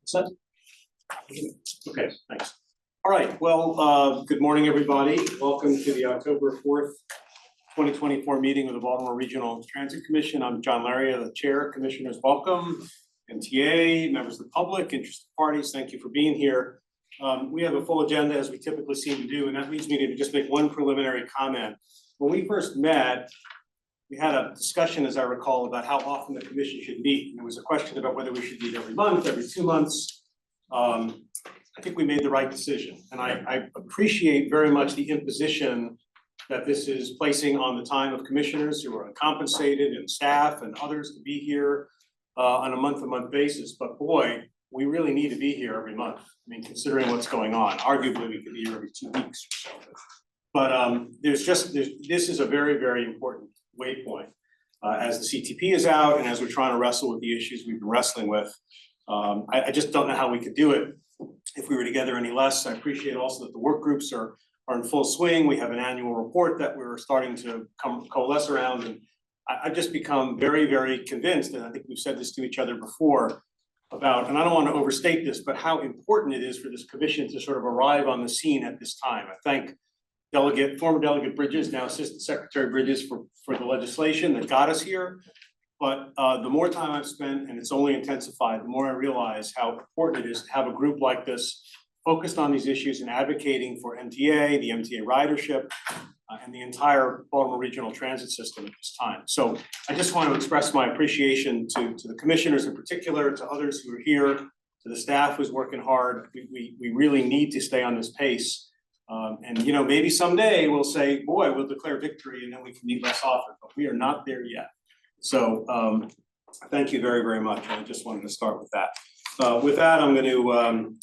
Set? Okay, thanks. All right, well, good morning, everybody. Welcome to the October 4th, 2024 meeting of the Baltimore Regional Transit Commission. I'm John Laria, the chair. Commissioners, welcome. MTA, members of the public, interested parties, thank you for being here. We have a full agenda as we typically seem to do, and that leads me to just make one preliminary comment. When we first met, we had a discussion, as I recall, about how often the commission should meet. And there was a question about whether we should meet every month, every 2 months. I think we made the right decision. And I appreciate very much the imposition that this is placing on the time of commissioners who are uncompensated and staff and others to be here on a month-to-month basis. But boy, we really need to be here every month. I mean, considering what's going on, arguably we could be here every 2 weeks or so. But this is a very, very important waypoint as the CTP is out and as we're trying to wrestle with the issues we've been wrestling with. I just don't know how we could do it if we were together any less. I appreciate also that the work groups are in full swing. We have an annual report that we're starting to coalesce around, and I've just become very, very convinced, and I think we've said this to each other before, about, and I don't want to overstate this, but how important it is for this commission to sort of arrive on the scene at this time. I thank former Delegate Bridges, now Assistant Secretary Bridges, for the legislation that got us here. But the more time I've spent, and it's only intensified, the more I realize how important it is to have a group like this focused on these issues and advocating for MTA, the MTA ridership, and the entire Baltimore Regional Transit System at this time. So I just want to express my appreciation to the commissioners in particular, to others who are here, to the staff who's working hard. We really need to stay on this pace. And you know, maybe someday we'll say, boy, we'll declare victory and then we can meet less often, but we are not there yet. So thank you very, very much. I just wanted to start with that. With that, I'm going to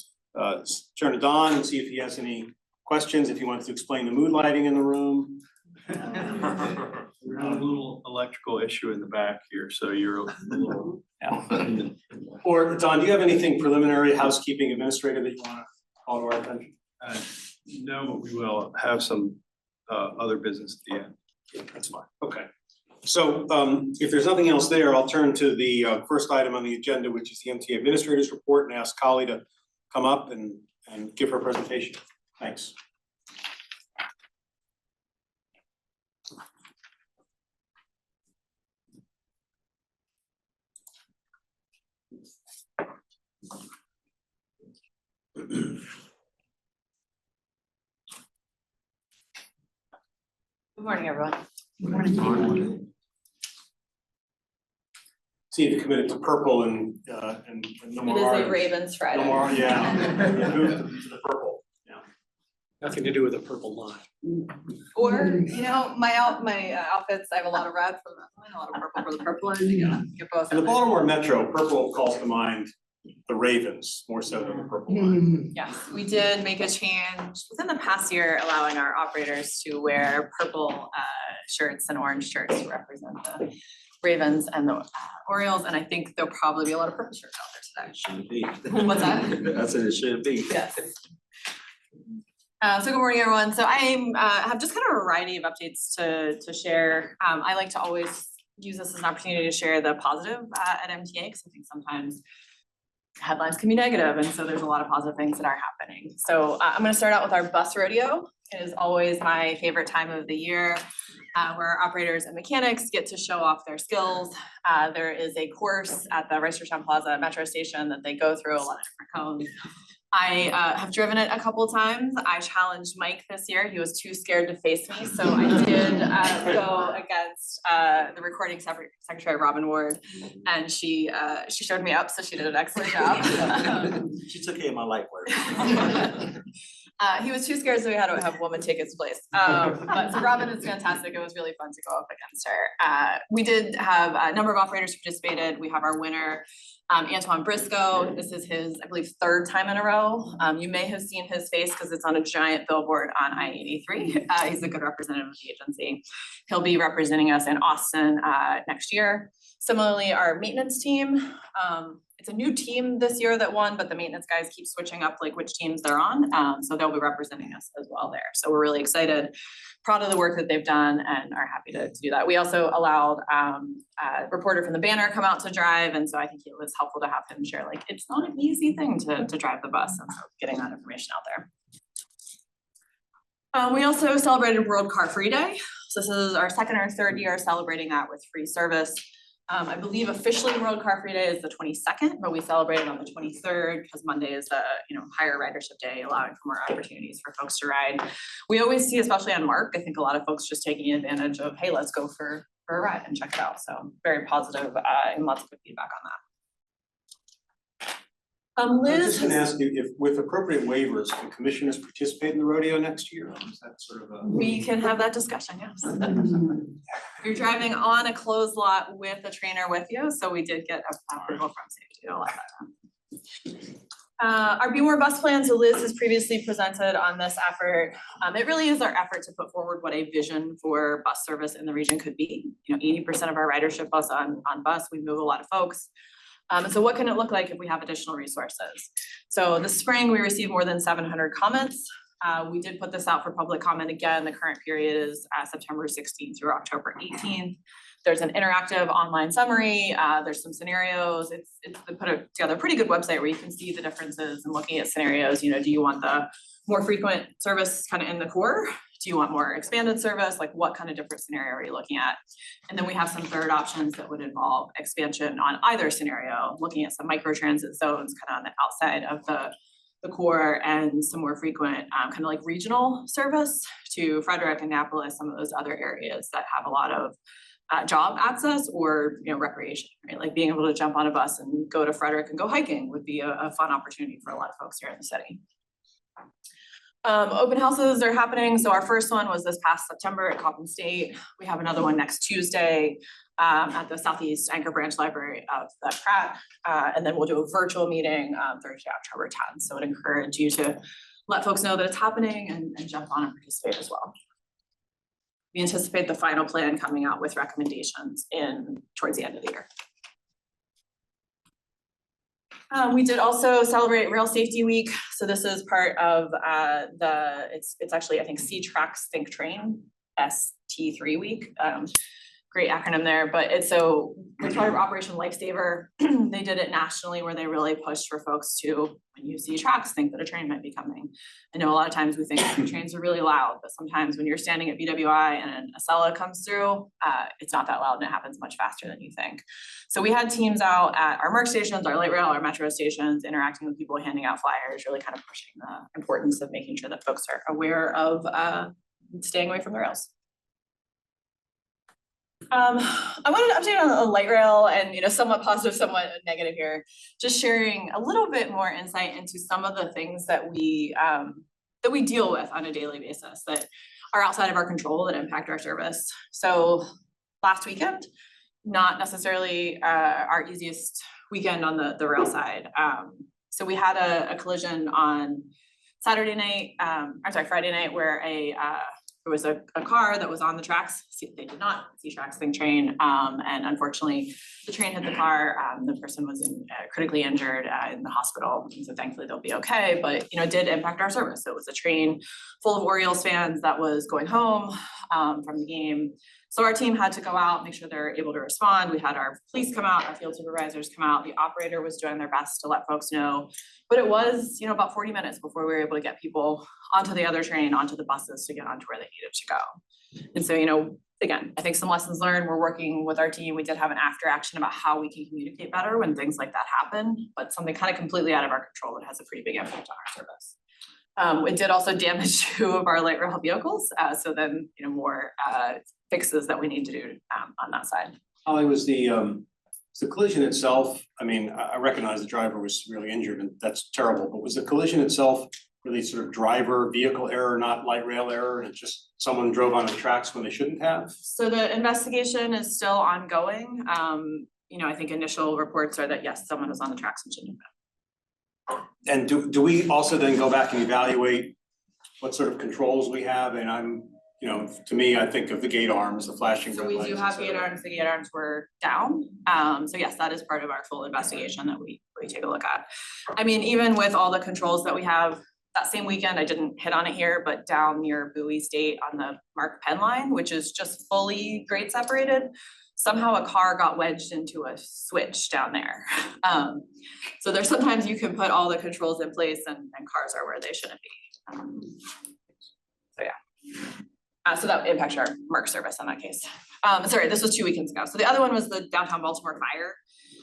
turn to Don and see if he has any questions, if he wants to explain the mood lighting in the room. We're having a little electrical issue in the back here, so you're a little. Yeah. Or Don, do you have anything preliminary, housekeeping, administrative that you want to call to our attention? No, but we will have some other business at the end. Yeah, that's fine. Okay. So if there's nothing else there, I'll turn to the first item on the agenda, which is the MTA Administrator's Report, and ask Kali to come up and give her presentation. Thanks. Good morning, everyone. Good morning. See, you committed to purple and no more. It is a Ravens Friday. No more, yeah. Moved to the purple. Yeah. Nothing to do with the purple line. Or, you know, my outfits, I have a lot of red for the red line, a lot of purple for the purple line. You gotta get both. In the Baltimore Metro, purple calls to mind the Ravens more so than the purple line. Yes, we did make a change within the past year, allowing our operators to wear purple shirts and orange shirts to represent the Ravens and the Orioles, and I think there'll probably be a lot of purple shirts out there today. Shouldn't be. What's that? That's it, it shouldn't be. Yes. So good morning, everyone. So I have just kind of a variety of updates to share. I like to always use this as an opportunity to share the positive at MTA, because I think sometimes headlines can be negative, and so there's a lot of positive things that are happening. So I'm going to start out with our bus rodeo. It is always my favorite time of the year, where operators and mechanics get to show off their skills. There is a course at the Reisterstown Plaza Metro Station that they go through, a lot of different cones. I have driven it a couple of times. I challenged Mike this year. He was too scared to face me, so I did go against the recording secretary, Robin Ward, and she showed me up, so she did an excellent job. She took care of my life work. He was too scared, so we had to have a woman take his place. But so Robin is fantastic. It was really fun to go up against her. We did have a number of operators who participated. We have our winner, Antoine Briscoe. This is his, I believe, third time in a row. You may have seen his face because it's on a giant billboard on I-83. He's a good representative of the agency. He'll be representing us in Austin next year. Similarly, our maintenance team, it's a new team this year that won, but the maintenance guys keep switching up like which teams they're on. So they'll be representing us as well there. So we're really excited, proud of the work that they've done and are happy to do that. We also allowed a reporter from the Banner come out to drive. And so I think it was helpful to have him share, like, it's not an easy thing to drive the bus, and so getting that information out there. We also celebrated World Car Free Day. So this is our second or third year celebrating that with free service. I believe officially World Car Free Day is the 22nd, but we celebrated on the 23rd because Monday is a higher ridership day, allowing for more opportunities for folks to ride. We always see, especially on Mark, I think a lot of folks just taking advantage of, hey, let's go for a ride and check it out. So very positive and lots of good feedback on that. I was Liz, just gonna ask you if with appropriate waivers, can commissioners participate in the rodeo next year? Is that sort of a? we can have that discussion, yes. You're driving on a closed lot with a trainer with you, so we did get approval from safety to allow that. Our Be More Bus plan, so Liz has previously presented on this effort. It really is our effort to put forward what a vision for bus service in the region could be. 80% of our ridership bus on bus, we move a lot of folks. And so what can it look like if we have additional resources? So this spring, we received more than 700 comments. We did put this out for public comment again. The current period is September 16th through October 18th. There's an interactive online summary. There's some scenarios. They put together a pretty good website where you can see the differences and looking at scenarios. Do you want the more frequent service kind of in the core? Do you want more expanded service? Like what kind of different scenario are you looking at? And then we have some third options that would involve expansion on either scenario, looking at some micro transit zones kind of on the outside of the core and some more frequent kind of like regional service to Frederick, Annapolis, some of those other areas that have a lot of job access or recreation, right? Like being able to jump on a bus and go to Frederick and go hiking would be a fun opportunity for a lot of folks here in the city. Open houses are happening. So our first one was this past September at Coppin State. We have another one next Tuesday at the Southeast Anchor Branch Library of the Pratt. And then we'll do a virtual meeting Thursday, October 10th. So I'd encourage you to let folks know that it's happening and jump on and participate as well. We anticipate the final plan coming out with recommendations towards the end of the year. We did also celebrate Rail Safety Week. So this is part of it's actually, I think, C-Tracks Think Train, ST3 week. Great acronym there, but it's part of Operation Lifesaver. They did it nationally where they really pushed for folks to, when you see tracks, think that a train might be coming. I know a lot of times we think trains are really loud, but sometimes when you're standing at BWI and a Acela comes through, it's not that loud and it happens much faster than you think. So we had teams out at our MARC stations, our light rail, our metro stations, interacting with people, handing out flyers, really kind of pushing the importance of making sure that folks are aware of staying away from the rails. I wanted to update on the light rail and somewhat positive, somewhat negative here, just sharing a little bit more insight into some of the things that we deal with on a daily basis that are outside of our control that impact our service. So last weekend, not necessarily our easiest weekend on the rail side. So we had a collision on Friday night where there was a car that was on the tracks. They did not see tracks, think train. And unfortunately, the train hit the car. The person was critically injured in the hospital. So thankfully they'll be okay, but it did impact our service. So it was a train full of Orioles fans that was going home from the game. So our team had to go out, make sure they're able to respond. We had our police come out, our field supervisors come out. The operator was doing their best to let folks know. But it was, about 40 minutes before we were able to get people onto the other train, onto the buses to get onto where they needed to go. And so, again, I think some lessons learned. We're working with our team. We did have an after action about how we can communicate better when things like that happen, but something kind of completely out of our control that has a pretty big impact on our service. It did also damage 2 of our light rail vehicles. So then, more fixes that we need to do on that side. Holly, was the collision itself, I recognize the driver was severely injured and that's terrible, but was the collision itself really sort of driver vehicle error, not light rail error, and it's just someone drove on the tracks when they shouldn't have? So the investigation is still ongoing. I think initial reports are that yes, someone was on the tracks and shouldn't have. And do we also then go back and evaluate what sort of controls we have? And I'm you know, to me, I think of the gate arms, the flashing So red we lights, do et have gate cetera. arms, the gate arms were down. So yes, that is part of our full investigation that we take a look at. I mean, even with all the controls that we have, that same weekend, I didn't hit on it here, but down near Bowie State on the Mark Penn line, which is just fully grade separated, somehow a car got wedged into a switch down there. So there's sometimes you can put all the controls in place and cars are where they shouldn't be. So yeah. So that impacted our Merck service in that case. Sorry, this was 2 weekends ago. So the other one was the downtown Baltimore fire.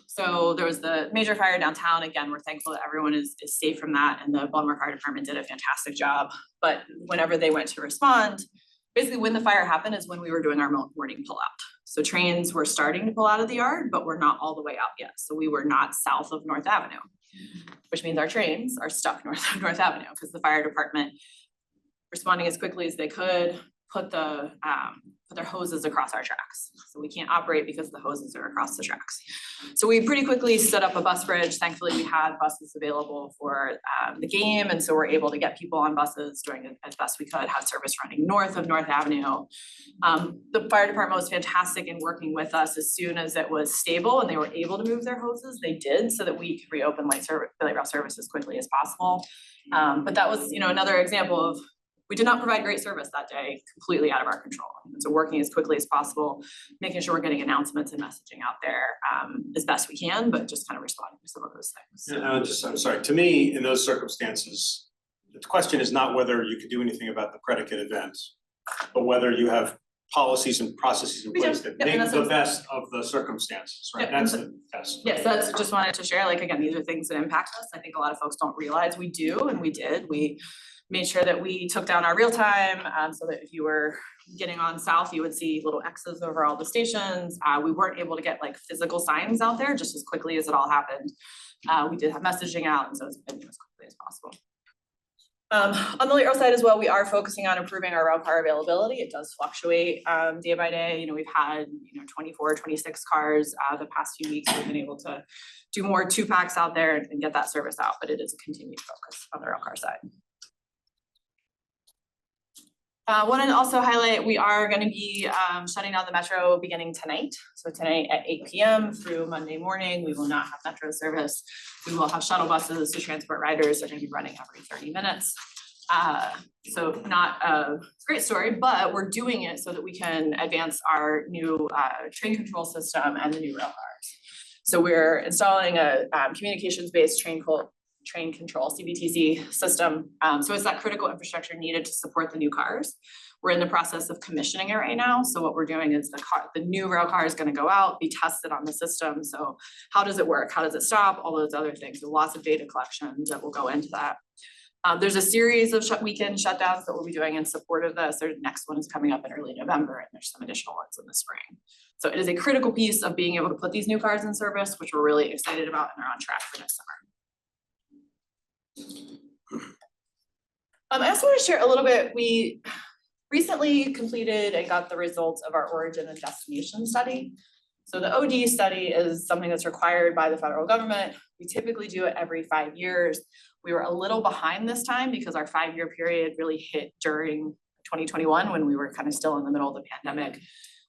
So there was the major fire downtown. Again, we're thankful that everyone is safe from that, and the Baltimore Fire Department did a fantastic job. But whenever they went to respond, basically when the fire happened is when we were doing our morning pullout. So trains were starting to pull out of the yard, but we're not all the way out yet. So we were not south of North Avenue, which means our trains are stuck north of North Avenue because the fire department, responding as quickly as they could, put their hoses across our tracks. So we can't operate because the hoses are across the tracks. So we pretty quickly stood up a bus bridge. Thankfully, we had buses available for the game. And so we're able to get people on buses doing it as best we could, had service running north of North Avenue. The fire department was fantastic in working with us as soon as it was stable and they were able to move their hoses, they did, so that we could reopen light rail service as quickly as possible. But that was, another example of, we did not provide great service that day, completely out of our control. And so working as quickly as possible, making sure we're getting announcements and messaging out there as best we can, but just kind of responding to some of those things. And I'm sorry, to me, in those circumstances, the question is not whether you could do anything about the predicate event, but whether you have policies and processes in We do. place that Yep, and make that's the best of the circumstances, right? Yep, That's and the best. Yes, that's just wanted to share, like, again, these are things that impact us. I think a lot of folks don't realize we do, and we did. We made sure that we took down our real time, so that if you were getting on south, you would see little X's over all the stations. We weren't able to get like physical signs out there just as quickly as it all happened. We did have messaging out, and so it's been as quickly as possible. On the light rail side as well, we are focusing on improving our rail car availability. It does fluctuate day by day. We've had 24, 26 cars the past few weeks. We've been able to do more 2-packs out there and get that service out, but it is a continued focus on the rail car side. Want to also highlight, we are going to be shutting down the metro beginning tonight. So tonight at 8 p.m. through Monday morning, we will not have metro service. We will have shuttle buses to transport riders. They're going to be running every 30 minutes. So not a great story, but we're doing it so that we can advance our new train control system and the new rail cars. So we're installing a communications-based train control CBTC system. So it's that critical infrastructure needed to support the new cars. We're in the process of commissioning it right now. So what we're doing is the new rail car is going to go out, be tested on the system. So how does it work? How does it stop? All those other things. So lots of data collections that will go into that. There's a series of weekend shutdowns that we'll be doing in support of this. The next one is coming up in early November, and there's some additional ones in the spring. So it is a critical piece of being able to put these new cars in service, which we're really excited about, and are on track for next summer. I also want to share a little bit. We recently completed and got the results of our origin and destination study. So the OD study is something that's required by the federal government. We typically do it every 5 years. We were a little behind this time because our 5-year period really hit during 2021 when we were kind of still in the middle of the pandemic.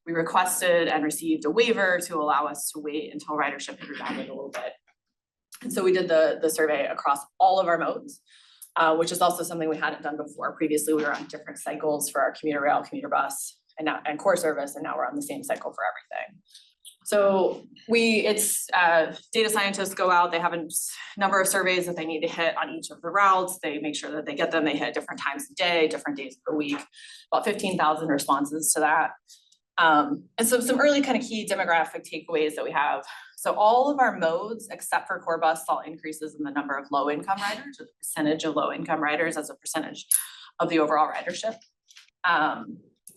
We requested and received a waiver to allow us to wait until ridership had rebounded a little bit. And so we did the survey across all of our modes, which is also something we hadn't done before. Previously, we were on different cycles for our commuter rail, commuter bus, and core service, and now we're on the same cycle for everything. So data scientists go out, they have a number of surveys that they need to hit on each of the routes. They make sure that they get them, they hit different times of day, different days per week, about 15,000 responses to that. And so some early kind of key demographic takeaways that we have. So all of our modes, except for core bus, saw increases in the number of low-income riders, or the percentage of low-income riders as a percentage of the overall ridership.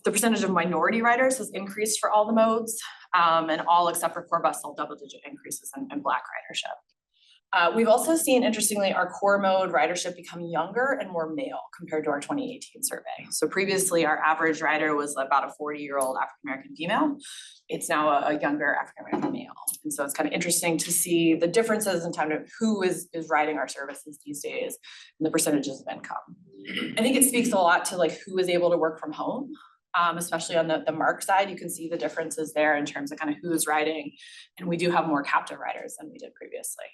The percentage of minority riders has increased for all the modes, and all except for core bus saw double-digit increases in Black ridership. We've also seen, interestingly, our core mode ridership become younger and more male compared to our 2018 survey. So previously, our average rider was about a 40-year-old African-American female. It's now a younger African-American male. And so it's kind of interesting to see the differences in time of who is riding our services these days and the percentages of income. I think it speaks a lot to like who is able to work from home. especially on the MARC side. You can see the differences there in terms of kind of who's riding. And we do have more captive riders than we did previously.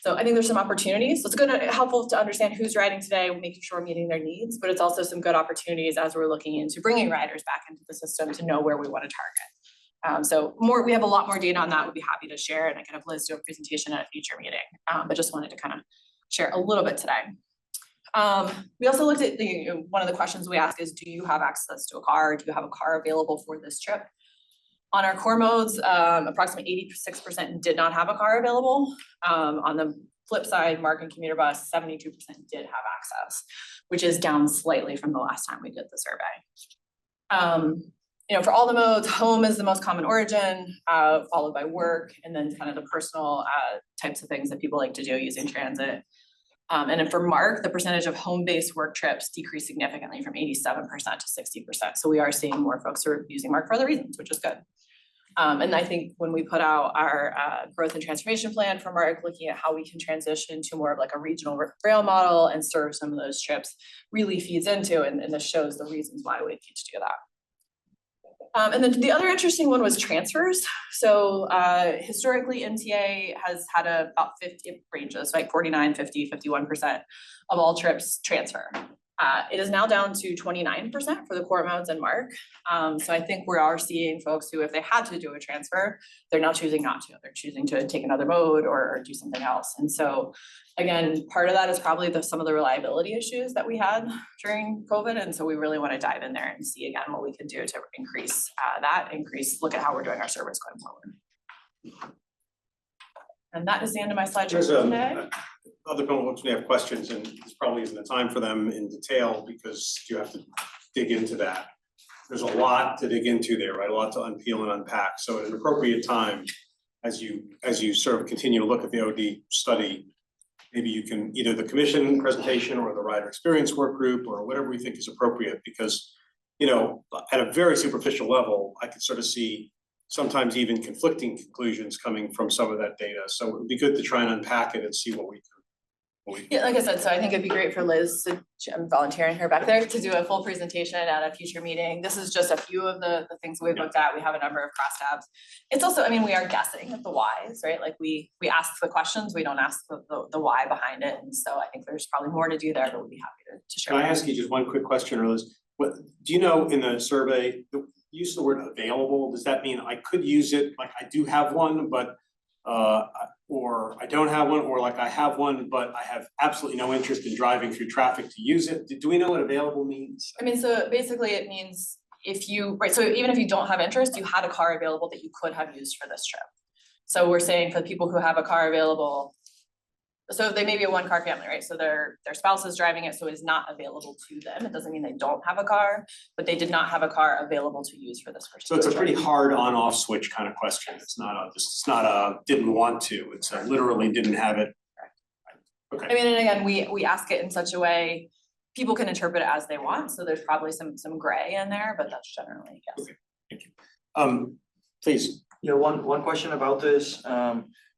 So I think there's some opportunities. So it's good, helpful to understand who's riding today, making sure we're meeting their needs, but it's also some good opportunities as we're looking into bringing riders back into the system to know where we want to target. So we have a lot more data on that. We'd be happy to share, and I can have Liz do a presentation at a future meeting. But just wanted to kind of share a little bit today. We also looked at one of the questions we ask is, do you have access to a car? Do you have a car available for this trip? On our core modes, approximately 86% did not have a car available. On the flip side, MARC and commuter bus, 72% did have access, which is down slightly from the last time we did the survey. For all the modes, home is the most common origin, followed by work, and then kind of the personal types of things that people like to do using transit. And then for MARC, the percentage of home-based work trips decreased significantly from 87% to 60%. So we are seeing more folks who are using MARC for other reasons, which is good. And I think when we put out our growth and transformation plan for MARC, looking at how we can transition to more of like a regional rail model and serve some of those trips really feeds into, and this shows the reasons why we need to do that. And then the other interesting one was transfers. So historically, MTA has had about 50 ranges, like 49, 50, 51% of all trips transfer. It is now down to 29% for the core modes and MARC. So I think we are seeing folks who, if they had to do a transfer, they're now choosing not to. They're choosing to take another mode or do something else. And so again, part of that is probably some of the reliability issues that we had during COVID. And so we really want to dive in there and see again what we can do to increase look at how we're doing our service going forward. And that is the end of my slideshow for today. Other folks may have questions, and this probably isn't the time for them in detail because you have to dig into that. There's a lot to dig into there, right? A lot to unpeel and unpack. So at an appropriate time, as you sort of continue to look at the OD study, maybe you can either the commission presentation or the rider experience work group or whatever we think is appropriate, because at a very superficial level, I could sort of see sometimes even conflicting conclusions coming from some of that data. So it would be good to try and unpack it and see what we can. Yeah, like I said, so I think it'd be great for Liz to, I'm volunteering her back there, to do a full presentation at a future meeting. This is just a few of the things we've looked at. We have a number of crosstabs. It's also, I mean, we are guessing at the whys, right? Like we ask the questions, we don't ask the why behind it. And so I think there's probably more to do there, but we'd be happy to share. Can I ask you just one quick question, Liz? What do you know in the survey, the use of the word available, does that mean I could use it, like I do have one, but or I don't have one, or like I have one, but I have absolutely no interest in driving through traffic to use it? Do we know what available means? I mean, so basically it means so even if you don't have interest, you had a car available that you could have used for this trip. So we're saying for the people who have a car available, so they may be a one-car family, right? So their spouse is driving it, so it is not available to them. It doesn't mean they don't have a car, but they did not have a car available to use for this particular. So it's a pretty hard on-off switch kind of question. It's not a didn't want to. It's a literally didn't have it. Okay. I mean, and again, we ask it in such a way people can interpret it as they want. So there's probably some gray in there, but that's generally yes. Okay. Thank you. Please. Yeah, one question about this.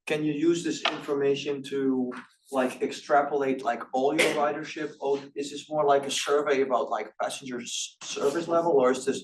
Can you use this information to like extrapolate like all your ridership? Or is this more like a survey about like passenger service level, or is this,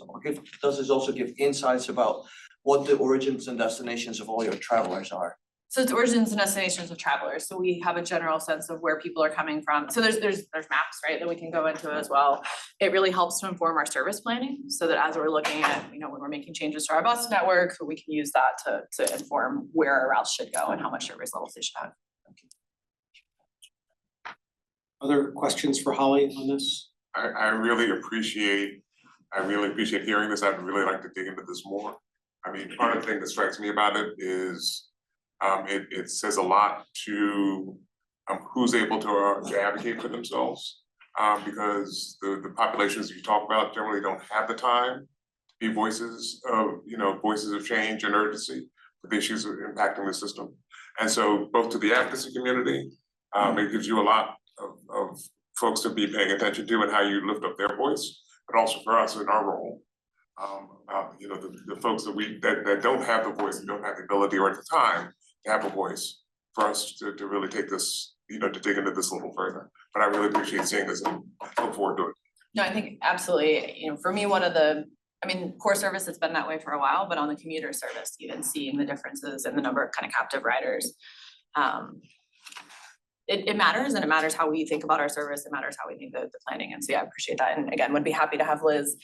does this also give insights about what the origins and destinations of all your travelers are? So it's origins and destinations of travelers. So we have a general sense of where people are coming from. So there's maps, right, that we can go into as well. It really helps to inform our service planning so that as we're looking at, when we're making changes to our bus network, we can use that to inform where our routes should go and how much service levels they should have. Other questions for Holly on this? I really appreciate hearing this. I'd really like to dig into this more. I mean, part of the thing that strikes me about it is it says a lot to who's able to advocate for themselves, because the populations you talk about generally don't have the time to be voices of change and urgency with issues impacting the system. And so both to the advocacy community, it gives you a lot of folks to be paying attention to and how you lift up their voice, but also for us in our role. The folks that don't have the voice and don't have the ability or at the time to have a voice, for us to really take this, to dig into this a little further. But I really appreciate seeing this and look forward to it. No, I think absolutely, for me, I mean, core service has been that way for a while, but on the commuter service, even seeing the differences in the number of kind of captive riders. It matters, and it matters how we think about our service, it matters how we think the planning, and so yeah, I appreciate that, and again, would be happy to have Liz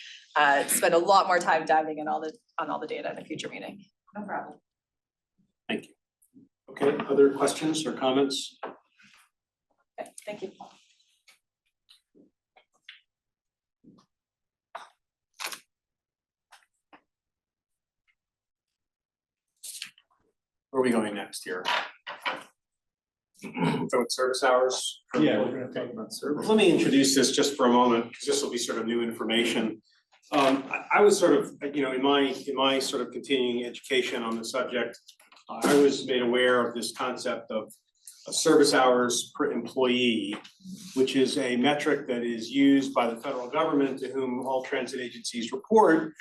spend a lot more time diving in on all the data in a future meeting. No problem. Thank you. Okay, other questions or comments? Okay, thank you. Where are we going next here? So with service hours? Yeah, we're gonna talk about service. Let me introduce this just for a moment, because this will be sort of new information. I was sort of, you know, in my sort of continuing education on the subject, I was made aware of this concept of service hours per employee, which is a metric that is used by the federal government, to whom all transit agencies report.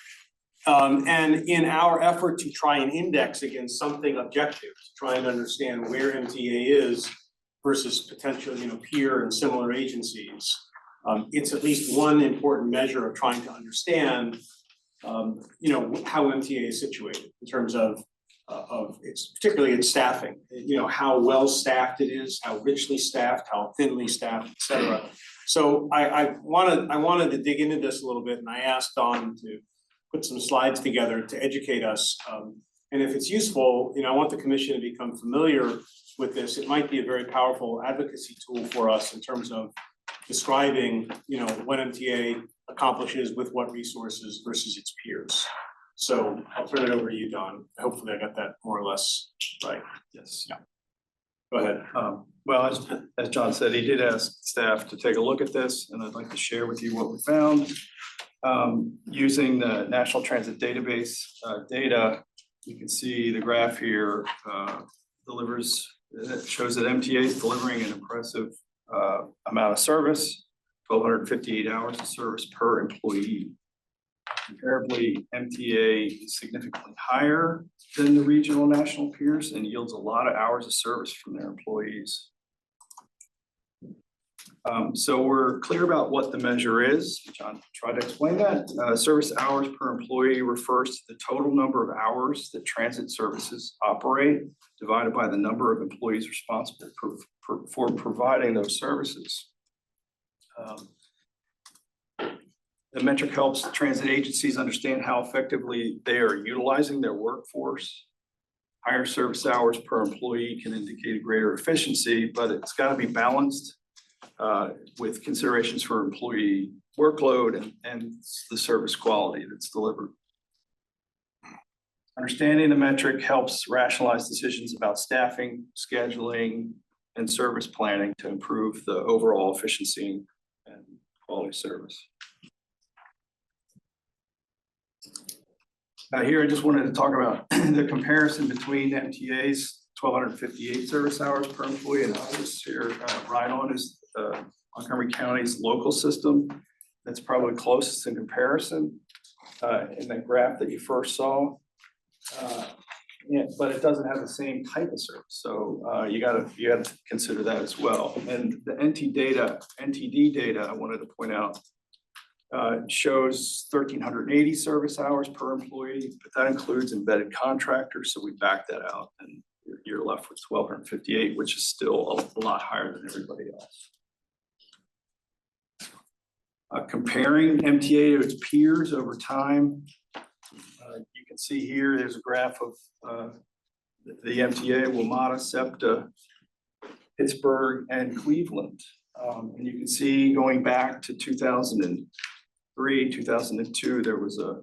And in our effort to try and index against something objective, to try and understand where MTA is versus potential, you know, peer and similar agencies, it's at least one important measure of trying to understand, you know, how MTA is situated in terms of its, particularly its staffing, you know, how well staffed it is, how richly staffed, how thinly staffed, et cetera. So I wanted to dig into this a little bit, and I asked Dawn to put some slides together to educate us. And if it's useful, you know, I want the commission to become familiar with this. It might be a very powerful advocacy tool for us in terms of describing, you know, what MTA accomplishes with what resources versus its peers. So I'll turn it over to you, Don. Hopefully I got that more or less right. Yes. Yeah. Go ahead. Well, as John said, he did ask staff to take a look at this, and I'd like to share with you what we found. Using the National Transit Database data, you can see the graph here it shows that MTA is delivering an impressive amount of service, 1,258 hours of service per employee. Comparably, MTA is significantly higher than the regional national peers and yields a lot of hours of service from their employees. So we're clear about what the measure is. John tried to explain that. Service hours per employee refers to the total number of hours that transit services operate, divided by the number of employees responsible for providing those services. The metric helps transit agencies understand how effectively they are utilizing their workforce. Higher service hours per employee can indicate a greater efficiency, but it's got to be balanced with considerations for employee workload and the service quality that's delivered. Understanding the metric helps rationalize decisions about staffing, scheduling, and service planning to improve the overall efficiency and quality of service. Here, I just wanted to talk about the comparison between MTA's 1,258 service hours per employee and ours here. Right on is Montgomery County's local system. That's probably closest in comparison in that graph that you first saw. Yeah, but it doesn't have the same type of service, so you gotta consider that as well. And the NTD data I wanted to point out shows 1,380 service hours per employee, but that includes embedded contractors, so we back that out, and you're left with 1,258, which is still a lot higher than everybody else. Comparing MTA to its peers over time, you can see here there's a graph of the MTA, WMATA, SEPTA, Pittsburgh, and Cleveland. And you can see going back to 2003, 2002, there was a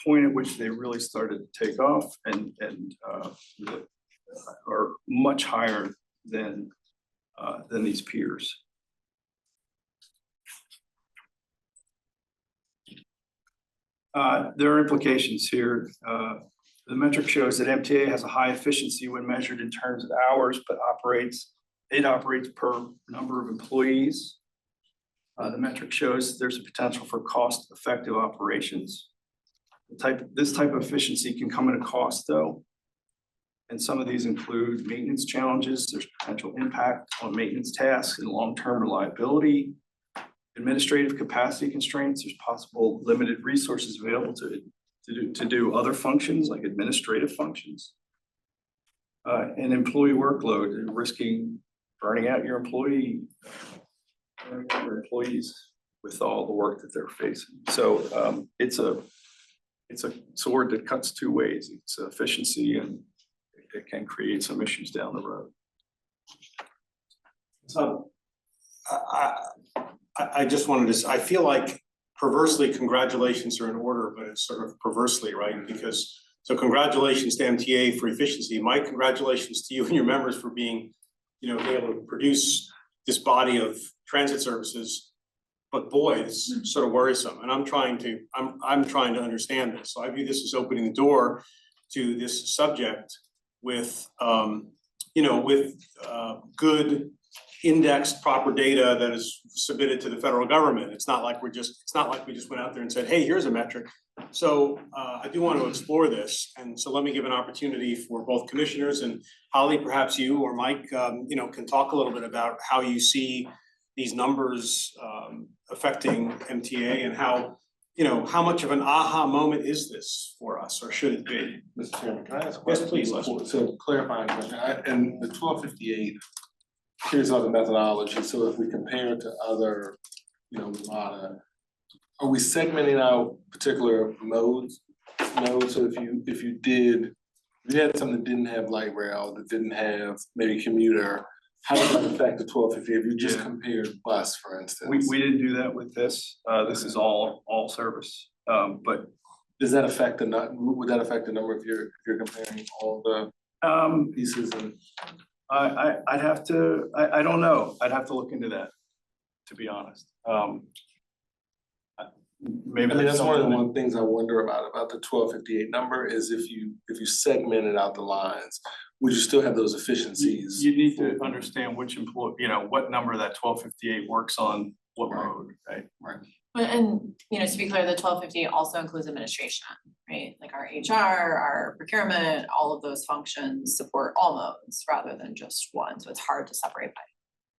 point at which they really started to take off and are much higher than these peers. There are implications here. The metric shows that MTA has a high efficiency when measured in terms of hours, but it operates per number of employees. The metric shows there's a potential for cost-effective operations. This type of efficiency can come at a cost, though. And some of these include maintenance challenges. There's potential impact on maintenance tasks and long-term reliability. administrative capacity constraints, there's possible limited resources available to do other functions like administrative functions. And employee workload, and risking burning out your employees with all the work that they're facing. So it's a sword that cuts two ways. It's efficiency, and it can create some issues down the road. So I just wanted to, I feel like perversely congratulations are in order, but it's sort of perversely, right? Because, so congratulations to MTA for efficiency. My congratulations to you and your members for being, being able to produce this body of transit services. But boy, it's sort of worrisome, and I'm trying to understand this. So I view this as opening the door to this subject with, good indexed proper data that is submitted to the federal government. It's not like we just went out there and said, hey, here's a metric. So I do want to explore this. And so let me give an opportunity for both commissioners, and Holly, perhaps you or Mike, can talk a little bit about how you see these numbers affecting MTA, and how much of an aha moment is this for us, or should it be? Mr. Chairman, can I ask a Yes, question? please, Leslie. So clarifying question, and the 1258, here's other methodology, so if we compare it to other, WMATA, are we segmenting out particular modes? So if you had something that didn't have light rail, that didn't have maybe commuter, how does that affect the 1250 if you just compared bus, for instance? We didn't do that with this. This is all service, but Does that affect would that affect the number if you're comparing all the pieces? And I'd have to, I don't know. I'd have to look into that, to be honest. Maybe that's one of the things I wonder about the 1258 number is if you segmented out the lines, would you still have those efficiencies? You need to understand which what number that 1258 works on what mode, right? Right. And, to be clear, the 1250 also includes administration, right? Like our HR, our procurement, all of those functions support all modes rather than just one. So it's hard to separate by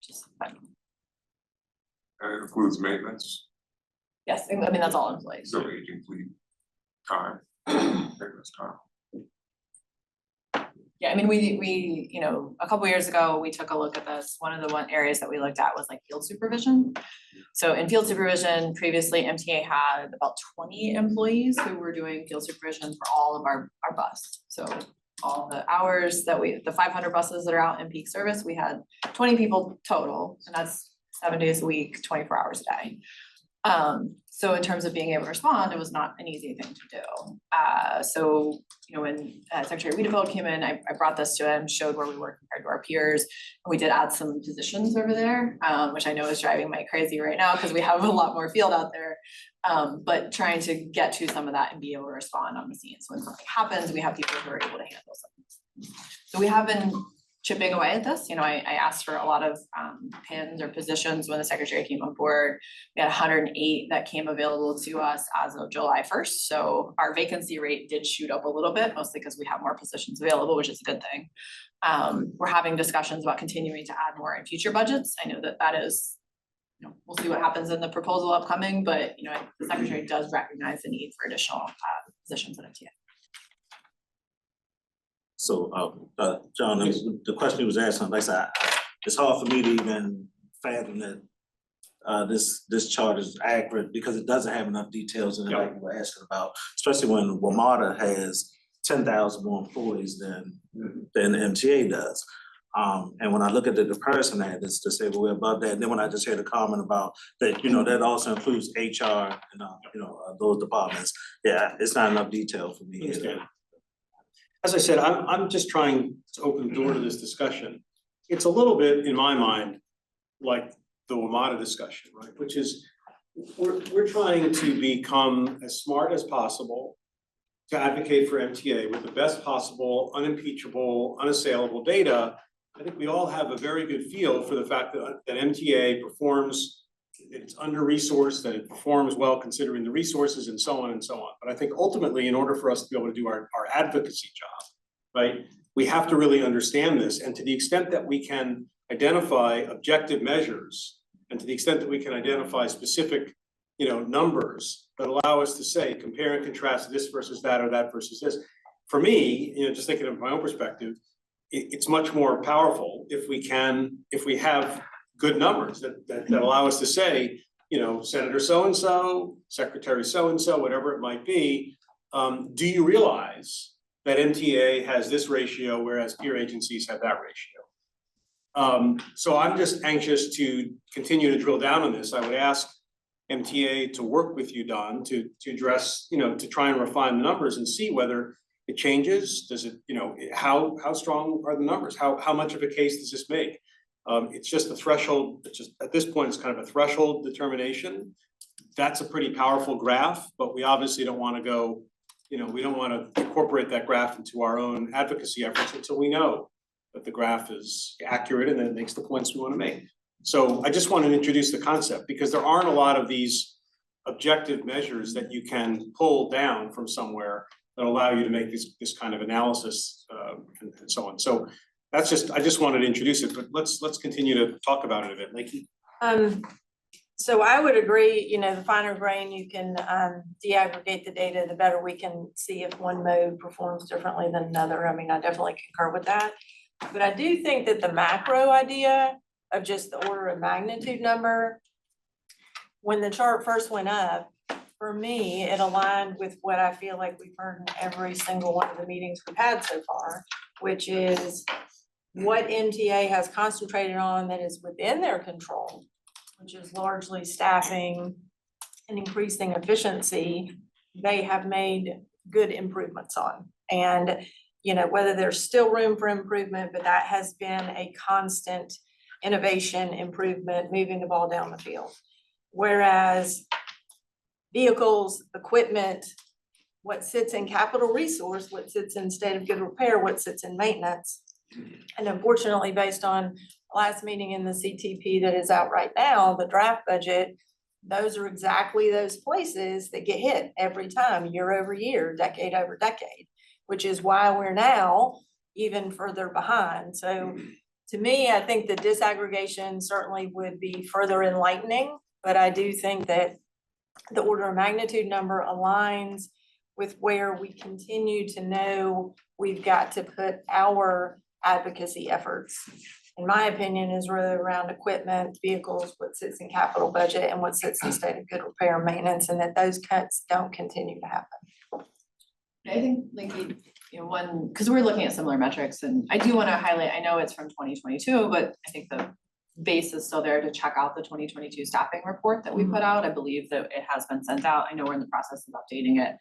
just one. And it includes maintenance, Yes, I mean, that's all in place. so aging fleet time, maintenance time. Yeah, I mean, we, a couple years ago, we took a look at this. One of the areas that we looked at was like field supervision. So in field supervision, previously MTA had about 20 employees who were doing field supervision for all of our bus. So all the hours that the 500 buses that are out in peak service, we had 20 people total, and that's 7 days a week, 24 hours a day. So in terms of being able to respond, it was not an easy thing to do. So, when Secretary Wiedefeld came in, I brought this to him, showed where we were compared to our peers. And we did add some positions over there, which I know is driving Mike crazy right now because we have a lot more field out there. But trying to get to some of that and be able to respond on the scene. So when something happens, we have people who are able to handle something. So we have been chipping away at this. I asked for a lot of pins or positions when the secretary came on board. We had 108 that came available to us as of July 1st. So our vacancy rate did shoot up a little bit, mostly because we have more positions available, which is a good thing. We're having discussions about continuing to add more in future budgets. I know that is, we'll see what happens in the proposal upcoming, but the secretary does recognize the need for additional positions at MTA. So, John, the question he was asking, like I said, it's hard for me to even fathom that this chart is accurate because it doesn't have enough details in it like you were asking about, especially when WMATA has 10,000 more employees than the MTA does. And when I look at the comparison at this to say, well, we're above that, and then when I just hear the comment about that, that also includes HR and those departments, it's not enough detail for me. As I said, I'm just trying to open the door to this discussion. It's a little bit, in my mind, like the WMATA discussion, right? Which is, we're trying to become as smart as possible to advocate for MTA with the best possible, unimpeachable, unassailable data. I think we all have a very good feel for the fact that MTA performs, it's under-resourced, that it performs well considering the resources and so on and so on. But I think ultimately, in order for us to be able to do our advocacy job, right, we have to really understand this. And to the extent that we can identify objective measures And to the extent that we can identify specific, numbers that allow us to say, compare and contrast this versus that or that versus this. For me, just thinking of my own perspective, it's much more powerful if we have good numbers that allow us to say, Senator so-and-so, Secretary so-and-so, whatever it might be, do you realize that MTA has this ratio, whereas peer agencies have that ratio? So I'm just anxious to continue to drill down on this. I would ask MTA to work with you, Don, to address, to try and refine the numbers and see whether it changes. Does it, how strong are the numbers? How much of a case does this make? It's just a threshold. It's just at this point, it's kind of a threshold determination. That's a pretty powerful graph, but we obviously don't want to go, we don't want to incorporate that graph into our own advocacy efforts until we know that the graph is accurate and that it makes the points we want to make. So I just want to introduce the concept because there aren't a lot of these objective measures that you can pull down from somewhere that allow you to make this kind of analysis and so on. So that's just, I just wanted to introduce it, but let's continue to talk about it a bit. Lakey? So I would agree, the finer grain you can de-aggregate the data, the better we can see if one mode performs differently than another. I mean, I definitely concur with that. But I do think that the macro idea of just the order of magnitude number, when the chart first went up, for me, it aligned with what I feel like we've heard in every single one of the meetings we've had so far, which is what MTA has concentrated on that is within their control, which is largely staffing and increasing efficiency, they have made good improvements on. And, whether there's still room for improvement, but that has been a constant innovation, improvement, moving the ball down the field. Whereas vehicles, equipment, what sits in capital resource, what sits in state of good repair, what sits in maintenance. And unfortunately, based on last meeting in the CTP that is out right now, the draft budget, those are exactly those places that get hit every time, year over year, decade over decade, which is why we're now even further behind. So to me, I think the disaggregation certainly would be further enlightening, but I do think that the order of magnitude number aligns with where we continue to know we've got to put our advocacy efforts. In my opinion, is really around equipment, vehicles, what sits in capital budget and what sits in state of good repair and maintenance, and that those cuts don't continue to happen. I think because we're looking at similar metrics, and I do want to highlight, I know it's from 2022, but I think the base is still there to check out the 2022 staffing report that we put out. I believe that it has been sent out. I know we're in the process of updating it.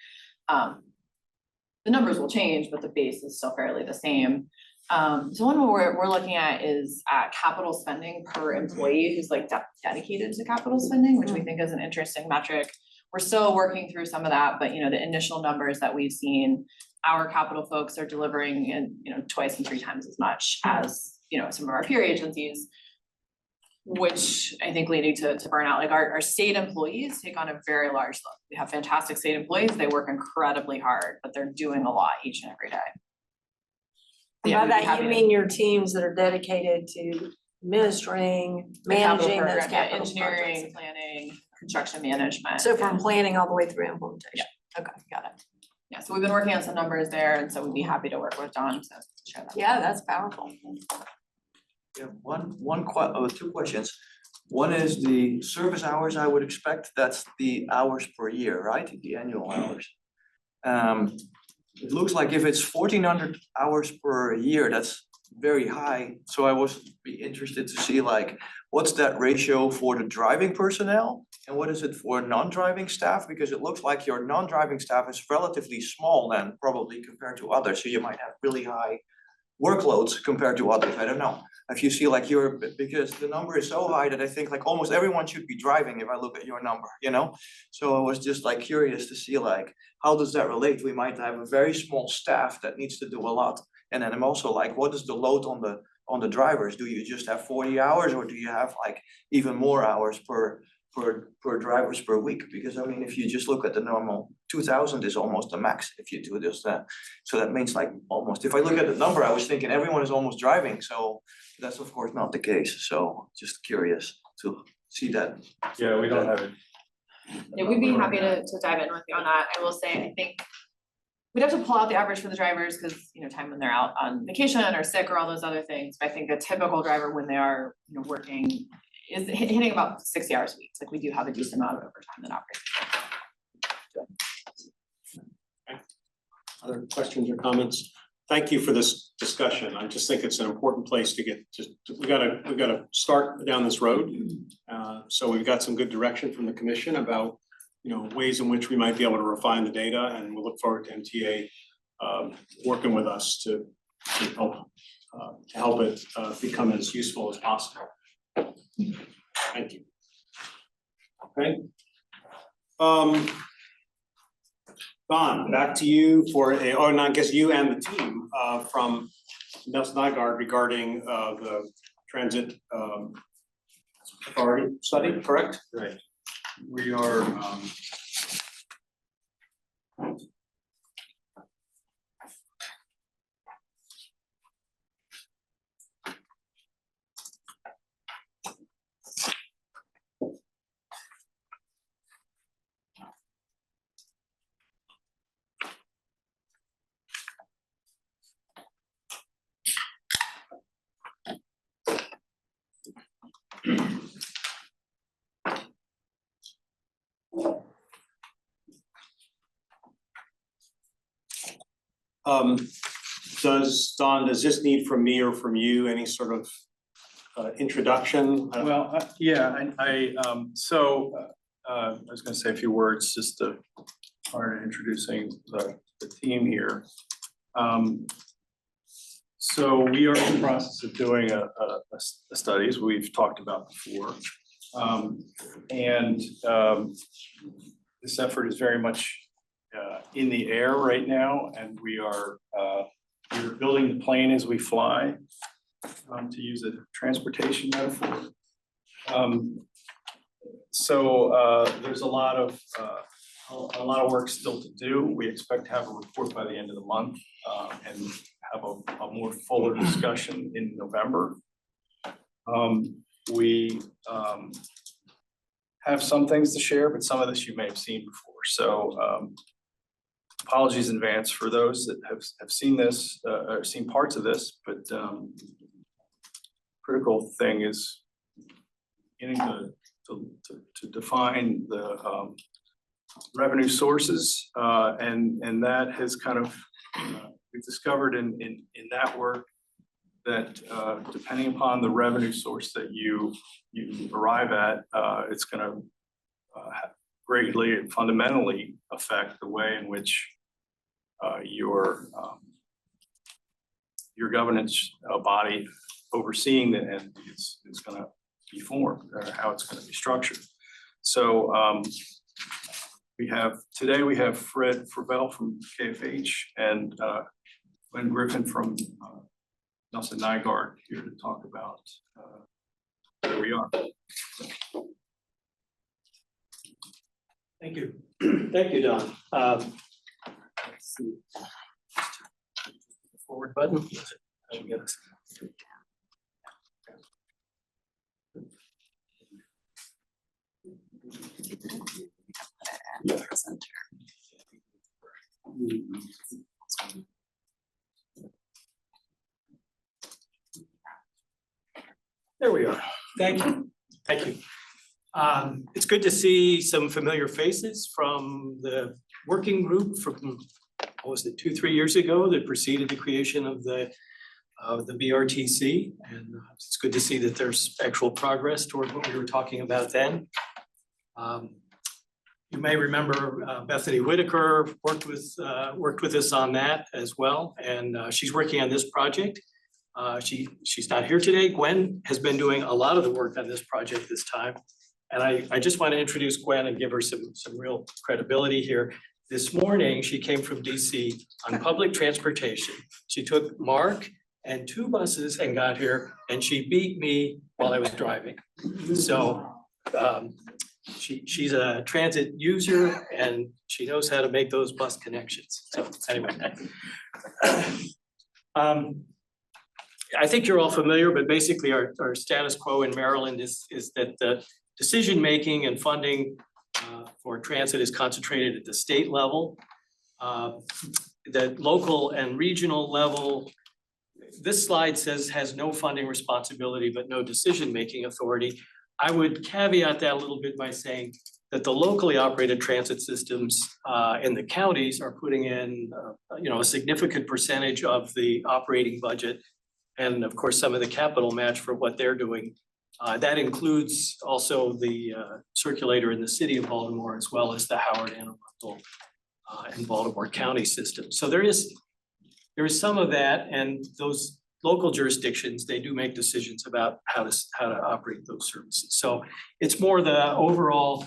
The numbers will change, but the base is still fairly the same. So one we're looking at is capital spending per employee who's dedicated to capital spending, which we think is an interesting metric. We're still working through some of that, but the initial numbers that we've seen, our capital folks are delivering in, twice and 3 times as much as, some of our peer agencies, which I think leading to burnout. Like our state employees take on a very large load. We have fantastic state employees. They work incredibly hard, but they're doing a lot each and every day. By that, you mean your teams that are dedicated to administering, managing those capital engineering, planning, construction management. So from planning all the way through implementation. Yeah. Okay, got it. Yeah, so we've been working on some numbers there, and so we'd be happy to work with Don to share that. Yeah, that's powerful. Yeah, two questions. One is the service hours I would expect, that's the hours per year, right? The annual hours. It looks like if it's 1,400 hours per year, that's very high. So I was be interested to see what's that ratio for the driving personnel and what is it for non-driving staff? Because it looks like your non-driving staff is relatively small then probably compared to others. So you might have really high workloads compared to others. I don't know if you see because the number is so high that I think almost everyone should be driving if I look at your number, So I was just curious to see how does that relate? We might have a very small staff that needs to do a lot. And then I'm also what is the load on the drivers? Do you just have 40 hours or do you have even more hours per drivers per week? Because I mean, if you just look at the normal 2,000 is almost the max if you do this. So that means almost, if I look at the number, I was thinking everyone is almost driving. So that's of course not the case. So just curious to see that. Yeah, we don't have it. Yeah, we'd be happy to dive in with you on that. I will say, I think we'd have to pull out the average for the drivers because, you know, time when they're out on vacation or sick or all those other things. But I think the typical driver when they are, you know, working is hitting about 60 hours a week. It's like we do have a decent amount of overtime that operates. Other questions or comments? Thank you for this discussion. I just think it's an important place to get, we gotta start down this road. So we've got some good direction from the commission about, you know, ways in which we might be able to refine the data, and we'll look forward to MTA working with us to help it become as useful as possible. Thank you. Okay. Don, back to you for no, I guess you and the team from Nelson Nygaard regarding the transit authority study, correct? Right. We are, Does this need from me or from you any sort of introduction? well, yeah, I was gonna say a few words just to prior to introducing the team here. So we are in the process of doing a study, as we've talked about before. This effort is very much in the air right now, and we're building the plane as we fly, to use a transportation metaphor. There's a lot of work still to do. We expect to have a report by the end of the month, and have a more fuller discussion in November. We have some things to share, but some of this you may have seen before. So apologies in advance for those that have seen this, or seen parts of this, but critical thing is getting to define the revenue sources, and that has kind of, we've discovered in that work that depending upon the revenue source that you arrive at, it's gonna greatly and fundamentally affect the way in which your governance body overseeing the entity is gonna be formed, or how it's gonna be structured. So today we have Fred Frabel from KFH and Glenn Griffin from Nelson Nygaard here to talk about where we are. Thank you. Thank you, Don. Let's see. Forward button. There we are. Thank you. Thank you. It's good to see some familiar faces from the working group from, what was it, 2-3 years ago that preceded the creation of the BRTC. And it's good to see that there's actual progress toward what we were talking about then. You may remember Bethany Whitaker worked with us on that as well, and she's working on this project. She's not here today. Gwen has been doing a lot of the work on this project this time. And I just want to introduce Gwen and give her some real credibility here. This morning, she came from DC on public transportation. She took Mark and 2 buses and got here, and she beat me while I was driving. So she's a transit user and she knows how to make those bus connections. So anyway. I think you're all familiar, but basically our status quo in Maryland is that the decision-making and funding for transit is concentrated at the state level. The local and regional level, this slide says has no funding responsibility, but no decision-making authority. I would caveat that a little bit by saying that the locally operated transit systems in the counties are putting in, a significant percentage of the operating budget. And of course, some of the capital match for what they're doing. That includes also the circulator in the city of Baltimore, as well as the Howard, Anne Arundel, and Baltimore County system. So there is some of that, and those local jurisdictions, they do make decisions about how to operate those services. So it's more the overall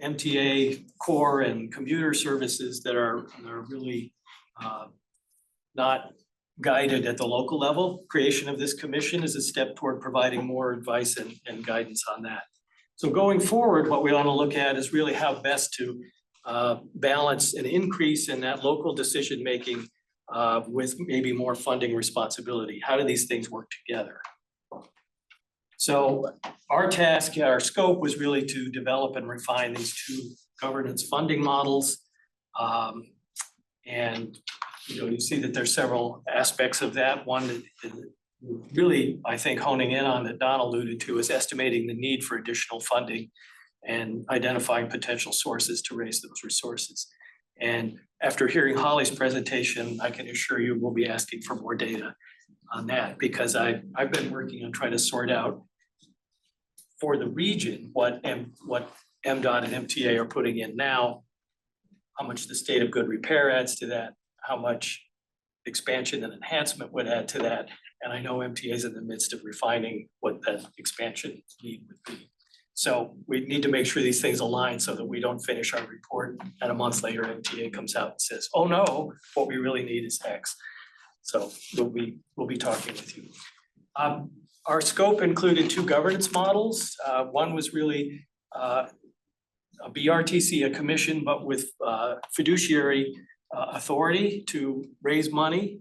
MTA core and commuter services that are really not guided at the local level. Creation of this commission is a step toward providing more advice and guidance on that. So going forward, what we want to look at is really how best to balance an increase in that local decision-making with maybe more funding responsibility. How do these things work together? So our task, our scope was really to develop and refine these two governance funding models. And you see that there's several aspects of that. One that really, I think, honing in on that Don alluded to is estimating the need for additional funding and identifying potential sources to raise those resources. And after hearing Holly's presentation, I can assure you we'll be asking for more data on that, because I've been working on trying to sort out for the region what MDOT and MTA are putting in now, how much the state of good repair adds to that, how much expansion and enhancement would add to that. And I know MTA is in the midst of refining what that expansion need would be. So we need to make sure these things align so that we don't finish our report and a month later MTA comes out and says, oh no, what we really need is X. So we'll be talking with you. Our scope included two governance models. One was really a BRTC, a commission, but with fiduciary authority to raise money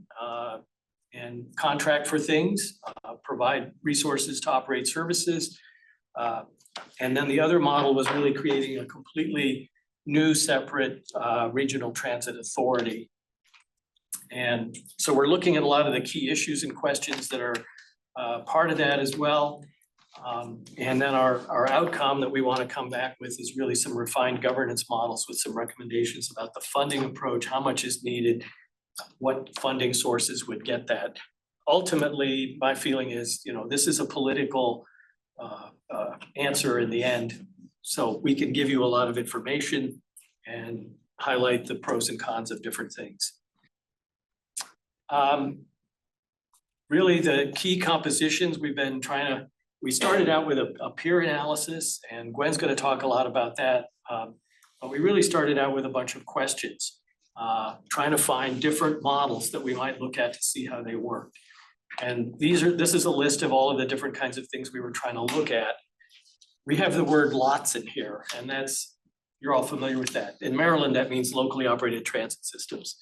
and contract for things, provide resources to operate services. And then the other model was really creating a completely new separate regional transit authority. And so we're looking at a lot of the key issues and questions that are part of that as well. And then our outcome that we want to come back with is really some refined governance models with some recommendations about the funding approach, how much is needed, what funding sources would get that. Ultimately, my feeling is, this is a political answer in the end. So we can give you a lot of information and highlight the pros and cons of different things. Really the key compositions we've been we started out with a peer analysis, and Gwen's going to talk a lot about that. But we really started out with a bunch of questions, trying to find different models that we might look at to see how they work. And this is a list of all of the different kinds of things we were trying to look at. We have the word lots in here, and you're all familiar with that. In Maryland, that means locally operated transit systems,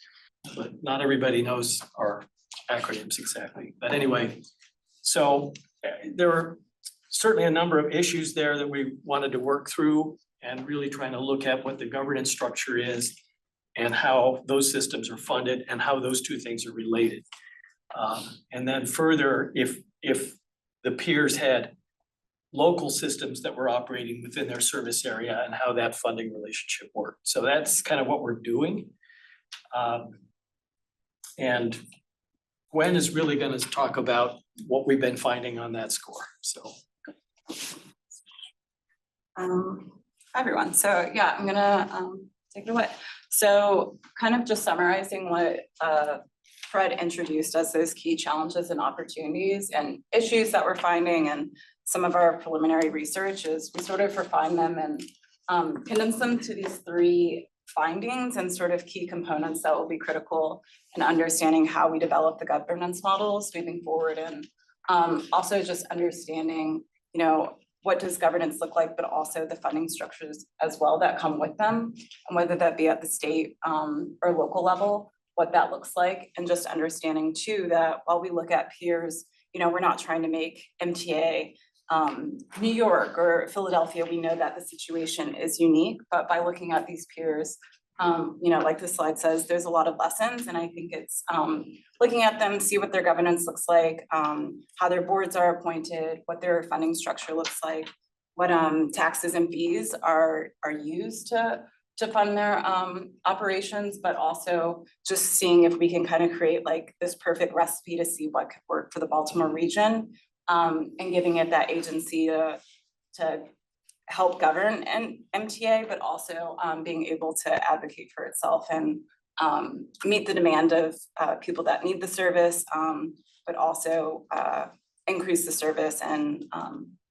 but not everybody knows our acronyms exactly. But anyway, so there are certainly a number of issues there that we wanted to work through, and really trying to look at what the governance structure is and how those systems are funded and how those two things are related. And then further, if the peers had local systems that were operating within their service area and how that funding relationship worked. So that's kind of what we're doing. And Gwen is really going to talk about what we've been finding on that score, so. Hi everyone, so yeah, I'm gonna take it away. So kind of just summarizing what Fred introduced as those key challenges and opportunities and issues that we're finding, and some of our preliminary research is we sort of refine them and condense them to these three findings and sort of key components that will be critical in understanding how we develop the governance models moving forward, and also just understanding, what does governance look like, but also the funding structures as well that come with them, and whether that be at the state or local level, what that looks like, and just understanding too that while we look at peers, we're not trying to make MTA New York or Philadelphia, we know that the situation is unique, but by looking at these peers, you know, like the slide says, there's a lot of lessons, and I think it's looking at them, see what their governance looks like, how their boards are appointed, what their funding structure looks like, what taxes and fees are used to fund their operations, but also just seeing if we can kind of create like this perfect recipe to see what could work for the Baltimore region, and giving it that agency to help govern and MTA, but also being able to advocate for itself and meet the demand of people that need the service, but also increase the service and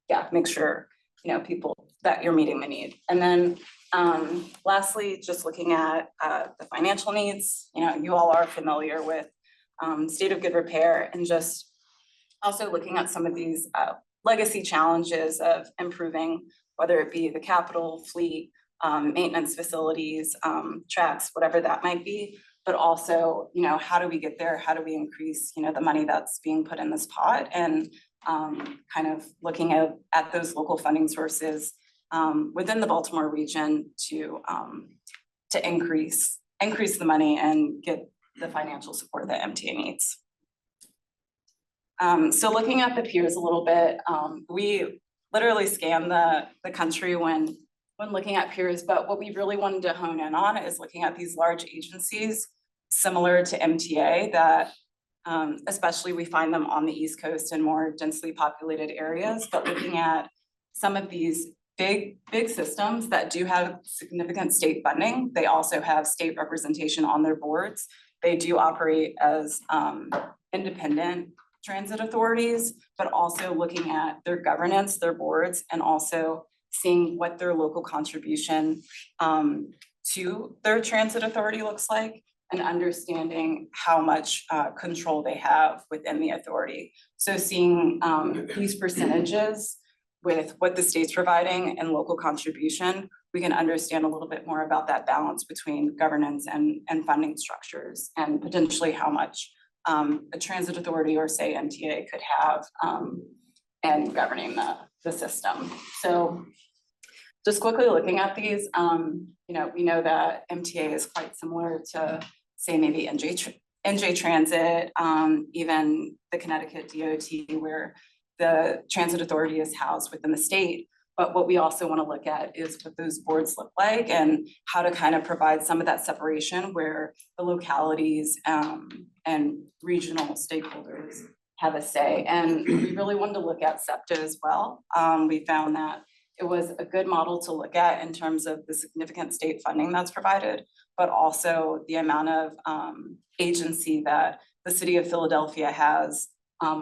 yeah, make sure, you know, people that you're meeting the need. And then lastly, just looking at the financial needs, you know, you all are familiar with state of good repair, and just also looking at some of these legacy challenges of improving, whether it be the capital, fleet, maintenance facilities, tracks, whatever that might be, but also, you know, how do we get there? How do we increase, you know, the money that's being put in this pot, and kind of looking at those local funding sources within the Baltimore region to increase the money and get the financial support that MTA needs. So looking at the peers a little bit, we literally scan the country when looking at peers, but what we really wanted to hone in on is looking at these large agencies similar to MTA that especially we find them on the East Coast and more densely populated areas, but looking at some of these big systems that do have significant state funding. They also have state representation on their boards. They do operate as independent transit authorities, but also looking at their governance, their boards, and also seeing what their local contribution to their transit authority looks like, and understanding how much control they have within the authority. So seeing these percentages with what the state's providing and local contribution, we can understand a little bit more about that balance between governance and funding structures, and potentially how much a transit authority or say MTA could have and governing the system. So just quickly looking at these, you know, we know that MTA is quite similar to say maybe NJ Transit, even the Connecticut DOT, where the transit authority is housed within the state. But what we also want to look at is what those boards look like and how to kind of provide some of that separation where the localities and regional stakeholders have a say. And we really wanted to look at SEPTA as well. We found that it was a good model to look at in terms of the significant state funding that's provided, but also the amount of agency that the city of Philadelphia has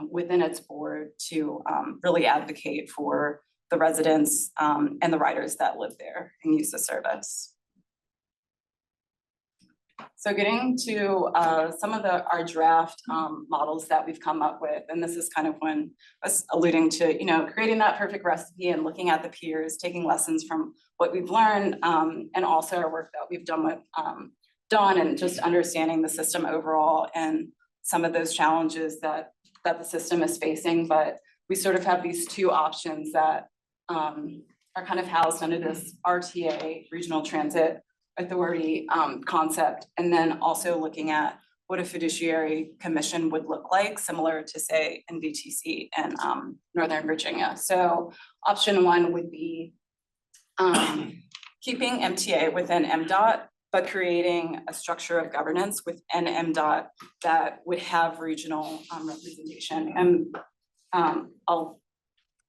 within its board to really advocate for the residents and the riders that live there and use the service. So getting to some of our draft models that we've come up with, and this is kind of when I was alluding to, you know, creating that perfect recipe and looking at the peers, taking lessons from what we've learned, and also our work that we've done with Dawn, and just understanding the system overall and some of those challenges that the system is facing. But we sort of have these two options that are kind of housed under this RTA, Regional Transit Authority concept, and then also looking at what a fiduciary commission would look like, similar to say in BRTC and Northern Virginia. So option one would be keeping MTA within MDOT, but creating a structure of governance within MDOT that would have regional representation. And I'll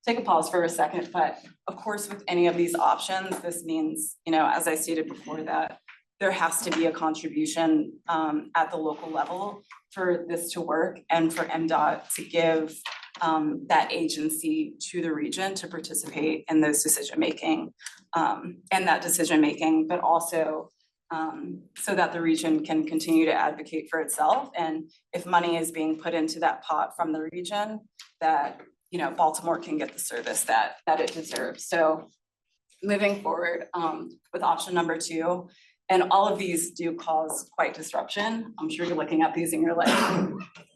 take a pause for a second, but of course, with any of these options, this means, you know, as I stated before, that there has to be a contribution at the local level for this to work and for MDOT to give that agency to the region to participate in those decision-making but also so that the region can continue to advocate for itself. And if money is being put into that pot from the region, that, you know, Baltimore can get the service that it deserves. So moving forward with option number two And all of these do cause quite disruption. I'm sure you're looking at these and you're like,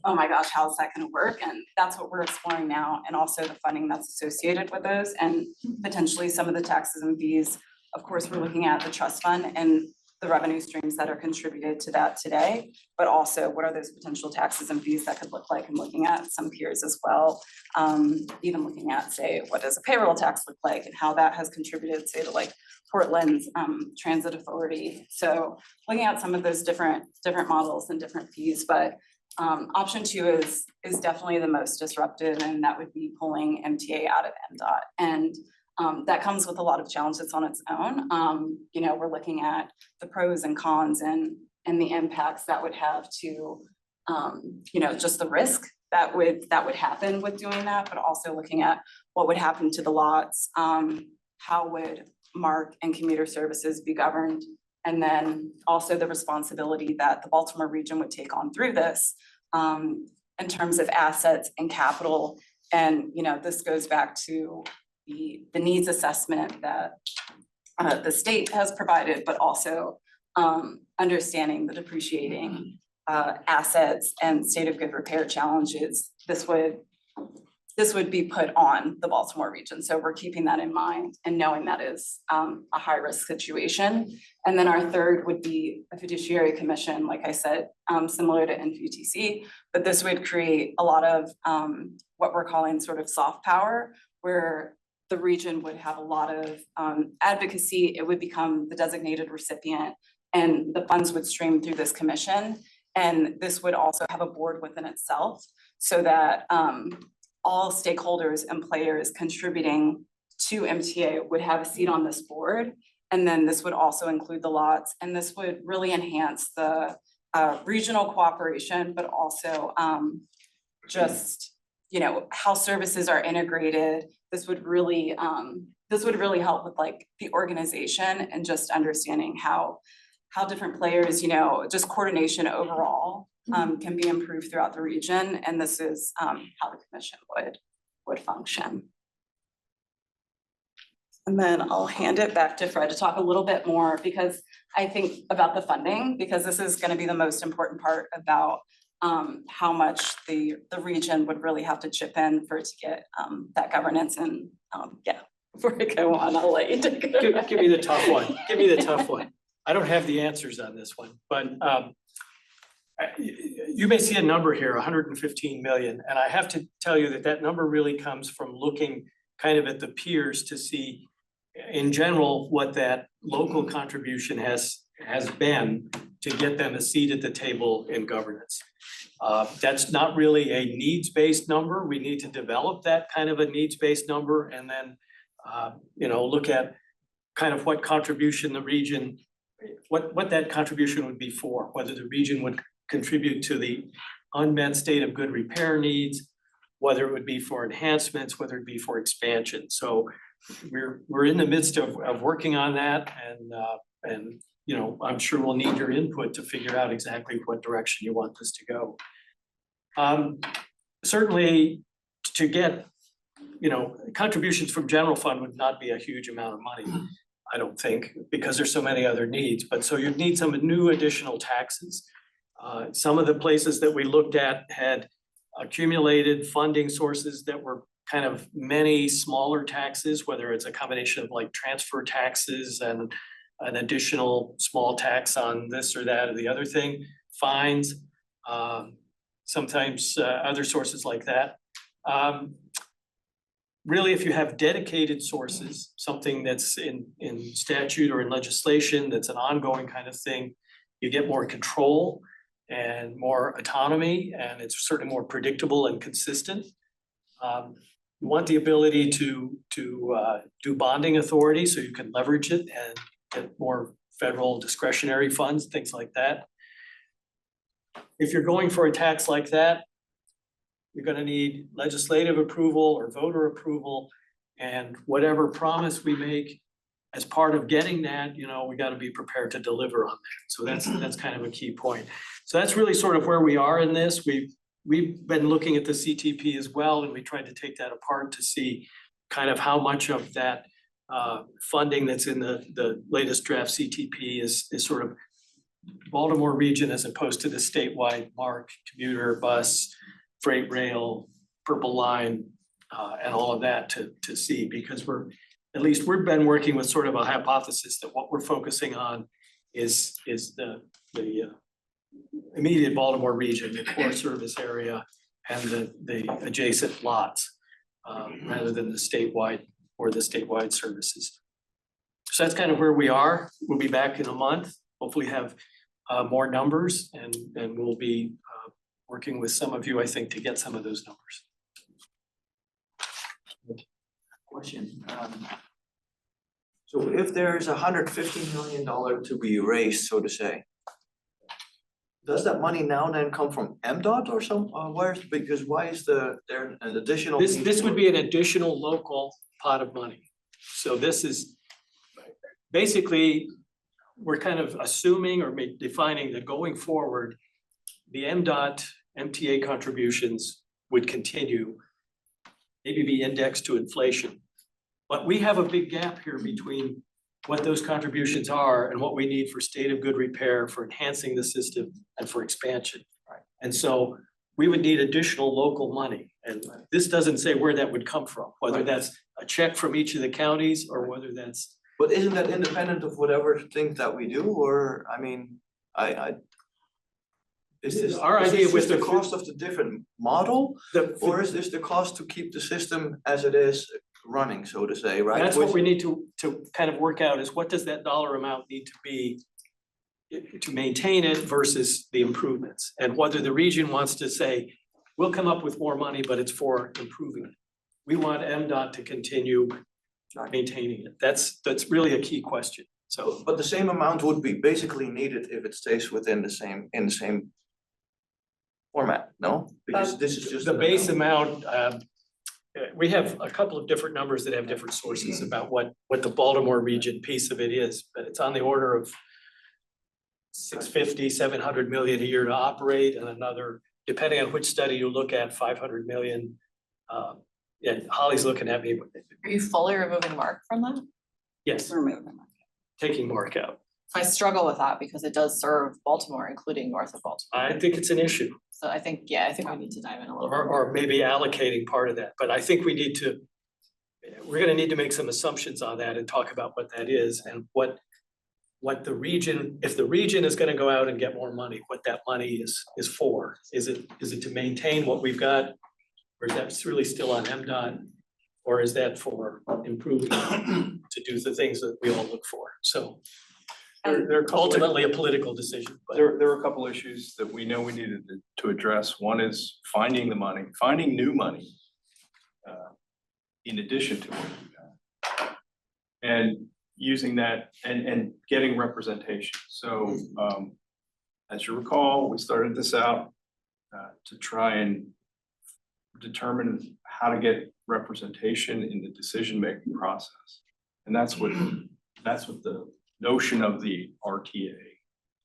oh my gosh, how's that gonna work? And that's what we're exploring now, and also the funding that's associated with those, and potentially some of the taxes and fees. Of course, we're looking at the trust fund and the revenue streams that are contributed to that today, but also what are those potential taxes and fees that could look like, and looking at some peers as well. Even looking at, say, what does a payroll tax look like and how that has contributed, say, to like Portland's transit authority. So looking at some of those different models and different fees, but option 2 is definitely the most disruptive, and that would be pulling MTA out of MDOT. And that comes with a lot of challenges on its own. You know, we're looking at the pros and cons and the impacts that would have to, you know, just the risk that would happen with doing that, but also looking at what would happen to the lots, how would MARC and commuter services be governed, and then also the responsibility that the Baltimore region would take on through this, in terms of assets and capital. And, you know, this goes back to the needs assessment that the state has provided, but also understanding the depreciating assets and state of good repair challenges. This would be put on the Baltimore region. So we're keeping that in mind and knowing that is a high risk situation. And then our third would be a fiduciary commission, like I said, similar to NVTC, but this would create a lot of what we're calling sort of soft power, where the region would have a lot of advocacy. It would become the designated recipient, and the funds would stream through this commission. And this would also have a board within itself, so that all stakeholders and players contributing to MTA would have a seat on this board. And then this would also include the lots, and this would really enhance the regional cooperation, but also just, you know, how services are integrated. This would really help with like the organization and just understanding how different players, you know, just coordination overall can be improved throughout the region. And this is how the commission would function. And then I'll hand it back to Fred to talk a little bit more, because I think about the funding, because this is going to be the most important part about how much the region would really have to chip in for it to get that governance. And yeah, before I go on, I'll let you take it. Give me the tough one. Give me the tough one. I don't have the answers on this one, but you may see a number here, 115 million, and I have to tell you that number really comes from looking kind of at the peers to see in general what that local contribution has been to get them a seat at the table in governance. That's not really a needs-based number. We need to develop that kind of a needs-based number, and then you know, look at kind of what contribution the region, what that contribution would be for, whether the region would contribute to the unmet state of good repair needs, whether it would be for enhancements, whether it be for expansion. So we're in the midst of working on that, and you know, I'm sure we'll need your input to figure out exactly what direction you want this to go. Certainly to get, you know, contributions from general fund would not be a huge amount of money, I don't think, because there's so many other needs. But so you'd need some new additional taxes. Some of the places that we looked at had accumulated funding sources that were kind of many smaller taxes, whether it's a combination of like transfer taxes and an additional small tax on this or that or the other thing, fines, sometimes other sources like that. Really, if you have dedicated sources, something that's in statute or in legislation, that's an ongoing kind of thing, you get more control and more autonomy, and it's certainly more predictable and consistent. You want the ability to do bonding authority, so you can leverage it and get more federal discretionary funds, things like that. If you're going for a tax like that, you're gonna need legislative approval or voter approval, and whatever promise we make as part of getting that, you know, we gotta be prepared to deliver on that. So that's kind of a key point. So that's really sort of where we are in this. We've been looking at the CTP as well, and we tried to take that apart to see kind of how much of that funding that's in the latest draft CTP is sort of Baltimore region as opposed to the statewide MARC, commuter, bus, freight rail, purple line, and all of that to see, because we've been working with sort of a hypothesis that what we're focusing on is the immediate Baltimore region, the core service area, and the adjacent lots, rather than the statewide services. So that's kind of where we are. We'll be back in a month, hopefully have more numbers, and we'll be working with some of you, I think, to get some of those numbers. Question. So if there's $150 million to be raised, so to say, does that money now then come from MDOT or some, because why is there an additional? This would be an additional local pot of money. So this is basically, we're kind of assuming or defining that going forward, the MDOT MTA contributions would continue, maybe be indexed to inflation. But we have a big gap here between what those contributions are and what we need for state of good repair, for enhancing the system, and for expansion. Right. And so we would need additional local money. And this doesn't say where that would come from, whether that's a check from each of the counties or whether that's. But isn't that independent of whatever things that we do, or, I mean, is this just the cost of the different model? Or is this the cost to keep the system as it is running, so to say, right? That's what we need to kind of work out, is what does that dollar amount need to be to maintain it versus the improvements, and whether the region wants to say, we'll come up with more money, but it's for improving it. We want MDOT to continue maintaining it. That's really a key question. So, but the same amount would be basically needed if it stays within the same format, no? Because this is just the base amount, we have a couple of different numbers that have different sources about what the Baltimore region piece of it is, but it's on the order of 650, 700 million a year to operate, and another, depending on which study you look at, 500 million. And Holly's looking at me. Are you fully removing MARC from that? Yes, taking MARC out. I struggle with that because it does serve Baltimore, including north of Baltimore. I think it's an issue. So I think we need to dive in a little bit. Or maybe allocating part of that, but I think we're gonna need to make some assumptions on that and talk about what that is and what the region, if the region is gonna go out and get more money, what that money is for. Is it to maintain what we've got, or is that really still on MDOT? Or is that for improving, to do the things that we all look for? So they're ultimately a political decision, but. There are a couple issues that we know we needed to address. One is finding the money, finding new money in addition to what we got. And using that and getting representation. So as you recall, we started this out to try and determine how to get representation in the decision-making process. And that's what the notion of the RTA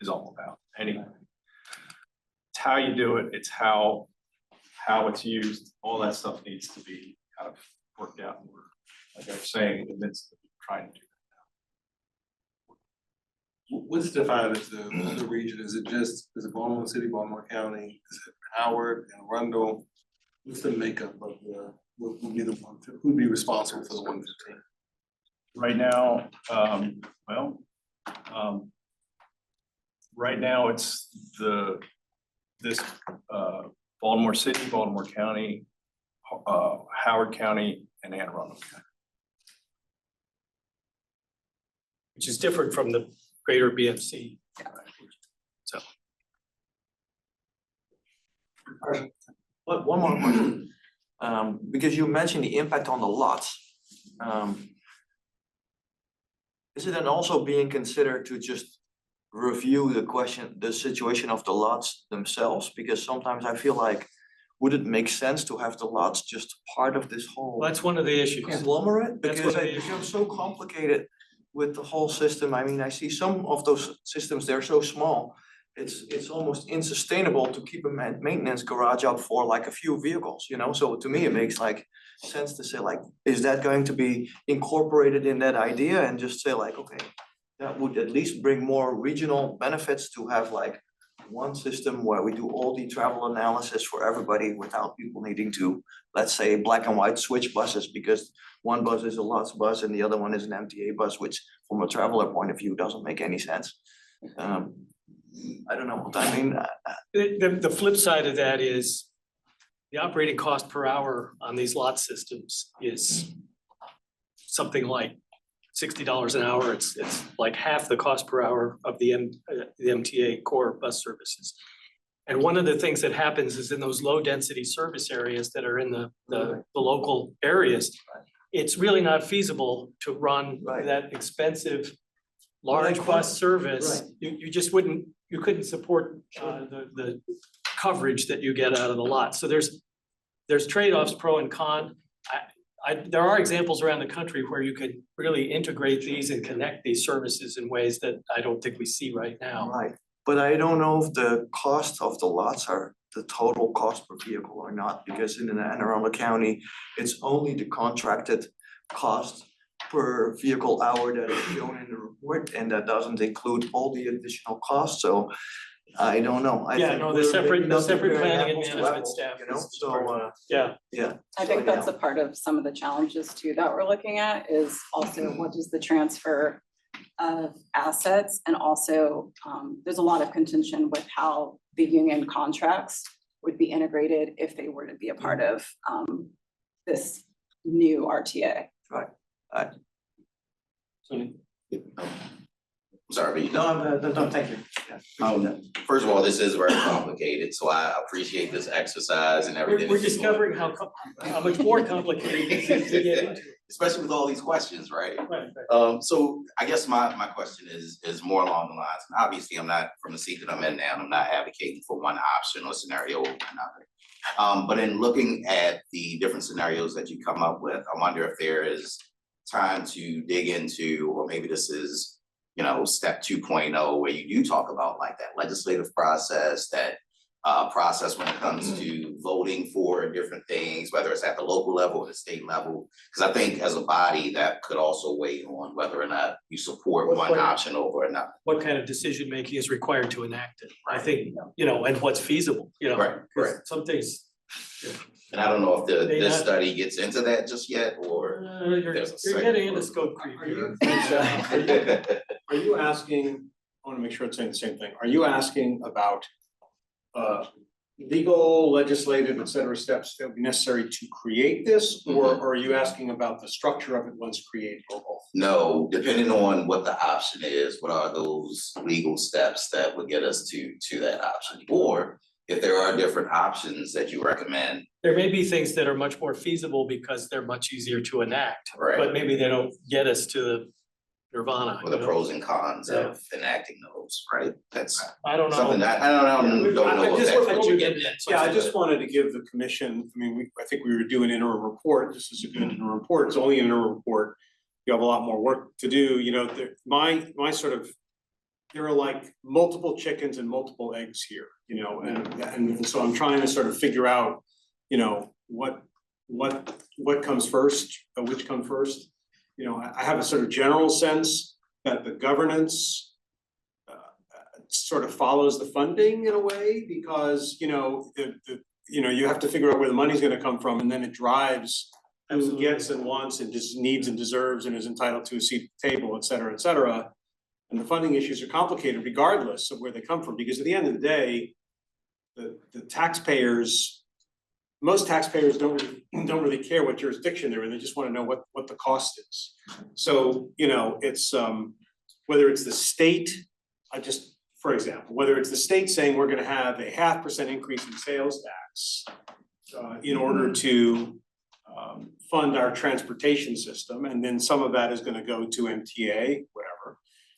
is all about. Anyway, it's how you do it, it's how it's used, all that stuff needs to be kind of worked out. And we're, like I was saying, in the midst of trying to do that now. What's defined as the region? Is it Baltimore City, Baltimore County? Is it Howard and Arundel? What's the makeup of what would be the one, who'd be responsible for the 115? Right now, right now it's this Baltimore City, Baltimore County, Howard County, and Anne Arundel County. Which is different from the greater BMC. So. One more question, because you mentioned the impact on the lots. Is it then also being considered to just review the situation of the lots themselves? Because sometimes I feel like, would it make sense to have the lots just part of this whole Well, that's one of the issues. conglomerate? That's Because one of it the becomes so complicated with the whole system. I mean, I see some of those systems, they're so small. It's almost insustainable to keep a maintenance garage up for like a few vehicles, you know? So to me, it makes like sense to say like, is that going to be incorporated in that idea and just say like, okay, that would at least bring more regional benefits to have like one system where we do all the travel analysis for everybody without people needing to, let's say, black and white switch buses, because one bus is a lots bus and the other one is an MTA bus, which from a traveler point of view doesn't make any sense. I don't know what I mean. The flip side of that is the operating cost per hour on these lot systems is something like $60 an hour. It's like half the cost per hour of the MTA core bus services. And one of the things that happens is in those low density service areas that are in the local areas, it's really not feasible to run Right. that expensive Well, large that's bus service. right. You just wouldn't, you couldn't support the coverage that you get out of the lot. So there's trade-offs, pro and con. There are examples around the country where you could really integrate these and connect these services in ways that I don't think we see right now. Right, but I don't know if the cost of the lots are the total cost per vehicle or not, because in Anne Arundel County, it's only the contracted cost per vehicle hour that is shown in the report, and that doesn't include all the additional costs, so I don't know. I Yeah, think no, we're maybe not separate comparing planning and apples to management apples, staff you know, is so part of Yeah, yeah. I think that's a part of some of the challenges too that we're looking at is also what does the transfer of assets and also there's a lot of contention with how the union contracts would be integrated if they were to be a part of this new RTA. Sorry, No, thank you. Yeah, appreciate that. first of all, this is very complicated, so I appreciate this exercise and everything. we're that you're doing. discovering how much more complicated this is to get into. Especially with all these questions, right? Right. So I guess my question is more along the lines, and obviously I'm not, from the seat that I'm in now, I'm not advocating for one option or scenario or another. But in looking at the different scenarios that you come up with, I wonder if there is time to dig into, or maybe this is, you know, step 2.0, where you do talk about like that legislative process, that process when it comes to voting for different things, whether it's at the local level or the state level. Because I think as a body, that could also weigh on whether or not you support one option over another. What kind of decision making is required to enact it? I think, you know, and what's feasible, you know. Right, 'cause right. some things. And I don't know if They this not- study gets into that just yet, or. You're there's a you're getting into second scope creep Are here. Are you asking, I wanna make sure it's saying the same thing, are you asking about legal, legislative, et cetera, steps that would be necessary to create this? Or are you asking about the structure of it once created, or both? No, depending on what the option is, what are those legal steps that would get us to that option? Or if there are different options that you recommend, There may be things that are much more feasible because they're much easier to enact, but right? maybe they don't get us to the nirvana. Or you the know? pros and cons of enacting those, right? That's I don't know. something that, I don't know I if just that's want- what you're getting at. Yeah, I just wanted to give the commission, I mean, I think we were doing an interim report, this is a good interim report, it's only an interim report. You have a lot more work to do, you know, my sort of, there are like multiple chickens and multiple eggs here, you know, and so I'm trying to sort of figure out, you know, what comes first, which come first. You know, I have a sort of general sense that the governance sort of follows the funding in a way, because, you know, you have to figure out where the money's gonna come from, and then it drives who Absolutely. gets and wants and just needs and deserves and is entitled to a seat at the table, et cetera, et cetera. And the funding issues are complicated regardless of where they come from, because at the end of the day, the taxpayers, most taxpayers don't really care what jurisdiction they're in, they just wanna know what the cost is. So, you know, it's whether it's the state, for example, whether it's the state saying we're gonna have a 0.5% increase in sales tax in order to fund our transportation system, and then some of that is gonna go to MTA, whatever.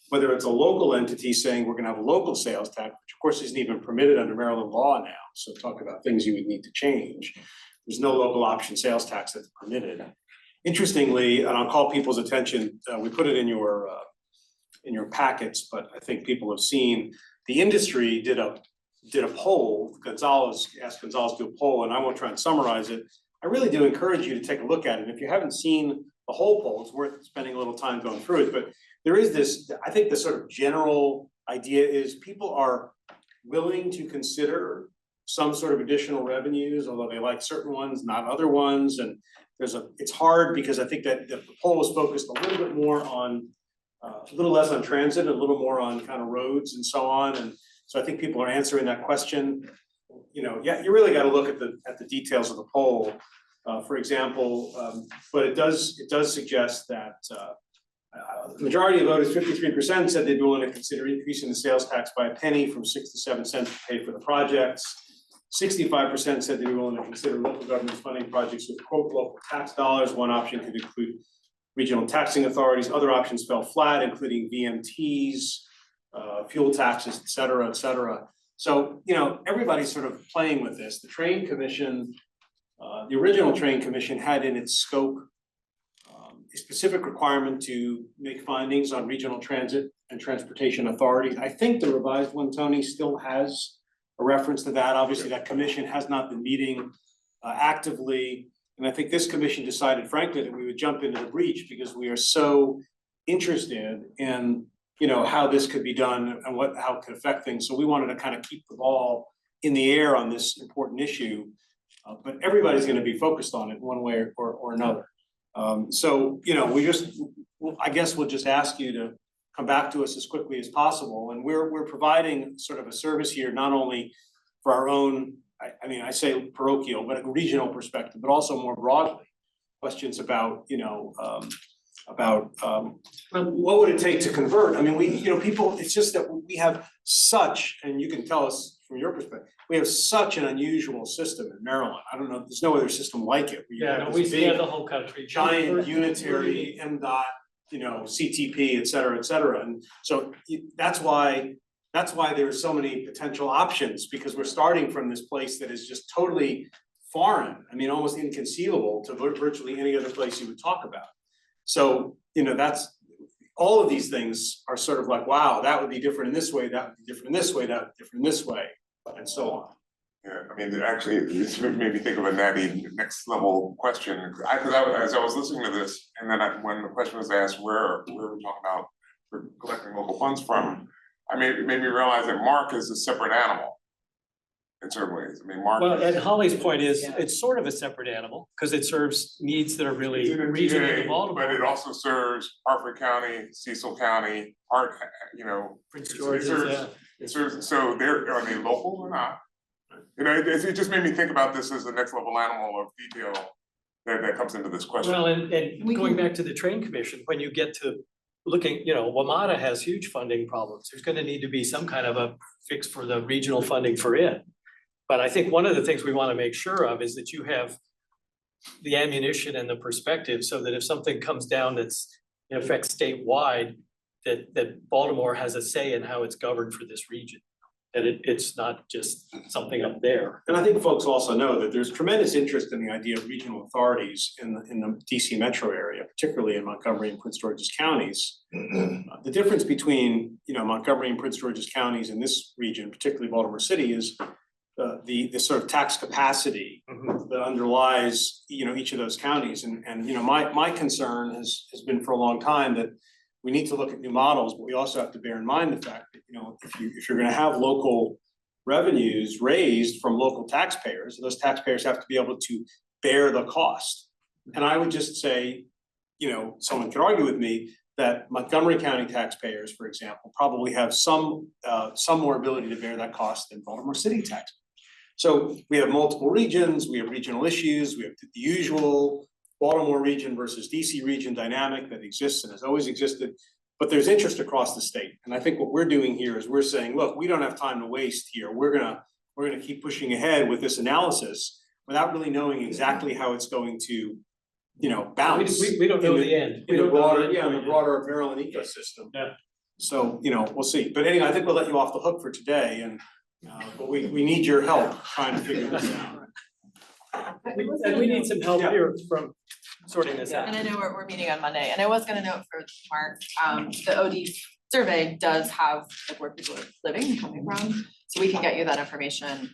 Whether it's a local entity saying we're gonna have a local sales tax, which of course isn't even permitted under Maryland law now, so talk about things you would need to change. There's no local option sales tax that's permitted. Interestingly, and I'll call people's attention, we put it in your packets, but I think people have seen, the industry did a poll, asked Gonzalez to do a poll, and I won't try and summarize it, I really do encourage you to take a look at it. If you haven't seen the whole poll, it's worth spending a little time going through it, but there is this, I think the sort of general idea is people are willing to consider some sort of additional revenues, although they like certain ones, not other ones, and it's hard because I think that the poll was focused a little bit more on, a little less on transit, a little more on kind of roads and so on, and so I think people are answering that question. You know, yeah, you really got to look at the details of the poll. For example, but it does suggest that the majority of voters, 53%, said they'd be willing to consider increasing the sales tax by a penny from 6 to 7 cents to pay for the projects. 65% said they'd be willing to consider local governments funding projects with quote local tax dollars. One option could include regional taxing authorities. Other options fell flat, including VMTs, fuel taxes, et cetera, et cetera. So, you know, everybody's sort of playing with this. The Train Commission, the original Train Commission had in its scope a specific requirement to make findings on regional transit and transportation authorities. I think the revised one, Tony, still has a reference to that. Obviously, that commission has not been meeting actively. And I think this commission decided, frankly, that we would jump into the breach because we are so interested in, you know, how this could be done and how it could affect things. So we wanted to kind of keep the ball in the air on this important issue. But everybody's going to be focused on it one way or another. So, you know, I guess we'll just ask you to come back to us as quickly as possible. And we're providing sort of a service here, not only for our own, I mean, I say parochial, but a regional perspective, but also more broadly, questions about, you know, what would it take to convert? I mean, people, it's just that we have such, and you can tell us from your perspective, we have such an unusual system in Maryland. I don't know, there's no other system like it. Yeah, no, we see the whole country. Giant unitary MDOT, you know, CTP, et cetera, and so that's why there are so many potential options, because we're starting from this place that is just totally foreign. I mean, almost inconceivable to virtually any other place you would talk about. So, you know, that's, all of these things are sort of like, wow, that would be different in this way, that would be different in this way, that would be different in this way, and so on. Yeah, I mean, actually, this made me think of a natty next level question. As I was listening to this, and then when the question was asked, where we're talking about we're collecting local funds from, it made me realize that Mark is a separate animal in certain ways. I mean, Mark. Well, and Holly's point is, it's sort of a separate animal, because it serves needs that are really regional to Baltimore. But it also serves Hartford County, Cecil County, you know. Prince George's, it serves, so are they local or not? You know, it just made me think about this as the next level animal of detail that comes into this question. Well, and going back to the Train Commission, when you get to looking, you know, WMATA has huge funding problems. There's going to need to be some kind of a fix for the regional funding for it. But I think one of the things we want to make sure of is that you have the ammunition and the perspective, so that if something comes down that's in effect statewide, that Baltimore has a say in how it's governed for this region. That it's not just something up there. And I think folks also know that there's tremendous interest in the idea of regional authorities in the DC metro area, particularly in Montgomery and Prince George's counties. The difference between, you know, Montgomery and Prince George's counties in this region, particularly Baltimore City, is the sort of tax capacity that underlies, you know, each of those counties. And you know, my concern has been for a long time that we need to look at new models, but we also have to bear in mind the fact that, you know, if you're gonna have local revenues raised from local taxpayers, those taxpayers have to be able to bear the cost. And I would just say, you know, someone could argue with me that Montgomery County taxpayers, for example, probably have some more ability to bear that cost than Baltimore City taxpayers. So we have multiple regions, we have regional issues, we have the usual Baltimore region versus DC region dynamic that exists and has always existed, but there's interest across the state. And I think what we're doing here is we're saying, look, we don't have time to waste here. We're gonna keep pushing ahead with this analysis without really knowing exactly how it's going to, you know, bounce. We don't know the end. In the broader Maryland ecosystem. Yeah. So, you know, we'll see. But anyway, I think we'll let you off the hook for today, and but we need your help trying to figure this out. And we need some help here from sorting this out. And I know we're meeting on Monday, and I was gonna note for Mark, the OD survey does have like where people are living and coming from, so we can get you that information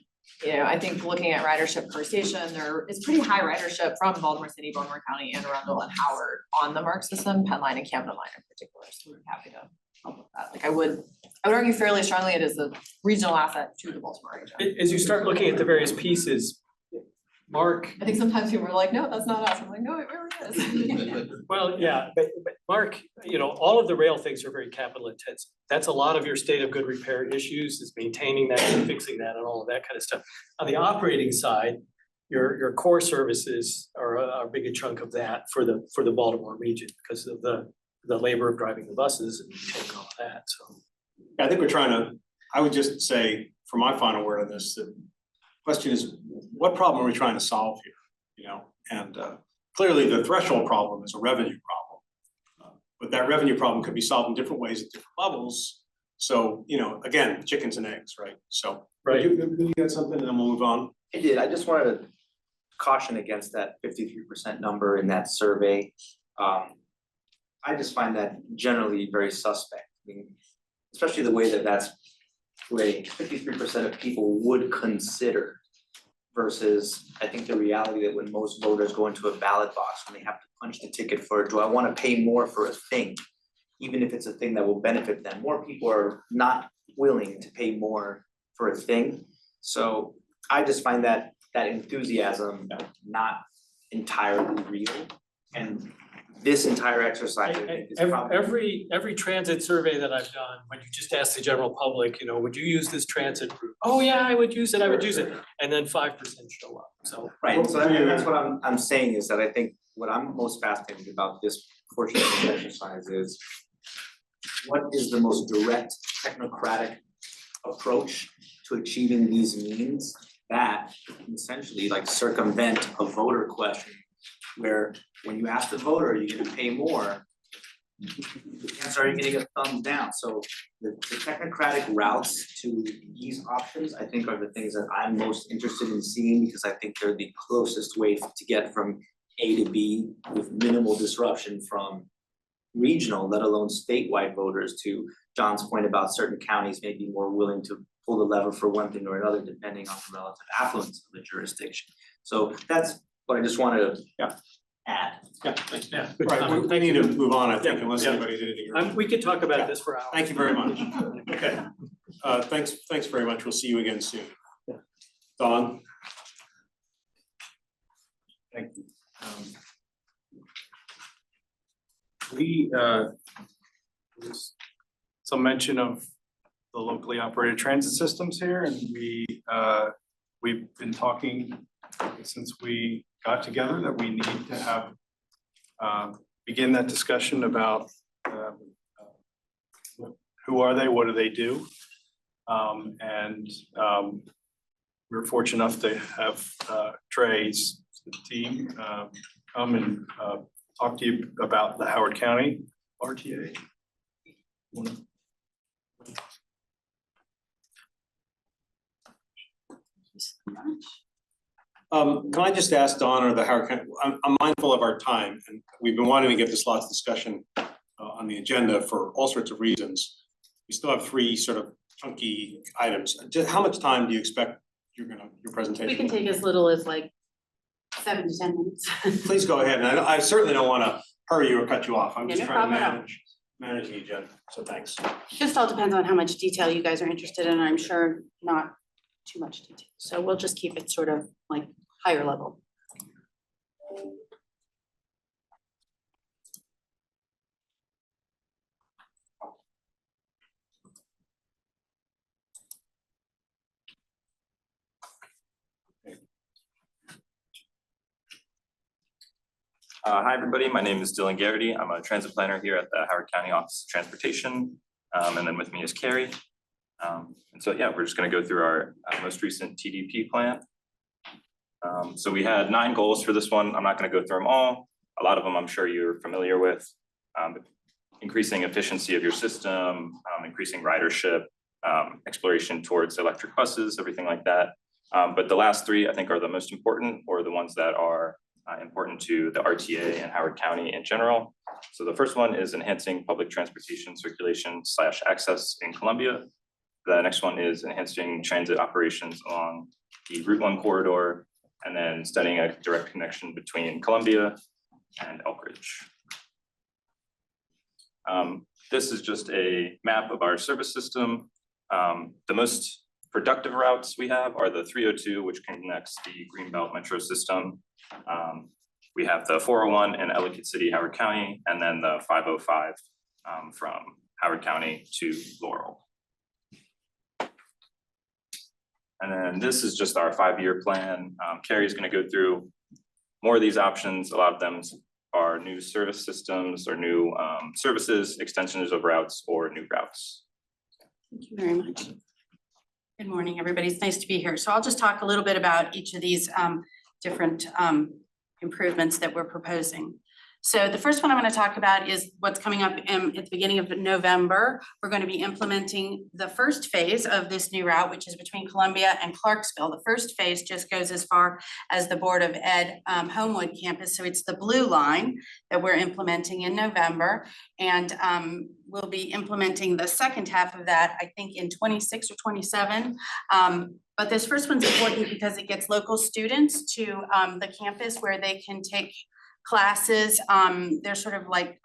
You know, I think looking at ridership per station, there is pretty high ridership from Baltimore City, Baltimore County, Anne Arundel and Howard on the MARC system, Penn Line and Camden Line in particular, so we're happy to help with that. Like I would argue fairly strongly it is a regional asset to the Baltimore region. As you start looking at the various pieces, Mark, I think sometimes people are like, no, that's not us. I'm like, no, it really is. well, yeah, but Mark, you know, all of the rail things are very capital intensive. That's a lot of your state of good repair issues, is maintaining that and fixing that and all of that kind of stuff. On the operating side, your core services are a big chunk of that for the Baltimore region because of the labor of driving the buses and maintaining all of that, so. I think I would just say, for my final word on this, the question is, what problem are we trying to solve here? You know, and clearly the threshold problem is a revenue problem. But that revenue problem could be solved in different ways at different levels. So, you know, again, chickens and eggs, right? So, Right. You got something, and then we'll move on. I did, I just wanted to caution against that 53% number in that survey. I just find that generally very suspect. I mean, especially the way that that's rated, 53% of people would consider versus, I think the reality that when most voters go into a ballot box, when they have to punch the ticket for, do I wanna pay more for a thing? Even if it's a thing that will benefit them, more people are not willing to pay more for a thing. So I just find that enthusiasm not entirely real. And this entire exercise, I think, is probably. Every transit survey that I've done, when you just ask the general public, you know, would you use this transit route? Oh, yeah, I would use it, I would use it, and then 5% show up, so. Right, so that's what I'm saying is that I think what I'm most fascinated about this portion of the exercise is what is the most direct technocratic approach to achieving these means that essentially like circumvent a voter question, where when you ask the voter, are you gonna pay more? The answer, are you gonna get thumbs down? So the technocratic routes to these options, I think, are the things that I'm most interested in seeing, because I think they're the closest way to get from A to B with minimal disruption from regional, let alone statewide voters, to John's point about certain counties may be more willing to pull the lever for one thing or another depending on the relative affluence of the jurisdiction. So that's what I just wanted to add. Yeah, good Right, comment. we need to move on, I think, unless Yeah. anybody did anything. We could talk about this for hours. Thank you very much. Okay, thanks very much. We'll see you again soon. Don? Thank you. There's some mention of the locally operated transit systems here, and we've been talking since we got together that we need to have begin that discussion about who are they, what do they do? We're fortunate enough to have Trey's team come and talk to you about the Howard County RTA. Can I just ask Don or the Howard County, I'm mindful of our time, and we've been wanting to get this lots of discussion on the agenda for all sorts of reasons. We still have 3 sort of chunky items. Just how much time do you expect your presentation? We can take as little as like 7 to 10 minutes. Please go ahead, and I certainly don't want to hurry you or cut you off. I'm Yeah, just no trying to problem at all. manage the agenda, so thanks. Just all depends on how much detail you guys are interested in. I'm sure not too much detail. So we'll just keep it sort of like higher level. Hi, everybody. My name is Dylan Garrity. I'm a transit planner here at the Howard County Office of Transportation. And then with me is Carrie. And so, yeah, we're just going to go through our most recent TDP plan. So we had 9 goals for this one. I'm not going to go through them all. A lot of them I'm sure you're familiar with. Increasing efficiency of your system, increasing ridership, exploration towards electric buses, everything like that. But the last 3 I think are the most important, or the ones that are important to the RTA and Howard County in general. So the first one is enhancing public transportation circulation / access in Columbia. The next one is enhancing transit operations along the Route 1 corridor, and then studying a direct connection between Columbia and Elkridge. This is just a map of our service system. The most productive routes we have are the 302, which connects the Greenbelt Metro system. We have the 401 in Ellicott City, Howard County, and then the 505 from Howard County to Laurel. And then this is just our 5-year plan. Carrie's gonna go through more of these options. A lot of them are new service systems or new services, extensions of routes, or new routes. Thank you very much. Good morning, everybody. It's nice to be here. So I'll just talk a little bit about each of these different improvements that we're proposing. So the first one I'm going to talk about is what's coming up at the beginning of November. We're going to be implementing the first phase of this new route, which is between Columbia and Clarksville. The first phase just goes as far as the Board of Ed Homewood campus. So it's the blue line that we're implementing in November. And we'll be implementing the second half of that, I think in 26 or 27. But this first one's important because it gets local students to the campus where they can take classes. They're sort of like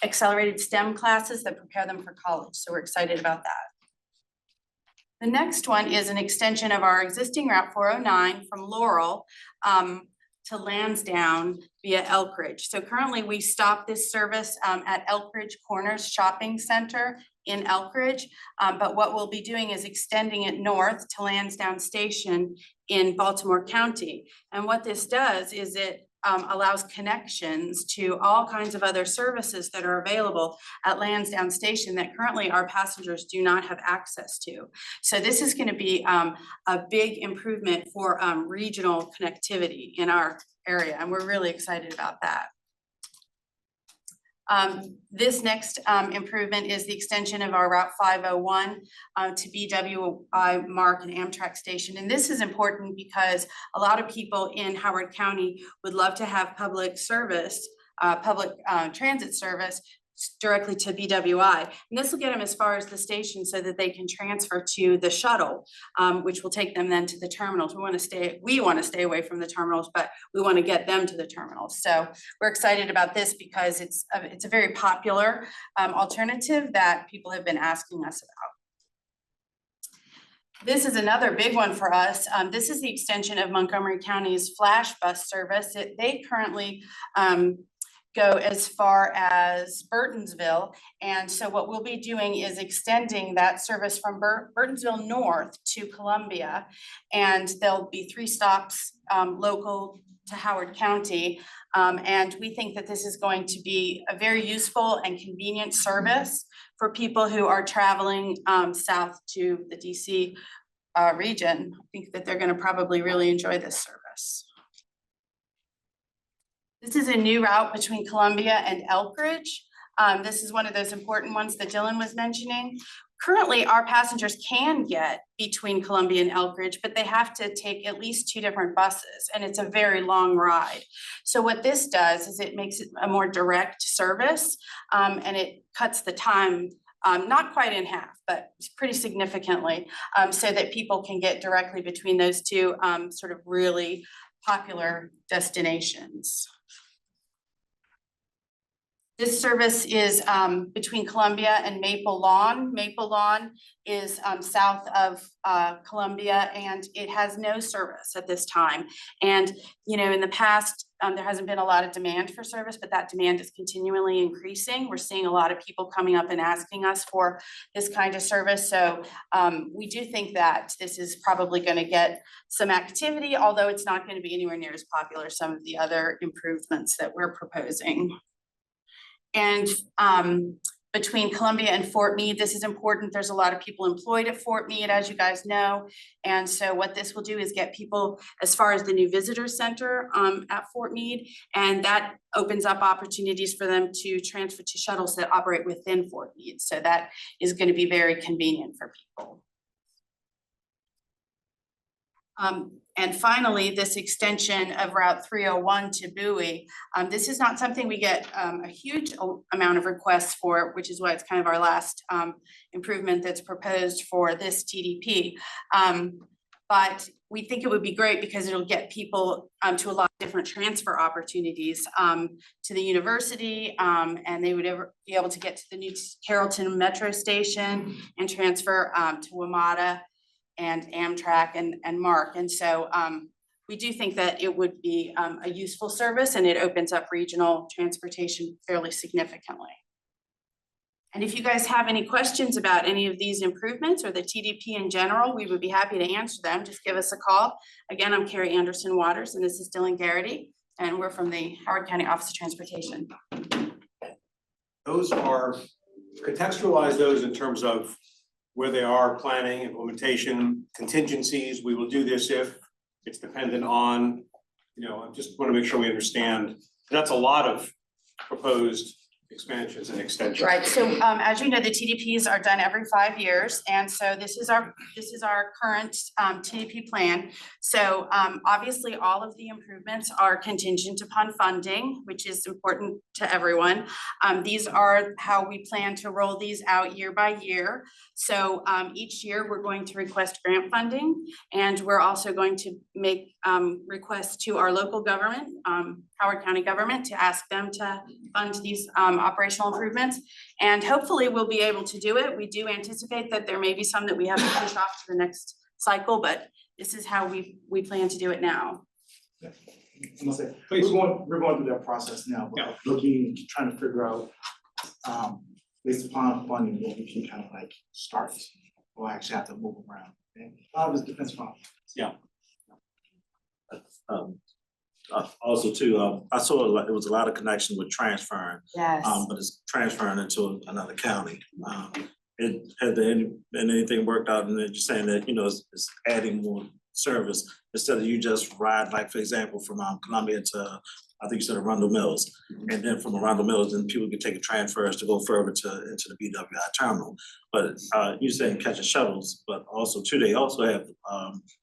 accelerated STEM classes that prepare them for college. So we're excited about that. The next one is an extension of our existing Route 409 from Laurel to Lansdowne via Elkridge. So currently we stop this service at Elkridge Corners Shopping Center in Elkridge. But what we'll be doing is extending it north to Lansdowne Station in Baltimore County. And what this does is it allows connections to all kinds of other services that are available at Lansdowne Station that currently our passengers do not have access to. So this is going to be a big improvement for regional connectivity in our area, and we're really excited about that. This next improvement is the extension of our Route 501 to BWI, Mark, and Amtrak Station. And this is important because a lot of people in Howard County would love to have public service, public transit service directly to BWI. And this will get them as far as the station so that they can transfer to the shuttle, which will take them then to the terminals. We want to stay away from the terminals, but we want to get them to the terminals. So we're excited about this because it's a very popular alternative that people have been asking us about. This is another big one for us. This is the extension of Montgomery County's Flash Bus service. They currently go as far as Burtonsville. And so what we'll be doing is extending that service from Burtonsville north to Columbia. And there'll be 3 stops local to Howard County. And we think that this is going to be a very useful and convenient service for people who are traveling south to the DC region. I think that they're going to probably really enjoy this service. This is a new route between Columbia and Elkridge. This is one of those important ones that Dylan was mentioning. Currently, our passengers can get between Columbia and Elkridge, but they have to take at least 2 different buses, and it's a very long ride. So what this does is it makes it a more direct service, and it cuts the time not quite in half, but pretty significantly, so that people can get directly between those 2 sort of really popular destinations. This service is between Columbia and Maple Lawn. Maple Lawn is south of Columbia, and it has no service at this time. And, you know, in the past, there hasn't been a lot of demand for service, but that demand is continually increasing. We're seeing a lot of people coming up and asking us for this kind of service. So we do think that this is probably going to get some activity, although it's not going to be anywhere near as popular as some of the other improvements that we're proposing. And between Columbia and Fort Meade, this is important. There's a lot of people employed at Fort Meade, as you guys know. And so what this will do is get people as far as the new visitor center at Fort Meade. And that opens up opportunities for them to transfer to shuttles that operate within Fort Meade. So that is going to be very convenient for people. And finally, this extension of Route 301 to Bowie. This is not something we get a huge amount of requests for, which is why it's kind of our last improvement that's proposed for this TDP. But we think it would be great because it'll get people to a lot of different transfer opportunities to the university. And they would be able to get to the new Carrollton Metro Station and transfer to WMATA and Amtrak and MARC. And so we do think that it would be a useful service, and it opens up regional transportation fairly significantly. And if you guys have any questions about any of these improvements or the TDP in general, we would be happy to answer them. Just give us a call. Again, I'm Carrie Anderson Waters, and this is Dylan Garrity, and we're from the Howard County Office of Transportation. Those are, contextualize those in terms of where they are, planning, implementation, contingencies. We will do this if it's dependent on, I just want to make sure we understand. That's a lot of proposed expansions and extensions. Right, so as you know, the TDPs are done every 5 years, and so this is our current TDP plan. So obviously, all of the improvements are contingent upon funding, which is important to everyone. These are how we plan to roll these out year by year. So each year, we're going to request grant funding, and we're also going to make requests to our local government, Howard County government, to ask them to fund these operational improvements. And hopefully we'll be able to do it. We do anticipate that there may be some that we have to push off to the next cycle, but this is how we plan to do it now. I'm gonna say, we're going through that process now, but looking, trying to figure out, based upon funding, what we can kind of like start, or actually have to move around. And a lot of this depends upon. Also too, I saw like there was a lot of connection with transferring. Yes. But it's transferring into another county. Has there been anything worked out, and then you're saying that, it's adding more service instead of you just ride, like, for example, from Columbia to, I think you said Arundel Mills, and then from Arundel Mills, then people can take transfers to go further into the BWI terminal. But you're saying catching shuttles, but also too, they also have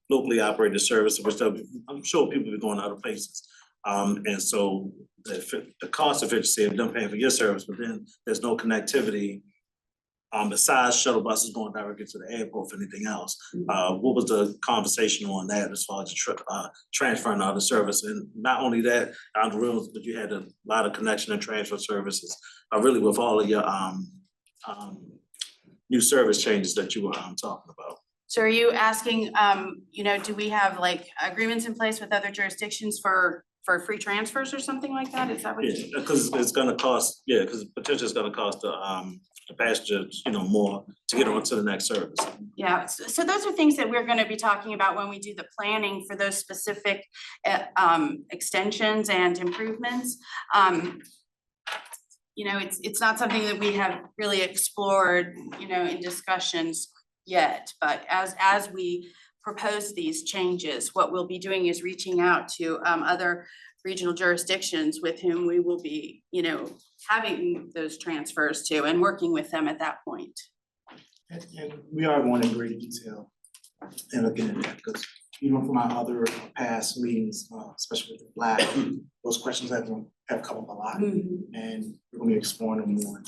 locally operated service, which I'm sure people be going other places. And so the cost efficiency of them paying for your service, but then there's no connectivity besides shuttle buses going directly to the airport for anything else. What was the conversation on that as far as transferring all the service? And not only that, on the roads, but you had a lot of connection and transfer services, really with all of your new service changes that you were talking about. So are you asking, do we have like agreements in place with other jurisdictions for free transfers or something like that? Is that what? Yeah, because it's gonna cost, because potentially it's gonna cost the passengers, more to get on to the next service. Yeah, so those are things that we're gonna be talking about when we do the planning for those specific extensions and improvements. It's not something that we have really explored, in discussions yet, but as we propose these changes, what we'll be doing is reaching out to other regional jurisdictions with whom we will be, having those transfers to and working with them at that point. And we are going in greater detail and looking at that, because even from our other past meetings, especially with the flag, those questions have come up a lot, and we're going to be exploring them more.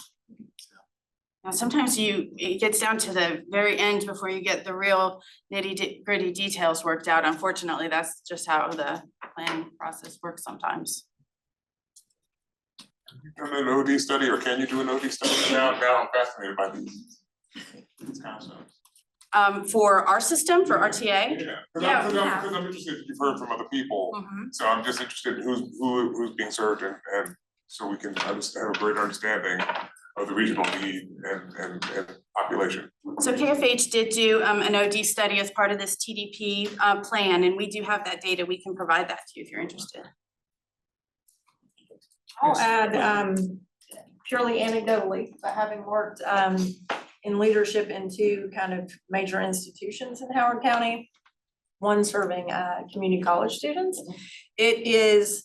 Now, sometimes it gets down to the very end before you get the real nitty gritty details worked out. Unfortunately, that's just how the planning process works sometimes. Have you done an OD study, or can you do an OD study now? Now I'm fascinated by these concepts. For our system, for RTA? Yeah, because I'm interested, you've heard from other people, so I'm just interested in who's being served, and so we can have a greater understanding of the regional need and population. So KFH did do an OD study as part of this TDP plan, and we do have that data. We can provide that to you if you're interested. I'll add purely anecdotally, but having worked in leadership in two kind of major institutions in Howard County, one serving community college students, it is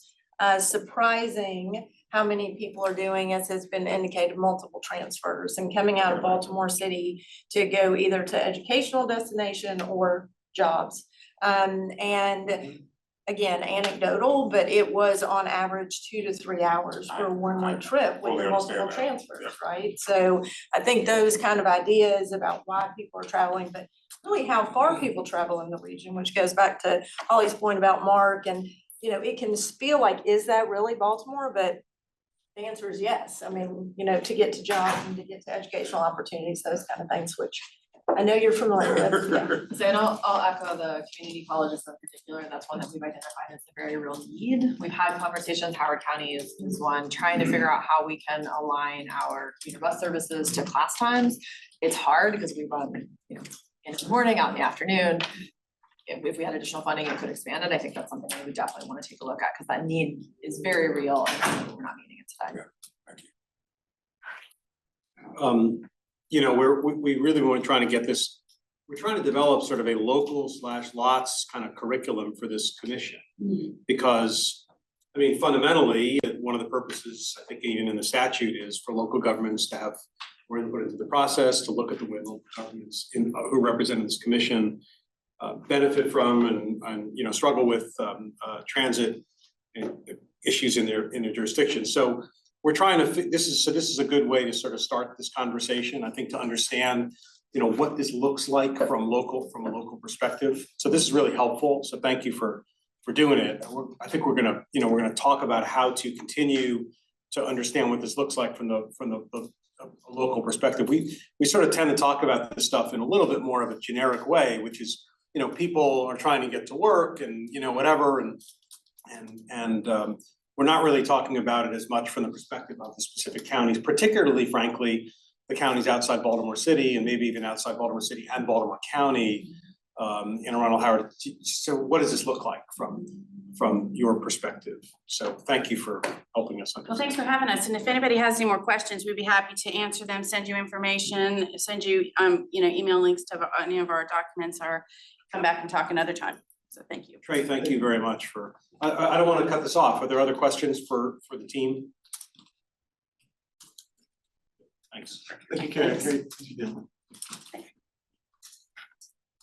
surprising how many people are doing, as has been indicated, multiple transfers and coming out of Baltimore City to go either to educational destination or jobs. And again, anecdotal, but it was on average 2 to 3 hours for a one-way trip with the multiple transfers, right? So I think those kind of ideas about why people are traveling, but really how far people travel in the region, which goes back to Holly's point about Mark. And, you know, it can feel like, is that really Baltimore? But the answer is yes. I mean, you know, to get to jobs and to get to educational opportunities, those kind of things, which I know you're familiar with. Yeah. So, and I'll echo the community colleges in particular. That's one that we've identified as a very real need. We've had conversations, Howard County is one, trying to figure out how we can align our commuter bus services to class times. It's hard because we run, you know, in the morning, out in the afternoon. If we had additional funding, it could expand it. I think that's something that we definitely want to take a look at because that need is very real and we're not meeting it today. You know, we really want to try to get this, we're trying to develop sort of a local / lots kind of curriculum for this commission. Because, I mean, fundamentally, one of the purposes, I think even in the statute, is for local governments to have more input into the process, to look at the way local governments who represent this commission benefit from and you know, struggle with transit issues in their jurisdiction. So we're trying to, this is a good way to sort of start this conversation, I think, to understand, you know, what this looks like from a local perspective. So this is really helpful. So thank you for doing it. I think we're gonna talk about how to continue to understand what this looks like from the local perspective. We sort of tend to talk about this stuff in a little bit more of a generic way, which is, you know, people are trying to get to work and, you know, whatever, and we're not really talking about it as much from the perspective of the specific counties, particularly, frankly, the counties outside Baltimore City and maybe even outside Baltimore City and Baltimore County, in Ronald Howard. So what does this look like from your perspective? So thank you for helping us. Well, thanks for having us. And if anybody has any more questions, we'd be happy to answer them, send you information, send you, you know, email links to any of our documents, or come back and talk another time. So thank you. Trey, thank you very much for, I don't want to cut this off. Are there other questions for the team? Thanks. Thank you, Carrie.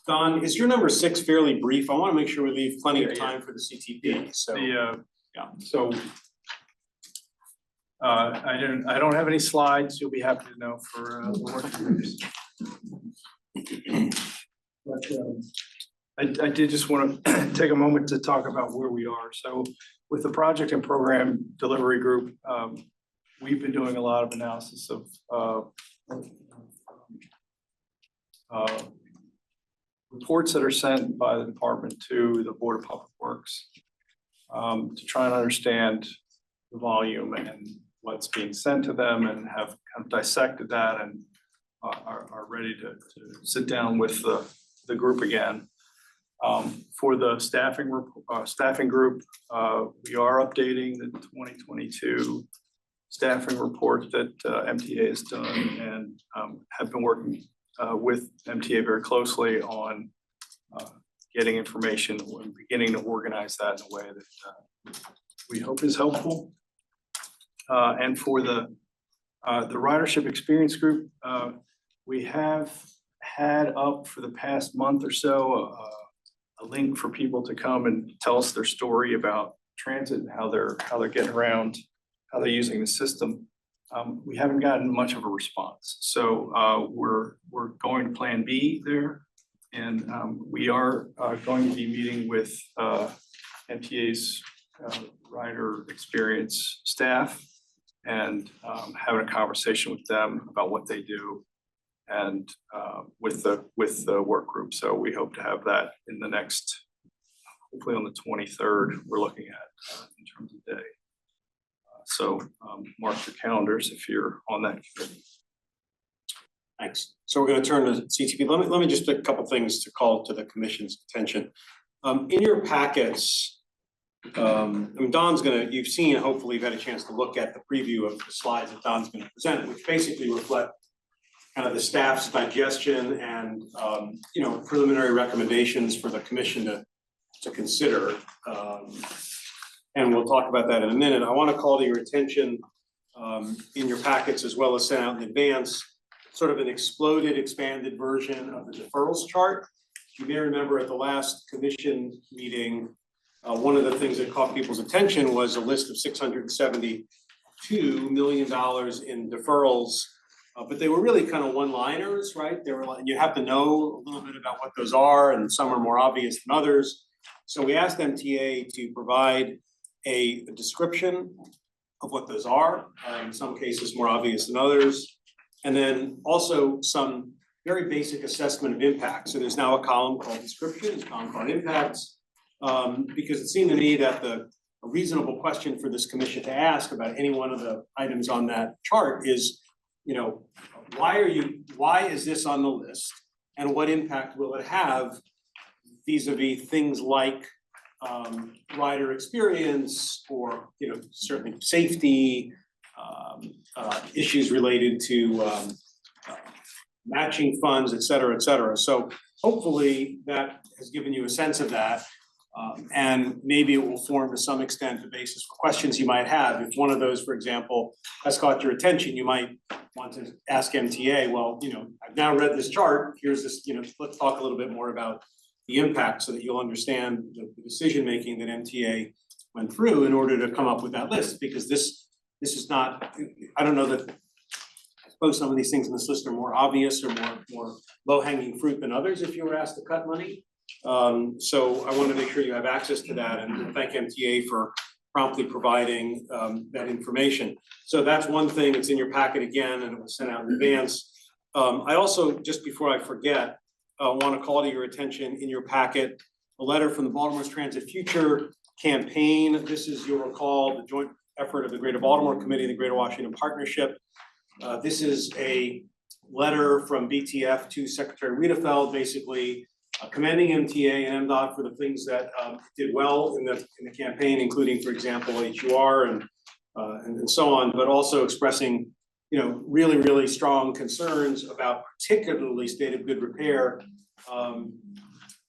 Don, is your number 6 fairly brief? I want to make sure we leave plenty of time for the CTP, so. So I don't have any slides. You'll be happy to know for the working groups. But I did just want to take a moment to talk about where we are. So with the project and program delivery group, we've been doing a lot of analysis of reports that are sent by the department to the Board of Public Works to try and understand the volume and what's being sent to them, and have kind of dissected that and are ready to sit down with the group again. For the staffing group, we are updating the 2022 staffing report that MTA has done, and have been working with MTA very closely on getting information and beginning to organize that in a way that we hope is helpful. And for the ridership experience group, we have had up for the past month or so a link for people to come and tell us their story about transit and how they're getting around, how they're using the system. We haven't gotten much of a response. So we're going to plan B there. And we are going to be meeting with MTA's rider experience staff and having a conversation with them about what they do, and with the work group. So we hope to have that in the next, hopefully on the 23rd, we're looking at in terms of day. So mark your calendars if you're on that committee. Thanks. So we're going to turn to CTP. Let me just pick a couple things to call to the commission's attention. In your packets, I mean, Don's you've seen, hopefully you've had a chance to look at the preview of the slides that Don's going to present, which basically reflect kind of the staff's digestion and, you know, preliminary recommendations for the commission to consider. And we'll talk about that in a minute. I want to call to your attention in your packets, as well as sent out in advance, sort of an expanded version of the deferrals chart. You may remember at the last commission meeting, one of the things that caught people's attention was a list of $672 million in deferrals But they were really kind of one-liners, right? They were like, you have to know a little bit about what those are, and some are more obvious than others. So we asked MTA to provide a description of what those are, in some cases more obvious than others. And then also some very basic assessment of impact. So there's now a column called description, a column called impacts, because it seemed to me that a reasonable question for this commission to ask about any one of the items on that chart is, why is this on the list? And what impact will it have vis-a-vis things like rider experience, or certainly safety, issues related to matching funds, et cetera, et cetera. So hopefully that has given you a sense of that. And maybe it will form to some extent the basis for questions you might have. If one of those, for example, has caught your attention, you might want to ask MTA, well, I've now read this chart, here's this, let's talk a little bit more about the impact so that you'll understand the decision-making that MTA went through in order to come up with that list, because this is not, I don't know that, I suppose some of these things in this list are more obvious or more low-hanging fruit than others if you were asked to cut money. So I want to make sure you have access to that, and thank MTA for promptly providing that information. So that's one thing, it's in your packet again, and it was sent out in advance. I also, just before I forget, want to call to your attention in your packet a letter from the Baltimore's Transit Future campaign. This is, you'll recall, the joint effort of the Greater Baltimore Committee and the Greater Washington Partnership. This is a letter from BTF to Secretary Wiedefeld, basically commending MTA and MDOT for the things that did well in the campaign, including, for example, HUR and so on, but also expressing really, really strong concerns about particularly state of good repair.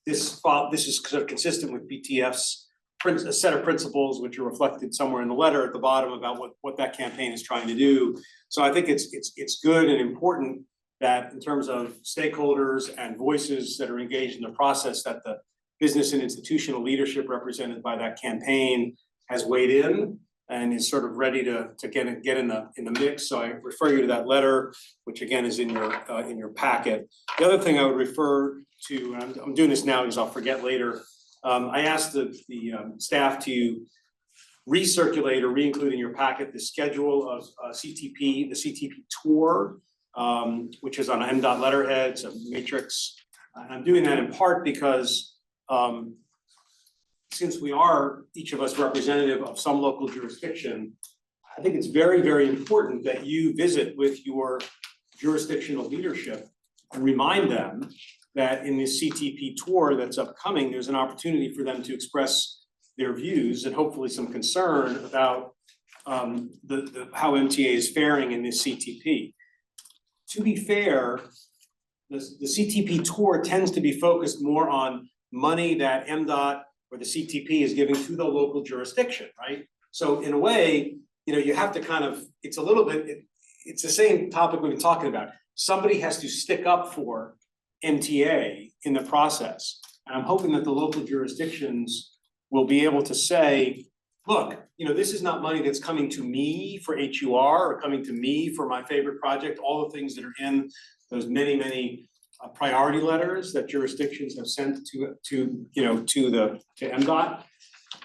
This is sort of consistent with BTF's a set of principles, which are reflected somewhere in the letter at the bottom about what that campaign is trying to do. So I think it's good and important that in terms of stakeholders and voices that are engaged in the process, that the business and institutional leadership represented by that campaign has weighed in and is sort of ready to get in the mix. So I refer you to that letter, which again is in your packet. The other thing I would refer to, and I'm doing this now because I'll forget later. I asked the staff to recirculate or re-include in your packet the schedule of CTP, the CTP tour, which is on MDOT letterheads, a matrix. And I'm doing that in part because since we are, each of us, representative of some local jurisdiction, I think it's very, very important that you visit with your jurisdictional leadership and remind them that in this CTP tour that's upcoming, there's an opportunity for them to express their views and hopefully some concern about how MTA is faring in this CTP. To be fair, the CTP tour tends to be focused more on money that MDOT or the CTP is giving to the local jurisdiction, right? So in a way, you have to kind of, it's a little bit, it's the same topic we've been talking about. Somebody has to stick up for MTA in the process. And I'm hoping that the local jurisdictions will be able to say, look, this is not money that's coming to me for HUR or coming to me for my favorite project, all the things that are in those many, many priority letters that jurisdictions have sent to MDOT.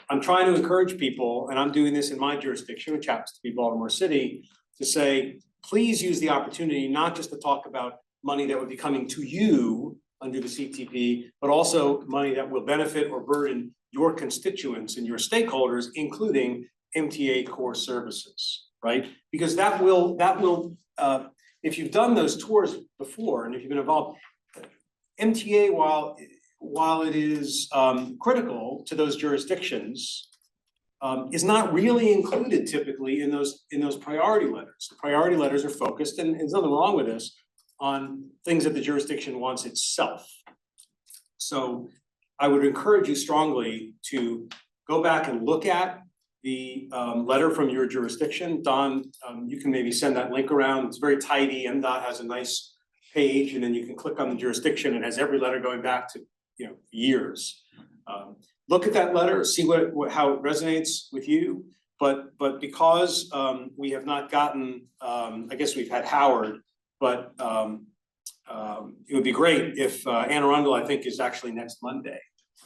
I'm trying to encourage people, and I'm doing this in my jurisdiction, which happens to be Baltimore City, to say, please use the opportunity not just to talk about money that would be coming to you under the CTP, but also money that will benefit or burden your constituents and your stakeholders, including MTA core services, right? Because that will, if you've done those tours before and if you've been involved, MTA, while it is critical to those jurisdictions, is not really included typically in those priority letters. The priority letters are focused, and there's nothing wrong with this, on things that the jurisdiction wants itself. So I would encourage you strongly to go back and look at the letter from your jurisdiction. Don, you can maybe send that link around. It's very tidy. MDOT has a nice page, and then you can click on the jurisdiction and it has every letter going back to years. Look at that letter, see how it resonates with you. But because we have not gotten, I guess we've had Howard but it would be great if Anne Arundel, I think, is actually next Monday,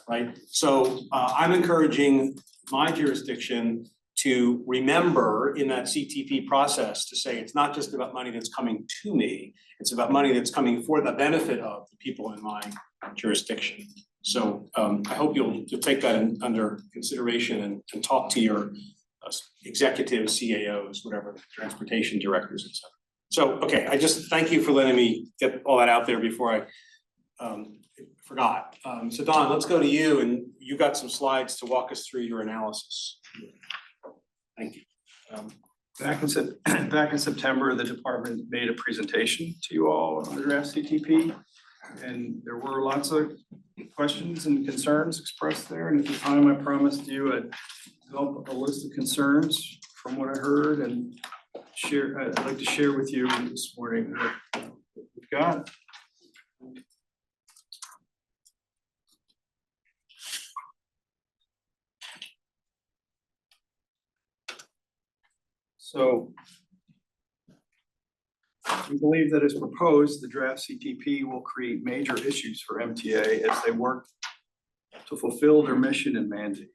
right? So I'm encouraging my jurisdiction to remember in that CTP process to say it's not just about money that's coming to me, it's about money that's coming for the benefit of the people in my jurisdiction. So I hope you'll take that under consideration and talk to your executives, CAOs, whatever, transportation directors, et cetera. So, okay, I just thank you for letting me get all that out there before I forgot. So Don, let's go to you, and you got some slides to walk us through your analysis. Thank you. Back in September, the department made a presentation to you all on the draft CTP. And there were lots of questions and concerns expressed there. And at the time, I promised you I'd develop a list of concerns from what I heard and I'd like to share with you this morning what we've got. So we believe that as proposed, the draft CTP will create major issues for MTA as they work to fulfill their mission and mandate.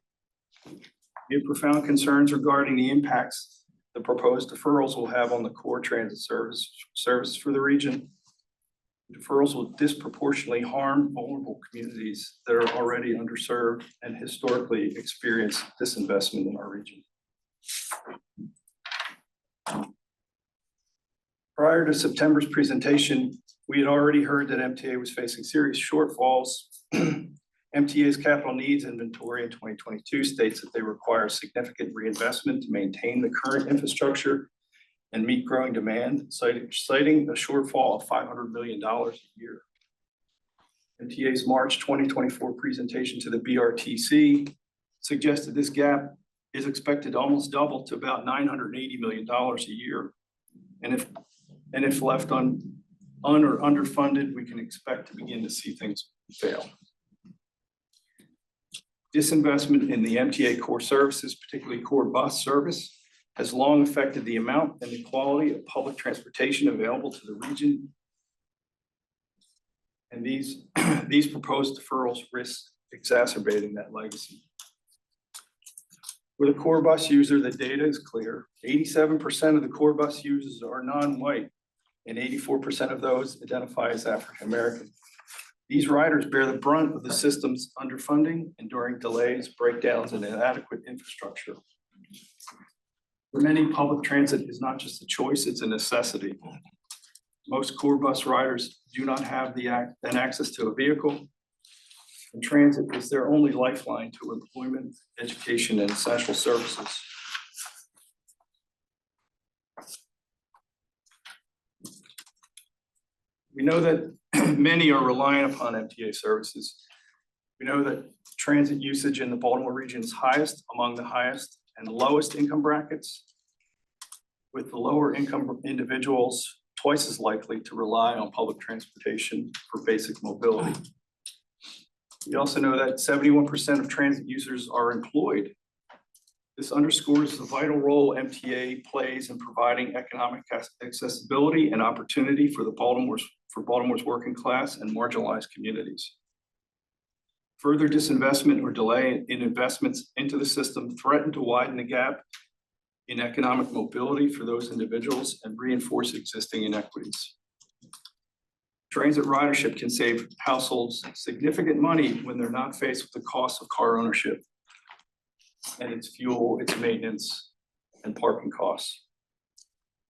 We have profound concerns regarding the impacts the proposed deferrals will have on the core transit services for the region. Deferrals will disproportionately harm vulnerable communities that are already underserved and historically experience disinvestment in our region. Prior to September's presentation, we had already heard that MTA was facing serious shortfalls. MTA's capital needs inventory in 2022 states that they require significant reinvestment to maintain the current infrastructure and meet growing demand, citing a shortfall of $500 million a year. MTA's March 2024 presentation to the BRTC suggested this gap is expected to almost double to about $980 million a year. And if left or underfunded, we can expect to begin to see things fail. Disinvestment in the MTA core services, particularly core bus service, has long affected the amount and the quality of public transportation available to the region. And these proposed deferrals risk exacerbating that legacy. For the core bus user, the data is clear. 87% of the core bus users are non-white, and 84% of those identify as African American. These riders bear the brunt of the system's underfunding, enduring delays, breakdowns, and inadequate infrastructure. For many, public transit is not just a choice, it's a necessity. Most core bus riders do not have access to a vehicle, and transit is their only lifeline to employment, education, and essential services. We know that many are reliant upon MTA services. We know that transit usage in the Baltimore region is highest among the highest and lowest income brackets, with the lower income individuals twice as likely to rely on public transportation for basic mobility. We also know that 71% of transit users are employed. This underscores the vital role MTA plays in providing economic accessibility and opportunity for Baltimore's working class and marginalized communities. Further disinvestment or delay in investments into the system threaten to widen the gap in economic mobility for those individuals and reinforce existing inequities. Transit ridership can save households significant money when they're not faced with the cost of car ownership and its fuel, its maintenance, and parking costs.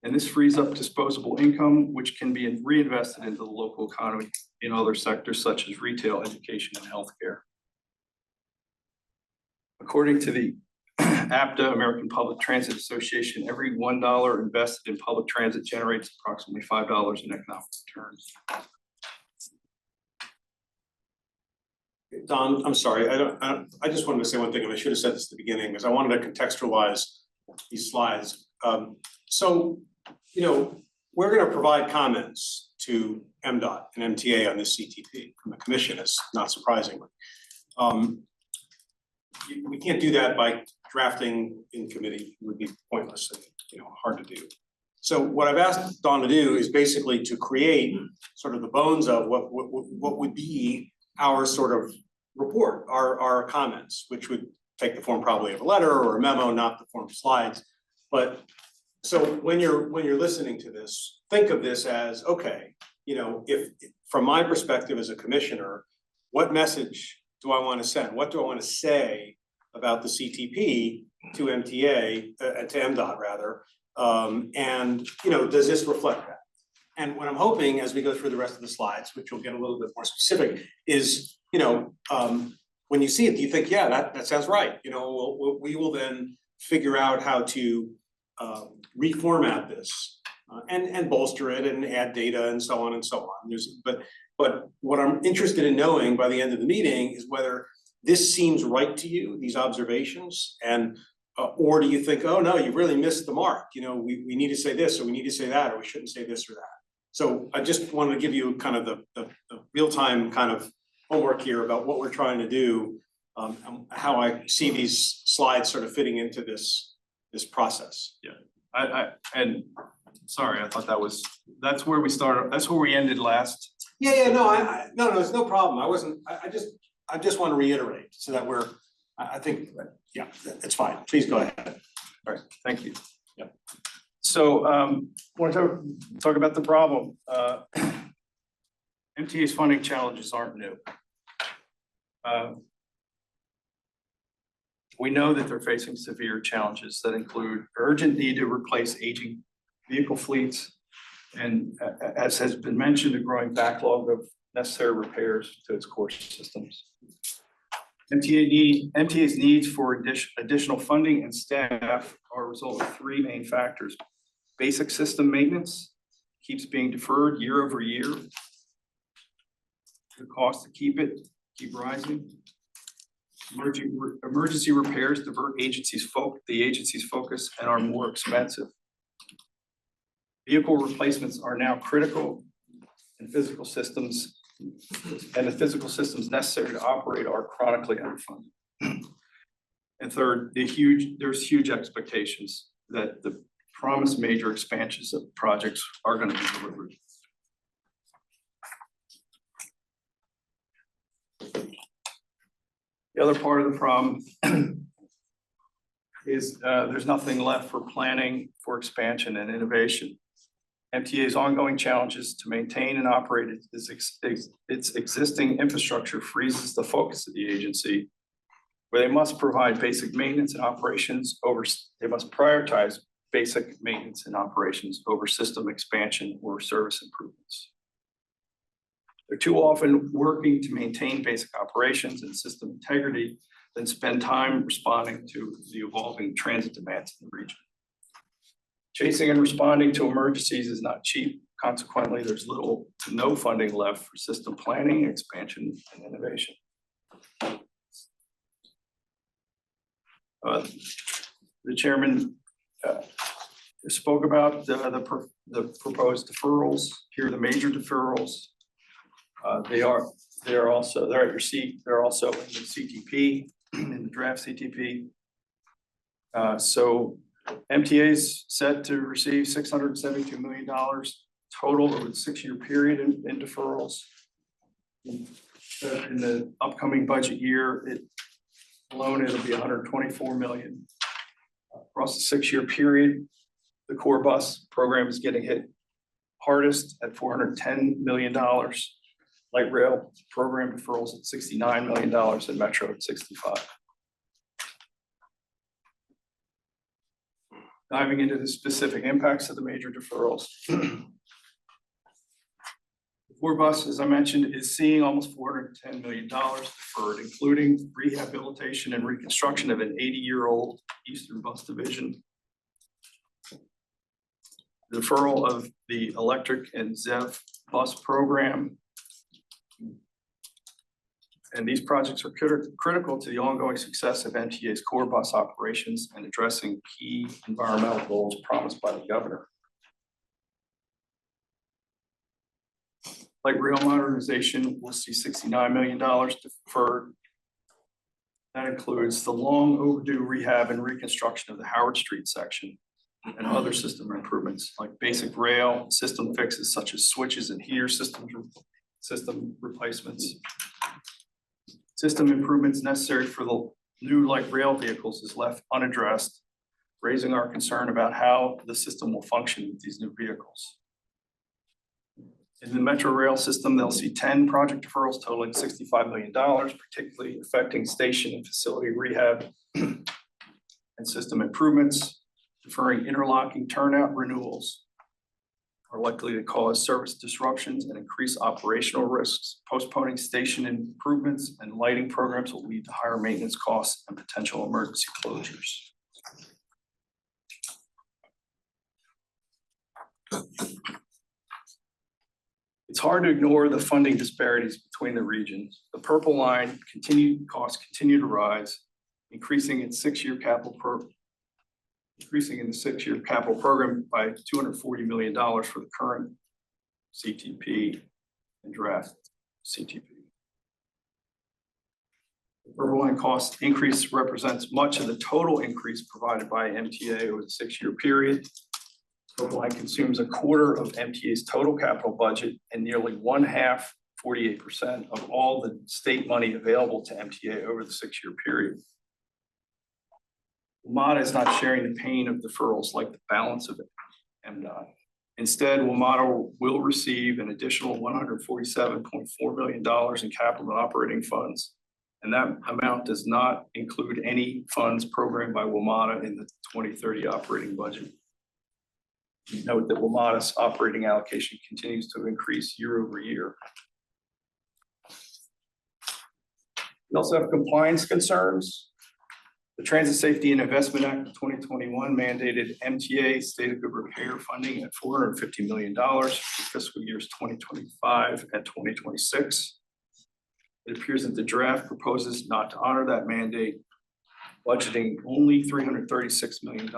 And this frees up disposable income, which can be reinvested into the local economy in other sectors such as retail, education, and healthcare. According to the APTA, American Public Transit Association, every $1 invested in public transit generates approximately $5 in economic returns. Don, I'm sorry, I just wanted to say one thing, and I should have said this at the beginning, because I wanted to contextualize these slides. So, you know, we're gonna provide comments to MDOT and MTA on this CTP from the commission, is not surprisingly. We can't do that by drafting in committee, it would be pointless and, you know, hard to do. So what I've asked Dawn to do is basically to create sort of the bones of what would be our sort of report, our comments, which would take the form probably of a letter or a memo, not the form of slides. But so when you're listening to this, think of this as, okay, you know, if from my perspective as a commissioner, what message do I want to send? What do I want to say about the CTP to MTA, to MDOT rather? And, you know, does this reflect that? And what I'm hoping as we go through the rest of the slides, which will get a little bit more specific, is, you know, when you see it, do you think, yeah, that sounds right? You know, we will then figure out how to reformat this and bolster it and add data and so on and so on. But what I'm interested in knowing by the end of the meeting is whether this seems right to you, these observations, and or do you think, oh no, you really missed the mark? You know, we need to say this, or we need to say that, or we shouldn't say this or that. So I just wanted to give you kind of the real-time kind of homework here about what we're trying to do, and how I see these slides sort of fitting into this process. Yeah, and sorry, I thought that's where we started, that's where we ended last. Yeah, no, no, it's no problem. I just want to reiterate so that I think, yeah, it's fine. Please go ahead. All right, thank you. Yeah. So, want to talk about the problem. MTA's funding challenges aren't new. We know that they're facing severe challenges that include urgent need to replace aging vehicle fleets, and as has been mentioned, a growing backlog of necessary repairs to its core systems. MTA's needs for additional funding and staff are a result of three main factors. Basic system maintenance keeps being deferred year over year. The cost to keep rising. Emergency repairs divert the agency's focus and are more expensive. Vehicle replacements are now critical, and the physical systems necessary to operate are chronically underfunded. And third, there's huge expectations that the promised major expansions of projects are going to be delivered. The other part of the problem is there's nothing left for planning for expansion and innovation. MTA's ongoing challenges to maintain and operate its existing infrastructure freezes the focus of the agency, where they must provide basic maintenance and operations they must prioritize basic maintenance and operations over system expansion or service improvements. They're too often working to maintain basic operations and system integrity than spend time responding to the evolving transit demands in the region. Chasing and responding to emergencies is not cheap. Consequently, there's little to no funding left for system planning, expansion, and innovation. The chairman spoke about the proposed deferrals. Here are the major deferrals. They're at your seat. They're also in the CTP, in the draft CTP. So MTA's set to receive $672 million total over the 6-year period in deferrals. In the upcoming budget year, alone it'll be $124 million. Across the 6-year period, the core bus program is getting hit hardest at $410 million. Light rail program deferrals at $69 million and Metro at $65. Diving into the specific impacts of the major deferrals. The core bus, as I mentioned, is seeing almost $410 million deferred, including rehabilitation and reconstruction of an 80-year-old Eastern Bus Division. The deferral of the electric and ZEV bus program. And these projects are critical to the ongoing success of MTA's core bus operations and addressing key environmental goals promised by the governor. Light rail modernization will see $69 million deferred. That includes the long overdue rehab and reconstruction of the Howard Street section, and other system improvements like basic rail system fixes such as switches and heater system replacements. System improvements necessary for the new light rail vehicles is left unaddressed, raising our concern about how the system will function with these new vehicles. In the Metro Rail system, they'll see 10 project deferrals totaling $65 million, particularly affecting station and facility rehab and system improvements. Deferring interlocking turnout renewals are likely to cause service disruptions and increase operational risks. Postponing station improvements and lighting programs will lead to higher maintenance costs and potential emergency closures. It's hard to ignore the funding disparities between the regions. The purple line costs continue to rise, increasing in the 6-year capital program by $240 million for the current CTP and draft CTP. The purple line cost increase represents much of the total increase provided by MTA over the 6-year period. Purple line consumes a quarter of MTA's total capital budget and nearly 1/2, 48% of all the state money available to MTA over the 6-year period. WMATA is not sharing the pain of deferrals like the balance of MDOT. Instead, WMATA will receive an additional $147.4 million in capital and operating funds, and that amount does not include any funds programmed by WMATA in the 2030 operating budget. Note that WMATA's operating allocation continues to increase year over year. We also have compliance concerns. The Transit Safety and Investment Act of 2021 mandated MTA state of good repair funding at $450 million for fiscal years 2025 and 2026. It appears that the draft proposes not to honor that mandate, budgeting only $336 million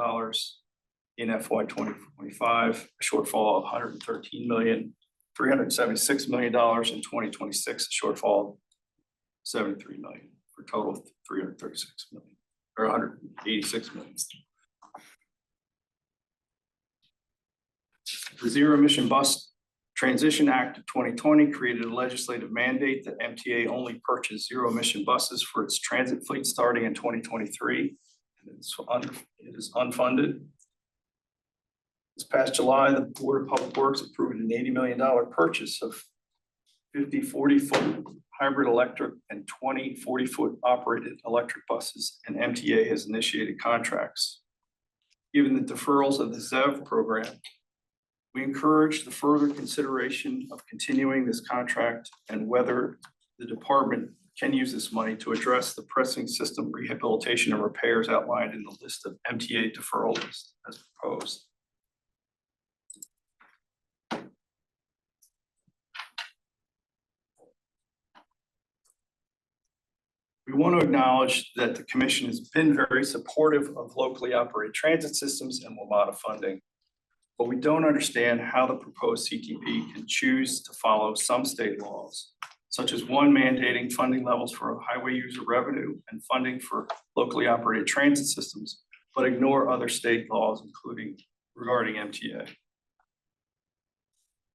in FY 2025, a shortfall of $113 million, $376 million in 2026, a shortfall of $73 million, for a total of $336 million, or $186 million. The Zero Emission Bus Transition Act of 2020 created a legislative mandate that MTA only purchase zero emission buses for its transit fleet starting in 2023. And it is unfunded. This past July, the Board of Public Works approved an $80 million purchase of 50 40-foot hybrid electric and 20 40-foot operated electric buses, and MTA has initiated contracts. Given the deferrals of the ZEV program, we encourage the further consideration of continuing this contract and whether the department can use this money to address the pressing system rehabilitation and repairs outlined in the list of MTA deferral lists as proposed. We want to acknowledge that the commission has been very supportive of locally operated transit systems and WMATA funding, but we don't understand how the proposed CTP can choose to follow some state laws, such as one mandating funding levels for highway user revenue and funding for locally operated transit systems, but ignore other state laws, including regarding MTA.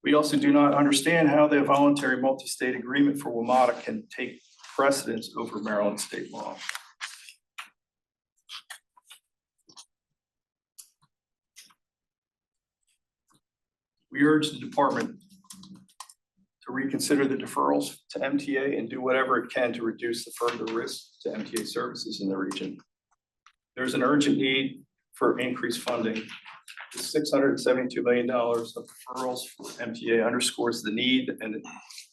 We also do not understand how the voluntary multi-state agreement for WMATA can take precedence over Maryland state law. We urge the department to reconsider the deferrals to MTA and do whatever it can to reduce the further risk to MTA services in the region. There's an urgent need for increased funding. The $672 million of deferrals for MTA underscores the need and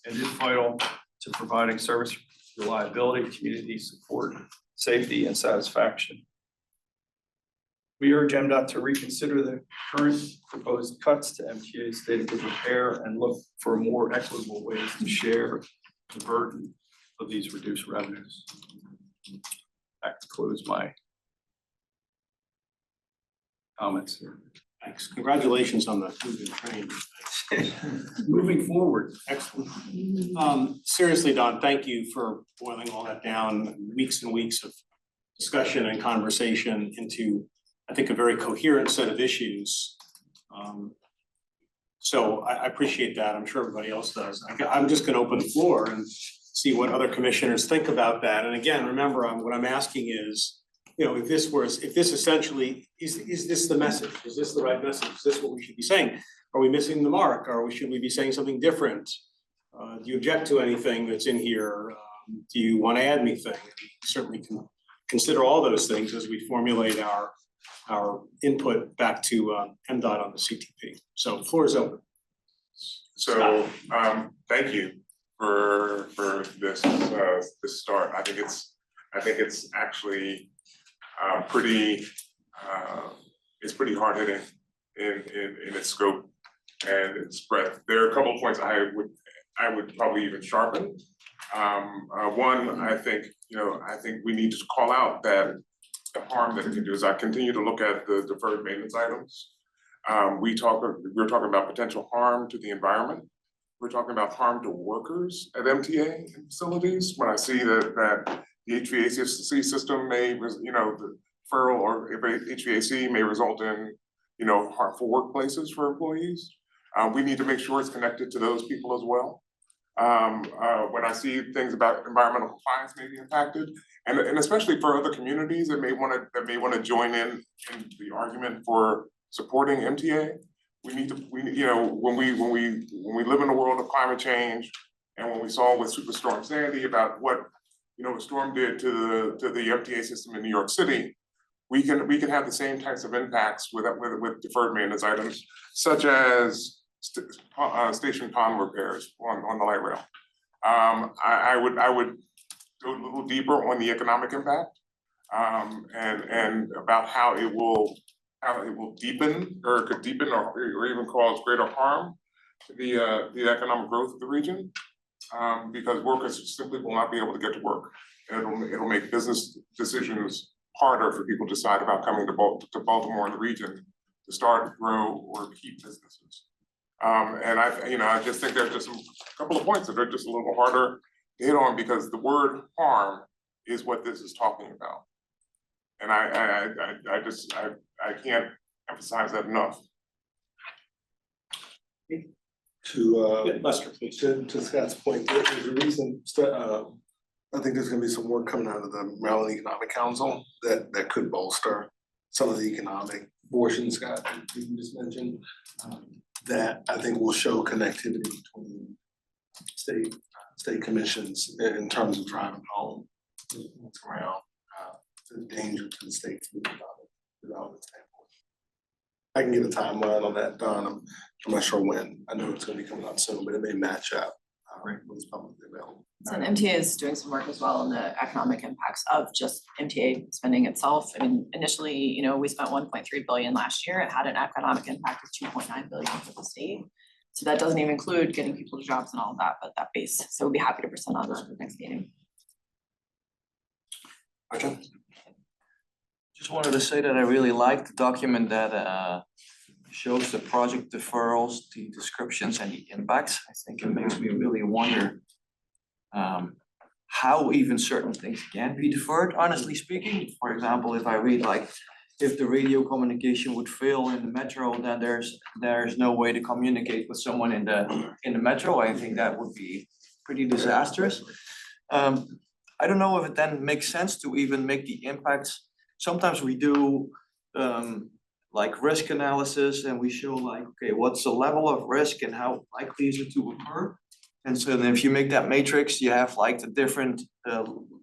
is vital to providing service reliability, community support, safety, and satisfaction. We urge MDOT to reconsider the current proposed cuts to MTA's state of good repair and look for more equitable ways to share the burden of these reduced revenues. That concludes my comments here. Thanks. Congratulations on the moving train. Moving forward. Excellent. Seriously, Don, thank you for boiling all that down, weeks and weeks of discussion and conversation into I think, a very coherent set of issues. So I appreciate that. I'm sure everybody else does. I'm just gonna open the floor and see what other commissioners think about that. And again, remember, what I'm asking is, if this essentially, is this the message? Is this the right message? Is this what we should be saying? Are we missing the mark? Should we be saying something different? Do you object to anything that's in here? Do you want to add anything? We certainly can consider all those things as we formulate our input back to MDOT on the CTP. So the floor is open. So, thank you for this start. I think it's actually pretty hard hitting in its scope and its breadth. There are a couple of points I would probably even sharpen. One, I think we need to call out that the harm that it can do. As I continue to look at the deferred maintenance items, we're talking about potential harm to the environment. We're talking about harm to workers at MTA facilities. When I see that the HVAC system may, the deferral or HVAC may result in, harmful workplaces for employees. We need to make sure it's connected to those people as well. When I see things about environmental compliance may be impacted, and especially for other communities that may want to join in the argument for supporting MTA, when we live in a world of climate change, and when we saw with Superstorm Sandy about what the storm did to the MTA system in New York City, we can have the same types of impacts with deferred maintenance items, such as station pond repairs on the light rail. I would go a little deeper on the economic impact, and about how it will deepen or could deepen or even cause greater harm to the economic growth of the region, because workers simply will not be able to get to work. It'll make business decisions harder for people to decide about coming to Baltimore and the region to start, grow, or keep businesses. And I just think there's just a couple of points that are just a little harder to hit on, because the word harm is what this is talking about. And I can't emphasize that enough. To Scott's point, there's a reason, I think there's gonna be some work coming out of the Maryland Economic Council that could bolster some of the economic portion, Scott, that you just mentioned, that I think will show connectivity between state commissions in terms of driving home what's around the danger to the state from the development standpoint. I can get a timeline on that, Don. I'm not sure when. I know it's gonna be coming out soon, but it may match up when it's publicly available. So MTA is doing some work as well on the economic impacts of just MTA spending itself. I mean, initially, we spent 1.3 billion last year. It had an economic impact of 2.9 billion for the state. So that doesn't even include getting people to jobs and all of that, but that base. So we'd be happy to present on that at the next meeting. Okay. Just wanted to say that I really like the document that shows the project deferrals, the descriptions and the impacts. I think it makes me really wonder how even certain things can be deferred, honestly speaking. For example, if I read if the radio communication would fail in the metro, then there's no way to communicate with someone in the metro. I think that would be pretty disastrous. I don't know if it then makes sense to even make the impacts. Sometimes we do risk analysis and we show okay, what's the level of risk and how likely is it to occur? And so then if you make that matrix, you have the different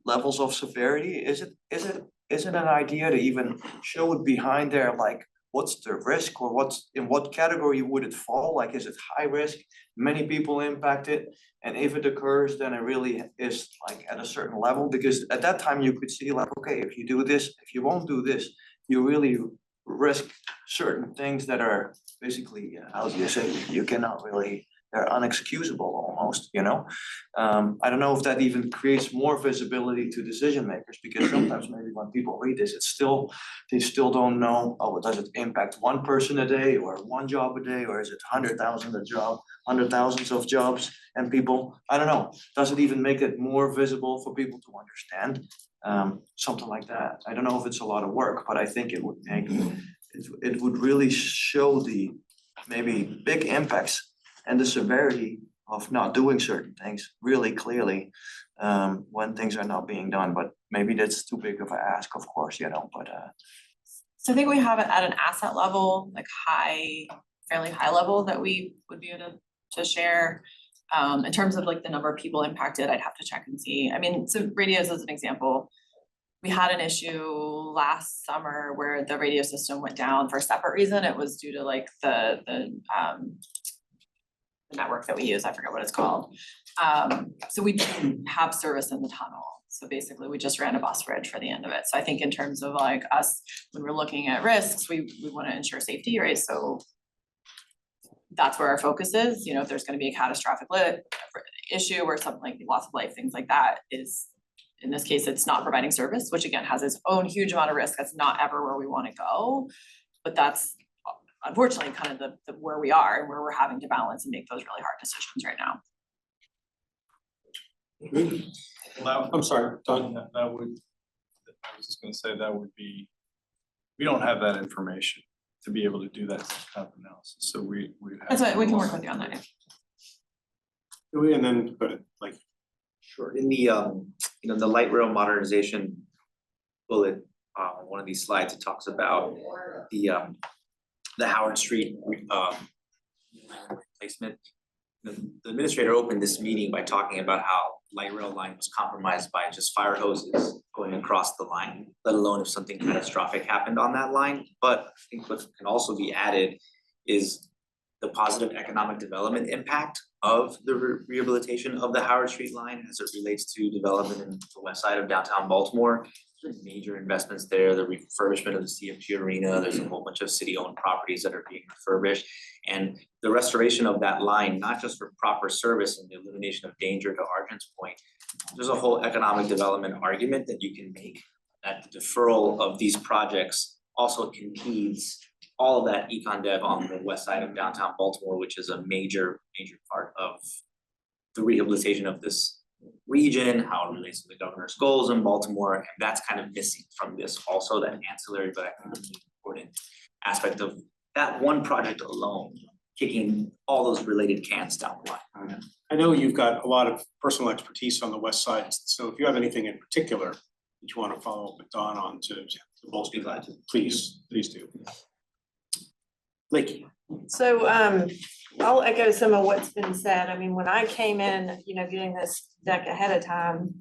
levels of severity. Is it an idea to even show it behind there, what's the risk, or in what category would it fall? Is it high risk, many people impacted? And if it occurs, then it really is at a certain level, because at that time you could see okay, if you do this, if you won't do this, you really risk certain things that are basically, how do you say, you cannot really, they're unexcusable almost, I don't know if that even creates more visibility to decision makers, because sometimes maybe when people read this, they still don't know, does it impact one person a day or one job a day, or is it 100,000 a job, 100,000s of jobs and people? I don't know. Does it even make it more visible for people to understand? something like that. I don't know if it's a lot of work, but I think it would make, it would really show the maybe big impacts and the severity of not doing certain things really clearly when things are not being done, but maybe that's too big of an ask, of course, but So I think we have it at an asset level, like fairly high level that we would be able to share. In terms of like the number of people impacted, I'd have to check and see. I mean, so radios as an example. We had an issue last summer where the radio system went down for a separate reason. It was due to like the network that we use, I forget what it's called. So we didn't have service in the tunnel. So basically we just ran a bus bridge for the end of it. So I think in terms of like us, when we're looking at risks, we want to ensure safety, right? So that's where our focus is. You know, if there's going to be a catastrophic issue or something like loss of life, things like that is, in this case, it's not providing service, which again has its own huge amount of risk. That's not ever where we want to go, but that's unfortunately kind of the where we are and where we're having to balance and make those really hard decisions right now. I'm sorry, Don. That would, I was just gonna say that would be, we don't have that information to be able to do that kind of analysis, so we have. That's what we can work with you on that. And then, but like. Sure, in the the light rail modernization bullet, on one of these slides, it talks about the Howard Street replacement. The administrator opened this meeting by talking about how light rail line was compromised by just fire hoses going across the line, let alone if something catastrophic happened on that line. But I think what can also be added is the positive economic development impact of the rehabilitation of the Howard Street line as it relates to development in the west side of downtown Baltimore. There's major investments there, the refurbishment of the CFG Arena, there's a whole bunch of city-owned properties that are being refurbished. And the restoration of that line, not just for proper service and the elimination of danger, to Arjun's point, there's a whole economic development argument that you can make that the deferral of these projects also impedes all of that econ dev on the west side of downtown Baltimore, which is a major part of the rehabilitation of this region, how it relates to the governor's goals in Baltimore, and that's kind of missing from this also, that ancillary, but I think really important aspect of that one project alone, kicking all those related cans down the line. I know you've got a lot of personal expertise on the west side, so if you have anything in particular that you want to follow up with Don on to bolster that, please do. Lakey. So I'll echo some of what's been said. I mean, when I came in, getting this deck ahead of time,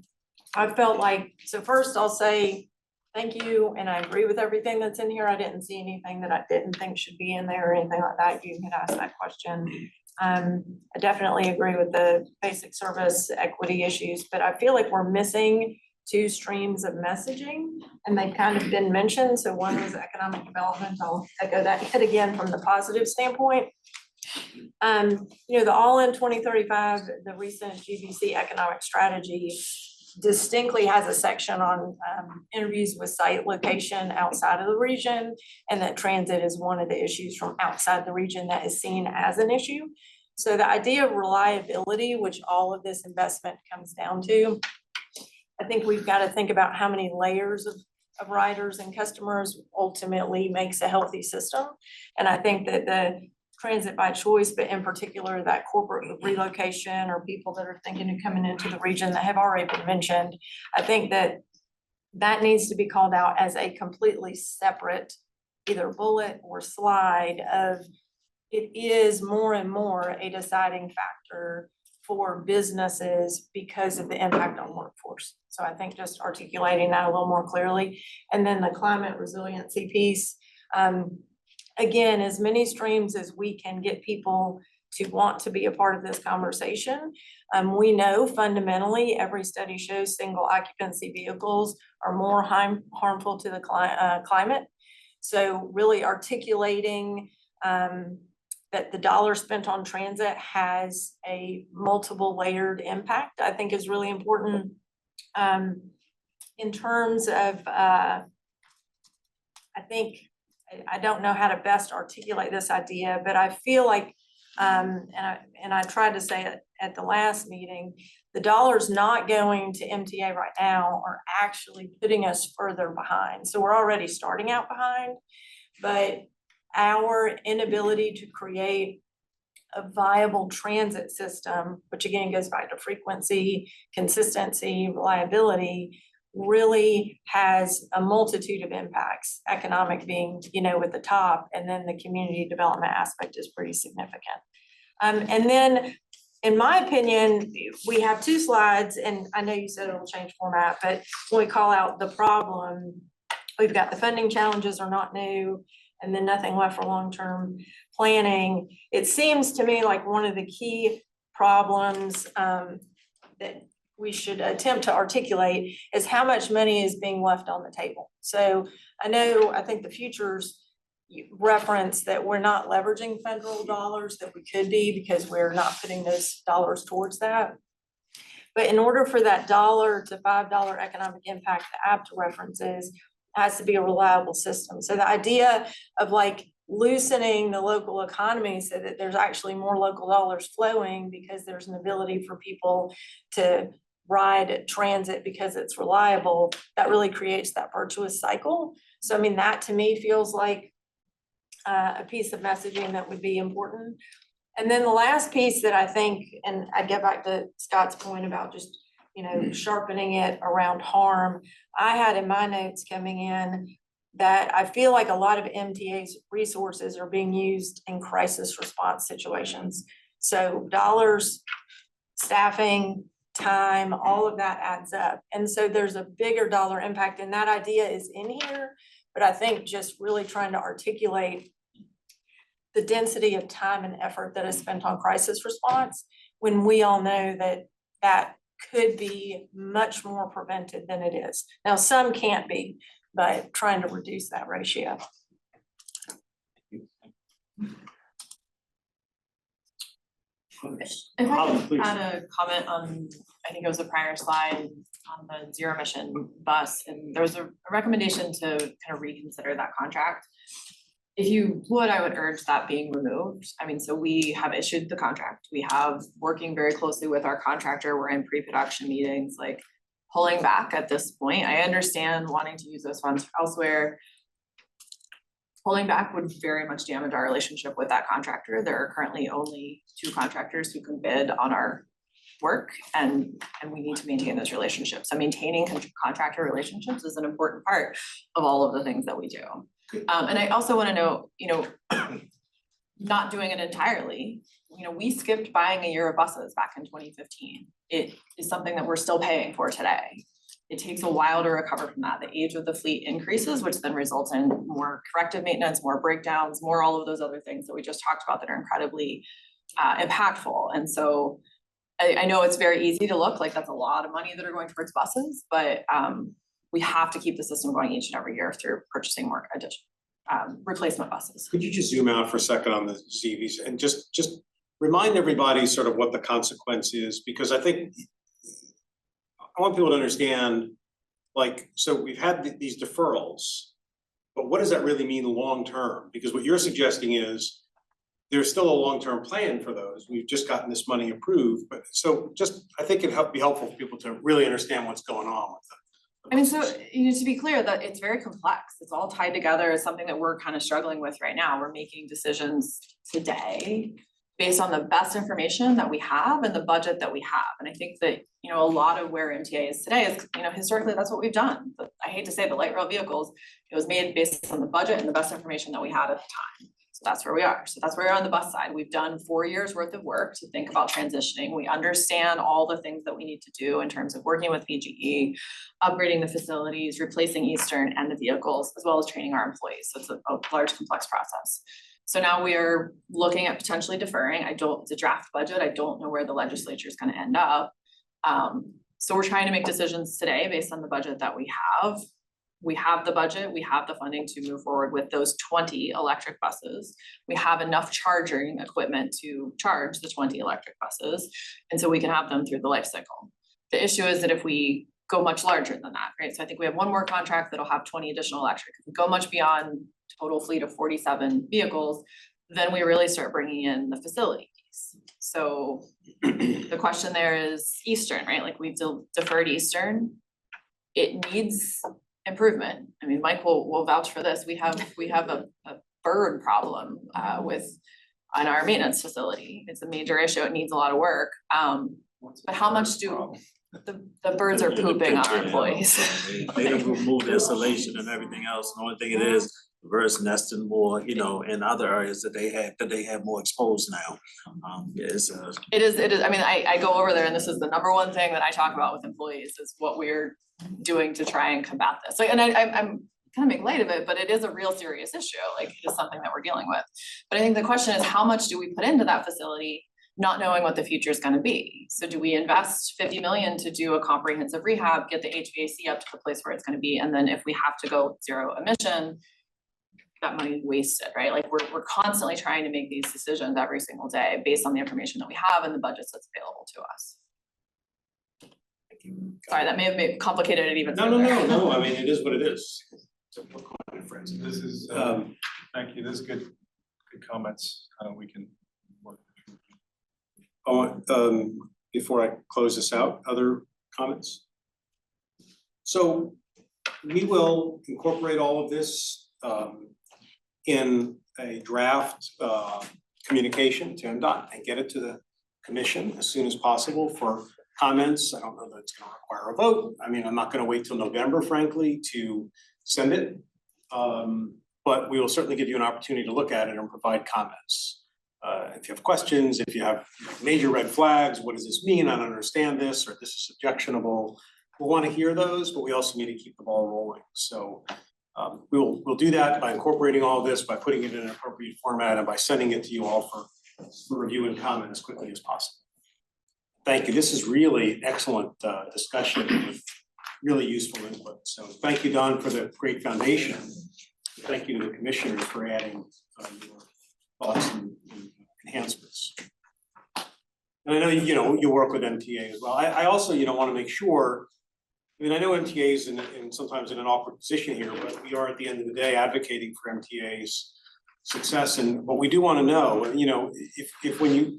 I felt like, so first I'll say thank you, and I agree with everything that's in here. I didn't see anything that I didn't think should be in there or anything like that. You had asked that question. I definitely agree with the basic service equity issues, but I feel like we're missing two streams of messaging, and they've kind of been mentioned. So one is economic development. I'll echo that yet again from the positive standpoint. The all-in 2035, the recent GBC economic strategy distinctly has a section on interviews with site location outside of the region, and that transit is one of the issues from outside the region that is seen as an issue. So the idea of reliability, which all of this investment comes down to, I think we've got to think about how many layers of riders and customers ultimately makes a healthy system. And I think that the transit by choice, but in particular that corporate relocation or people that are thinking of coming into the region that have already been mentioned, I think that that needs to be called out as a completely separate either bullet or slide of, it is more and more a deciding factor for businesses because of the impact on workforce. So I think just articulating that a little more clearly. And then the climate resiliency piece, again, as many streams as we can get people to want to be a part of this conversation. We know fundamentally every study shows single occupancy vehicles are more harmful to the climate. So really articulating that the dollar spent on transit has a multiple layered impact, I think is really important. In terms of, I don't know how to best articulate this idea, but I feel like, and I tried to say it at the last meeting, the dollars not going to MTA right now are actually putting us further behind. So we're already starting out behind, but our inability to create a viable transit system, which again goes back to frequency, consistency, reliability, really has a multitude of impacts, economic being, with the top, and then the community development aspect is pretty significant. And then, in my opinion, we have 2 slides, and I know you said it'll change format, but when we call out the problem, we've got the funding challenges are not new, and then nothing left for long-term planning. It seems to me like one of the key problems that we should attempt to articulate is how much money is being left on the table. So I think the futures reference that we're not leveraging federal dollars that we could be because we're not putting those dollars towards that. But in order for that $1 to $5 economic impact the APTA references, it has to be a reliable system. So the idea of like loosening the local economy so that there's actually more local dollars flowing because there's an ability for people to ride transit because it's reliable, that really creates that virtuous cycle. So I mean, that to me feels like a piece of messaging that would be important. And then the last piece that I think, and I get back to Scott's point about just, sharpening it around harm. I had in my notes coming in that I feel like a lot of MTA's resources are being used in crisis response situations. So dollars, staffing, time, all of that adds up. And so there's a bigger dollar impact, and that idea is in here, but I think just really trying to articulate the density of time and effort that is spent on crisis response when we all know that that could be much more prevented than it is. Now, some can't be, but trying to reduce that ratio. If I could add a comment on, I think it was a prior slide on the zero emission bus, and there was a recommendation to kind of reconsider that contract. If you would, I would urge that being removed. I mean, so we have issued the contract. We have working very closely with our contractor. We're in pre-production meetings, like pulling back at this point. I understand wanting to use those funds elsewhere. Pulling back would very much damage our relationship with that contractor. There are currently only 2 contractors who can bid on our work, and we need to maintain those relationships. So maintaining contractor relationships is an important part of all of the things that we do. And I also want to note, not doing it entirely, we skipped buying a year of buses back in 2015. It is something that we're still paying for today. It takes a while to recover from that. The age of the fleet increases, which then results in more corrective maintenance, more breakdowns, more all of those other things that we just talked about that are incredibly impactful. And so I know it's very easy to look like that's a lot of money that are going towards buses, but we have to keep the system going each and every year through purchasing more replacement buses. Could you just zoom out for a second on the ZVs and just remind everybody sort of what the consequence is? Because I think I want people to understand, like, so we've had these deferrals, but what does that really mean long-term? Because what you're suggesting is there's still a long-term plan for those. We've just gotten this money approved, but so just, I think it'd be helpful for people to really understand what's going on with them. I mean, so to be clear, that it's very complex. It's all tied together. It's something that we're kind of struggling with right now. We're making decisions today based on the best information that we have and the budget that we have. And I think that, a lot of where MTA is today is, historically, that's what we've done. But I hate to say the light rail vehicles, it was made based on the budget and the best information that we had at the time. So that's where we are. So that's where we're on the bus side. We've done 4 years worth of work to think about transitioning. We understand all the things that we need to do in terms of working with PGE, upgrading the facilities, replacing Eastern and the vehicles, as well as training our employees. So it's a large, complex process. So now we are looking at potentially deferring. It's a draft budget. I don't know where the legislature is going to end up. So we're trying to make decisions today based on the budget that we have. We have the budget, we have the funding to move forward with those 20 electric buses. We have enough charging equipment to charge the 20 electric buses, and so we can have them through the life cycle. The issue is that if we go much larger than that, right? So I think we have one more contract that'll have 20 additional electric. If we go much beyond total fleet of 47 vehicles, then we really start bringing in the facility piece. So the question there is Eastern, right? Like we've deferred Eastern. It needs improvement. I mean, Mike will vouch for this. We have a bird problem on our maintenance facility. It's a major issue. It needs a lot of work. But how much do the birds are pooping on our employees? They don't remove the insulation and everything else. The only thing it is, birds nesting more, you know, in other areas that they have more exposed now. It is, I mean, I go over there and this is the number one thing that I talk about with employees is what we're doing to try and combat this. Like, and I'm kind of making light of it, but it is a real serious issue. Like it is something that we're dealing with. But I think the question is how much do we put into that facility, not knowing what the future is going to be? So do we invest 50 million to do a comprehensive rehab, get the HVAC up to the place where it's going to be? And then if we have to go zero emission, that money is wasted, right? Like we're constantly trying to make these decisions every single day based on the information that we have and the budgets that's available to us. Sorry, that may have complicated it even further. No, I mean, it is what it is. This is, thank you, this is good comments, we can work. Before I close this out, other comments? So we will incorporate all of this in a draft communication to MDOT and get it to the commission as soon as possible for comments. I don't know that it's gonna require a vote. I mean, I'm not gonna wait till November, frankly, to send it. But we will certainly give you an opportunity to look at it and provide comments. If you have questions, if you have major red flags, what does this mean? I don't understand this, or this is objectionable. We'll want to hear those, but we also need to keep the ball rolling. So we'll do that by incorporating all of this, by putting it in an appropriate format, and by sending it to you all for review and comment as quickly as possible. Thank you. This is really excellent discussion with really useful input. So thank you, Don, for the great foundation. Thank you to the commissioners for adding your thoughts and enhancements. And I know, you know, you work with MTA as well. I also, you know, want to make sure, I mean, I know MTA is in sometimes in an awkward position here, but we are at the end of the day advocating for MTA's success. And what we do want to know, you know, if when you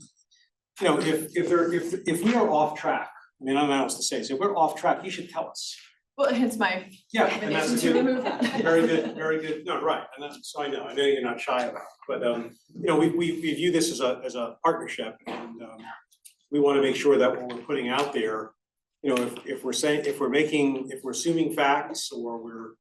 know, if we are off track, I mean, I don't know what else to say. So if we're off track, you should tell us. Well, hence my recommendation to remove that. Very good, very good. No, right, and that's, so I know you're not shy about it, but you know, we view this as a partnership, and we want to make sure that what we're putting out there, you know, if we're assuming facts, or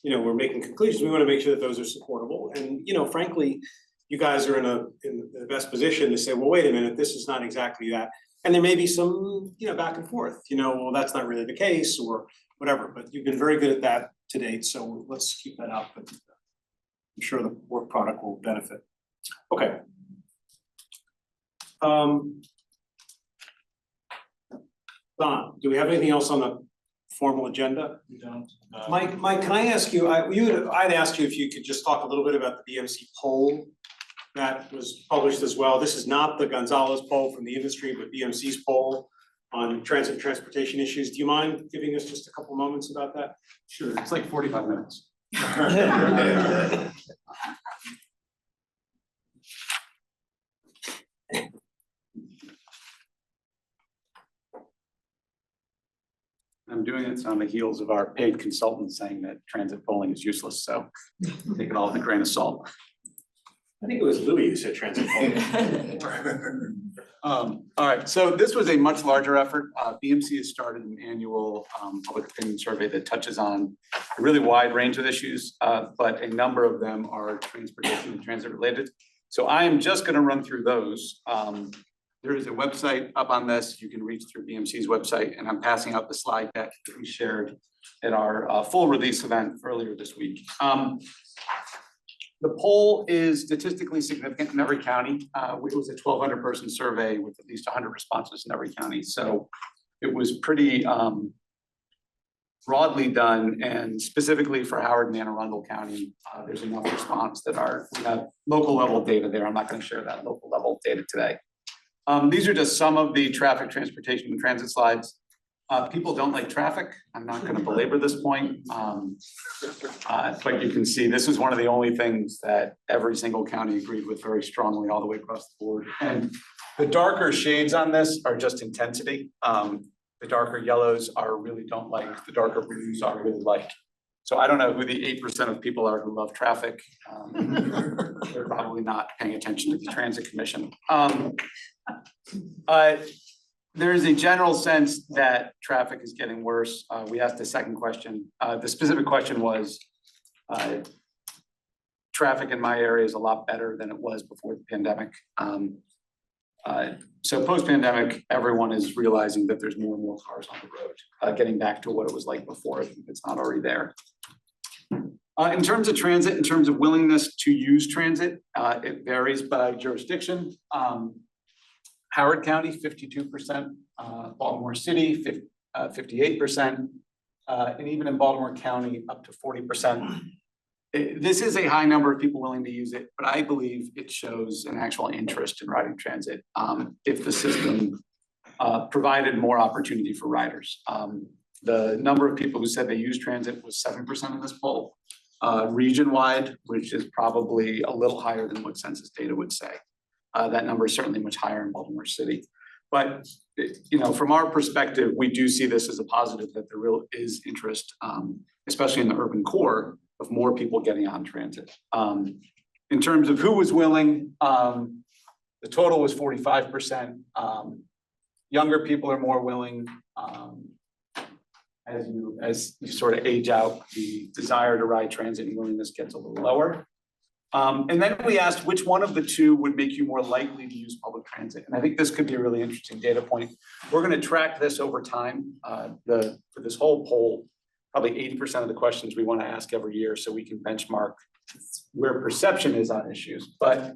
we're making conclusions, we want to make sure that those are supportable. And you know, frankly, you guys are in the best position to say, well, wait a minute, this is not exactly that. And there may be some, you know, back and forth, you know, well, that's not really the case, or whatever, but you've been very good at that to date, so let's keep that up, and I'm sure the work product will benefit. Okay. Don, do we have anything else on the formal agenda? We don't. Mike, can I ask you, I'd ask you if you could just talk a little bit about the BMC poll that was published as well. This is not the Gonzalez poll from the industry, but BMC's poll on transportation issues. Do you mind giving us just a couple moments about that? Sure, it's like 45 minutes. I'm doing it on the heels of our paid consultant saying that transit polling is useless, so take it all with a grain of salt. I think it was Louis who said transit polling. All right, so this was a much larger effort. BMC has started an annual public opinion survey that touches on a really wide range of issues, but a number of them are transportation and transit related. So I am just going to run through those. There is a website up on this. You can reach through BMC's website, and I'm passing out the slide deck that we shared at our full release event earlier this week. The poll is statistically significant in every county. It was a 1,200 person survey with at least 100 responses in every county. So it was pretty broadly done, and specifically for Howard and Anne Arundel County, there's enough response that we have local level data there. I'm not going to share that local level data today. These are just some of the traffic, transportation, and transit slides. People don't like traffic. I'm not going to belabor this point. But you can see this is one of the only things that every single county agreed with very strongly all the way across the board. And The darker shades on this are just intensity. The darker yellows are really don't like, the darker blues are really like. So I don't know who the 8% of people are who love traffic. They're probably not paying attention to the Transit Commission. There is a general sense that traffic is getting worse. We asked the second question. The specific question was, traffic in my area is a lot better than it was before the pandemic. So post-pandemic, everyone is realizing that there's more and more cars on the road, getting back to what it was like before, if it's not already there. In terms of transit, in terms of willingness to use transit, it varies by jurisdiction. Howard County, 52%, Baltimore City, 58%, and even in Baltimore County, up to 40%. This is a high number of people willing to use it, but I believe it shows an actual interest in riding transit if the system provided more opportunity for riders. The number of people who said they use transit was 7% in this poll. Region-wide, which is probably a little higher than what census data would say. That number is certainly much higher in Baltimore City. But from our perspective, we do see this as a positive that there really is interest, especially in the urban core, of more people getting on transit. In terms of who was willing, the total was 45%. Younger people are more willing. As you sort of age out, the desire to ride transit and willingness gets a little lower. And then we asked which one of the two would make you more likely to use public transit. And I think this could be a really interesting data point. We're going to track this over time. For this whole poll, probably 80% of the questions we want to ask every year so we can benchmark where perception is on issues. But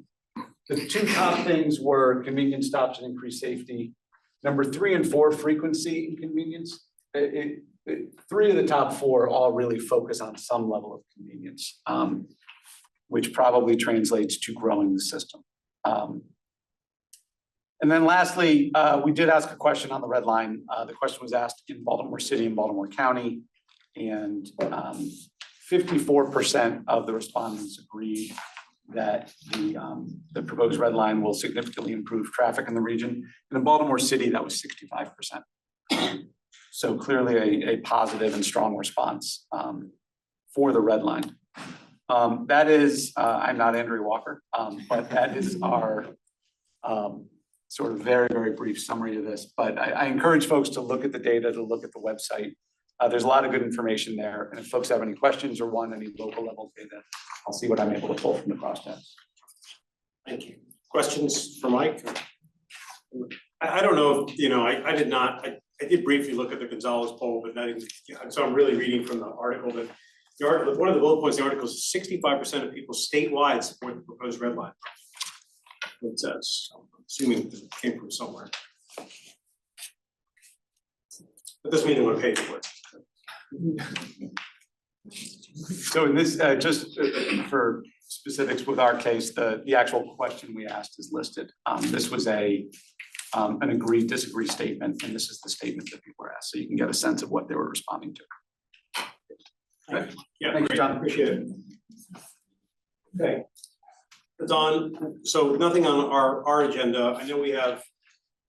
the two top things were convenience stops and increased safety. Number 3 and 4, frequency and convenience. 3 of the top 4 all really focus on some level of convenience, which probably translates to growing the system. And then lastly, we did ask a question on the red line. The question was asked in Baltimore City and Baltimore County, and 54% of the respondents agreed that the proposed red line will significantly improve traffic in the region. And in Baltimore City, that was 65%. So clearly a positive and strong response for the red line. That is, I'm not Andrew Walker, but that is our sort of very, very brief summary of this. But I encourage folks to look at the data, to look at the website. There's a lot of good information there. And if folks have any questions or want any local level data, I'll see what I'm able to pull from the crosstabs. Thank you. Questions for Mike? I don't know if, I did not, I did briefly look at the Gonzalez poll, but so I'm really reading from the article, but the article, one of the bullet points in the article is 65% of people statewide support the proposed red line. It says, I'm assuming it came from somewhere. That doesn't mean they want to pay for it. So in this, just for specifics with our case, the actual question we asked is listed. This was an agree, disagree statement, and this is the statement that people were asked, so you can get a sense of what they were responding to. Okay. Yeah, Thanks, great. John. Appreciate it. Okay. Don, so nothing on our agenda. I know we have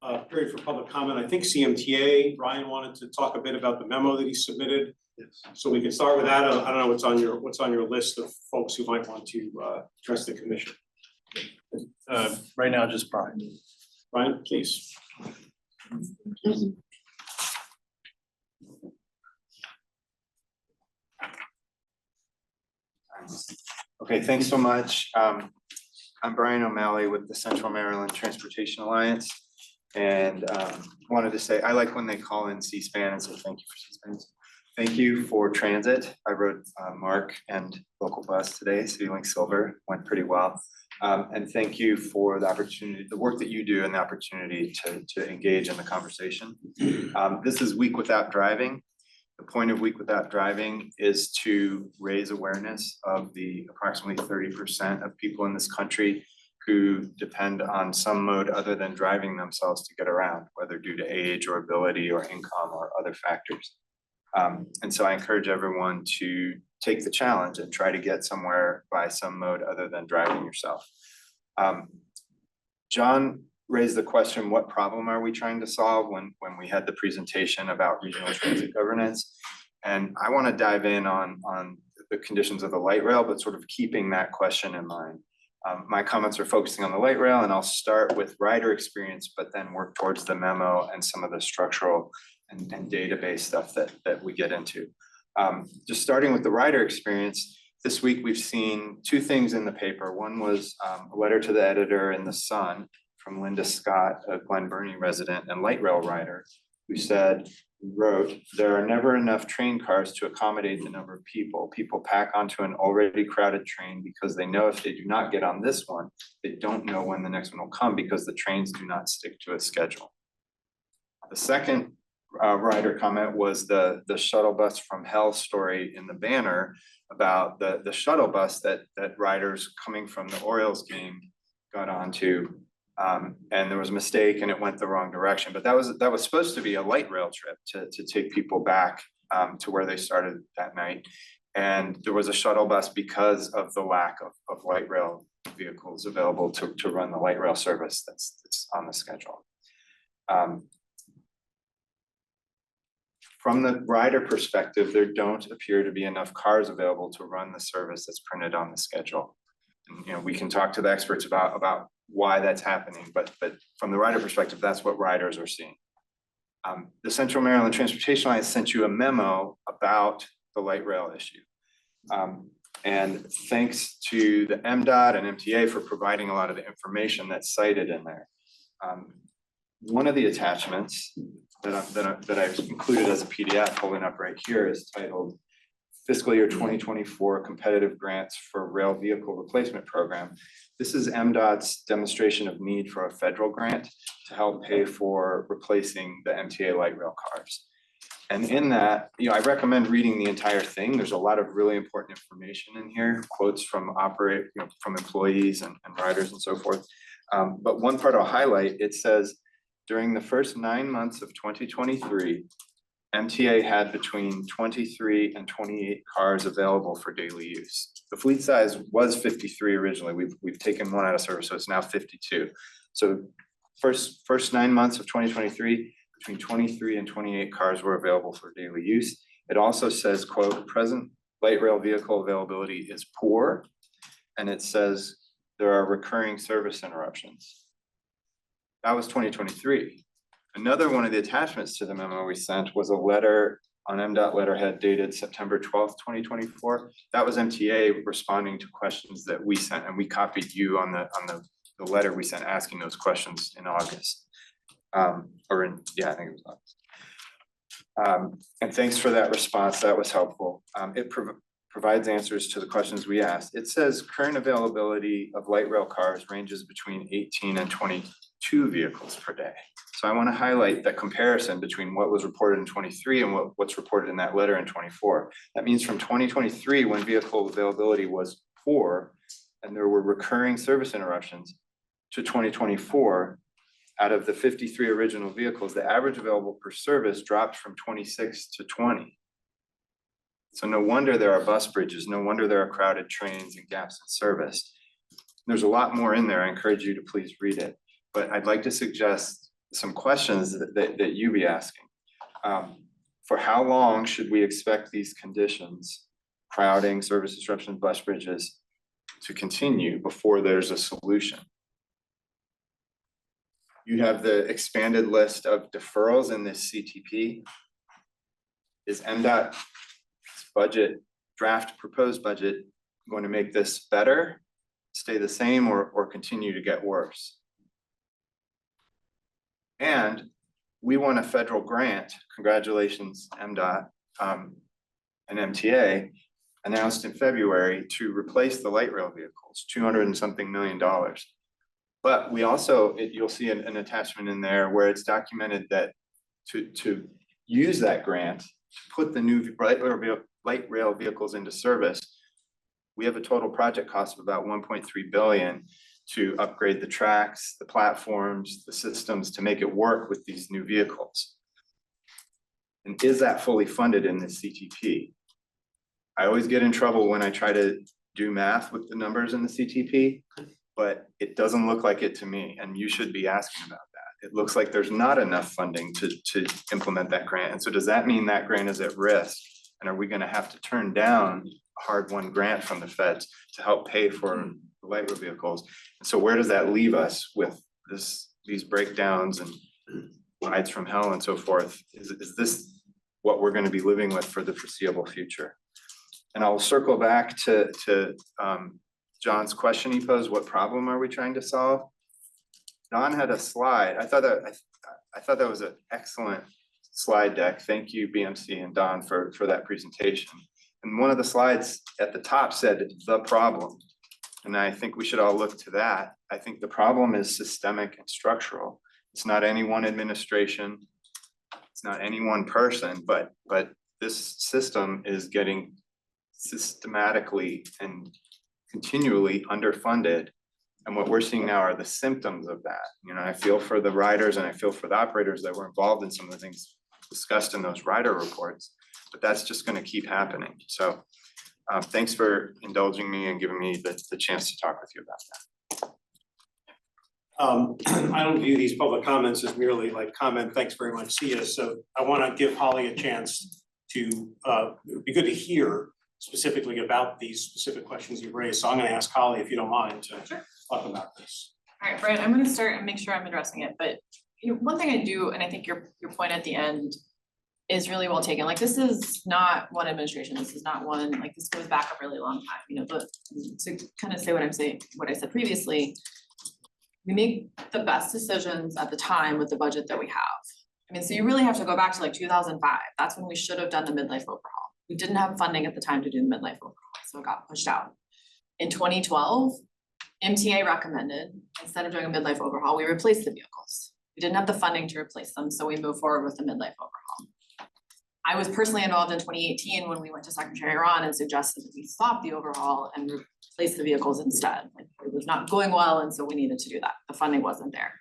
a period for public comment. I think CMTA, Brian wanted to talk a bit about the memo that he submitted. Yes. So we can start with that. I don't know what's on your list of folks who might want to address the commission. Right now, just Brian. Brian, please. Okay, thanks so much. I'm Brian O'Malley with the Central Maryland Transportation Alliance. And wanted to say, I like when they call in C-SPAN and say thank you for C-SPAN. Thank you for transit. I rode Mark and local bus today, CityLink Silver, went pretty well. And thank you for the opportunity, the work that you do and the opportunity to engage in the conversation. This is Week Without Driving. The point of Week Without Driving is to raise awareness of the approximately 30% of people in this country who depend on some mode other than driving themselves to get around, whether due to age or ability or income or other factors. And so I encourage everyone to take the challenge and try to get somewhere by some mode other than driving yourself. John raised the question, what problem are we trying to solve when we had the presentation about regional transit governance? And I want to dive in on the conditions of the light rail, but sort of keeping that question in mind. My comments are focusing on the light rail, and I'll start with rider experience, but then work towards the memo and some of the structural and database stuff that we get into. Just starting with the rider experience, this week we've seen two things in the paper. One was a letter to the editor in the Sun from Linda Scott, a Glen Burnie resident and light rail rider, who wrote, there are never enough train cars to accommodate the number of people. People pack onto an already crowded train because they know if they do not get on this one, they don't know when the next one will come because the trains do not stick to a schedule. The second rider comment was the shuttle bus from hell story in the banner about the shuttle bus that riders coming from the Orioles game got onto. And there was a mistake and it went the wrong direction, but that was supposed to be a light rail trip to take people back to where they started that night. And there was a shuttle bus because of the lack of light rail vehicles available to run the light rail service that's on the schedule. From the rider perspective, there don't appear to be enough cars available to run the service that's printed on the schedule. And, we can talk to the experts about why that's happening, but from the rider perspective, that's what riders are seeing. The Central Maryland Transportation Alliance sent you a memo about the light rail issue. And thanks to the MDOT and MTA for providing a lot of the information that's cited in there. One of the attachments that I've included as a PDF holding up right here is titled Fiscal Year 2024 Competitive Grants for Rail Vehicle Replacement Program. This is MDOT's demonstration of need for a federal grant to help pay for replacing the MTA light rail cars. And in that, I recommend reading the entire thing. There's a lot of really important information in here, quotes from from employees and riders and so forth. But one part I'll highlight, it says, during the first 9 months of 2023, MTA had between 23 and 28 cars available for daily use. The fleet size was 53 originally. We've taken one out of service, so it's now 52. So first 9 months of 2023, between 23 and 28 cars were available for daily use. It also says, quote, present light rail vehicle availability is poor. And it says there are recurring service interruptions. That was 2023. Another one of the attachments to the memo we sent was a letter on MDOT letterhead dated September 12th, 2024. That was MTA responding to questions that we sent, and we copied you on the letter we sent asking those questions in August. I think it was August. And thanks for that response, that was helpful. It provides answers to the questions we asked. It says current availability of light rail cars ranges between 18 and 22 vehicles per day. So I want to highlight that comparison between what was reported in 23 and what's reported in that letter in 24. That means from 2023, when vehicle availability was poor and there were recurring service interruptions, to 2024, out of the 53 original vehicles, the average available per service dropped from 26 to 20. So no wonder there are bus bridges, no wonder there are crowded trains and gaps in service. There's a lot more in there. I encourage you to please read it. But I'd like to suggest some questions that you be asking. For how long should we expect these conditions, crowding, service disruption, bus bridges, to continue before there's a solution? You have the expanded list of deferrals in this CTP. Is MDOT's budget, draft proposed budget, going to make this better, stay the same, or continue to get worse? And we won a federal grant, congratulations MDOT and MTA, announced in February to replace the light rail vehicles, $200 and something million. But we also, you'll see an attachment in there where it's documented that to use that grant, to put the new light rail vehicles into service, we have a total project cost of about 1.3 billion to upgrade the tracks, the platforms, the systems to make it work with these new vehicles. And is that fully funded in this CTP? I always get in trouble when I try to do math with the numbers in the CTP. but it doesn't look like it to me, and you should be asking about that. It looks like there's not enough funding to implement that grant, and so does that mean that grant is at risk? And are we gonna have to turn down a hard-won grant from the feds to help pay for the light rail vehicles? And so where does that leave us with these breakdowns and rides from hell and so forth? Is this what we're gonna be living with for the foreseeable future? And I'll circle back to John's question he posed, what problem are we trying to solve? Don had a slide. I thought that was an excellent slide deck. Thank you, BMC and Don, for that presentation. And one of the slides at the top said the problem. And I think we should all look to that. I think the problem is systemic and structural. It's not any one administration, it's not any one person, but this system is getting systematically and continually underfunded. And what we're seeing now are the symptoms of that. You know, I feel for the riders and I feel for the operators that were involved in some of the things discussed in those rider reports, but that's just gonna keep happening. So thanks for indulging me and giving me the chance to talk with you about that. I don't view these public comments as merely like comment, thanks very much, see you. So I wanna give Holly a chance to, it would be good to hear specifically about these specific questions you've raised. So I'm gonna ask Holly, if you don't mind, to talk about this. All right, Brian, I'm gonna start and make sure I'm addressing it, but one thing I do, and I think your point at the end is really well taken. Like, this is not one administration, this is not one, like, this goes back a really long time, but to kind of say what I'm saying, what I said previously, we make the best decisions at the time with the budget that we have. I mean, so you really have to go back to like 2005, that's when we should have done the midlife overhaul. We didn't have funding at the time to do the midlife overhaul, so it got pushed out. In 2012, MTA recommended, instead of doing a midlife overhaul, we replaced the vehicles. We didn't have the funding to replace them, so we moved forward with the midlife overhaul. I was personally involved in 2018 when we went to Secretary Ron and suggested that we stop the overhaul and replace the vehicles instead. Like, it was not going well, and so we needed to do that. The funding wasn't there.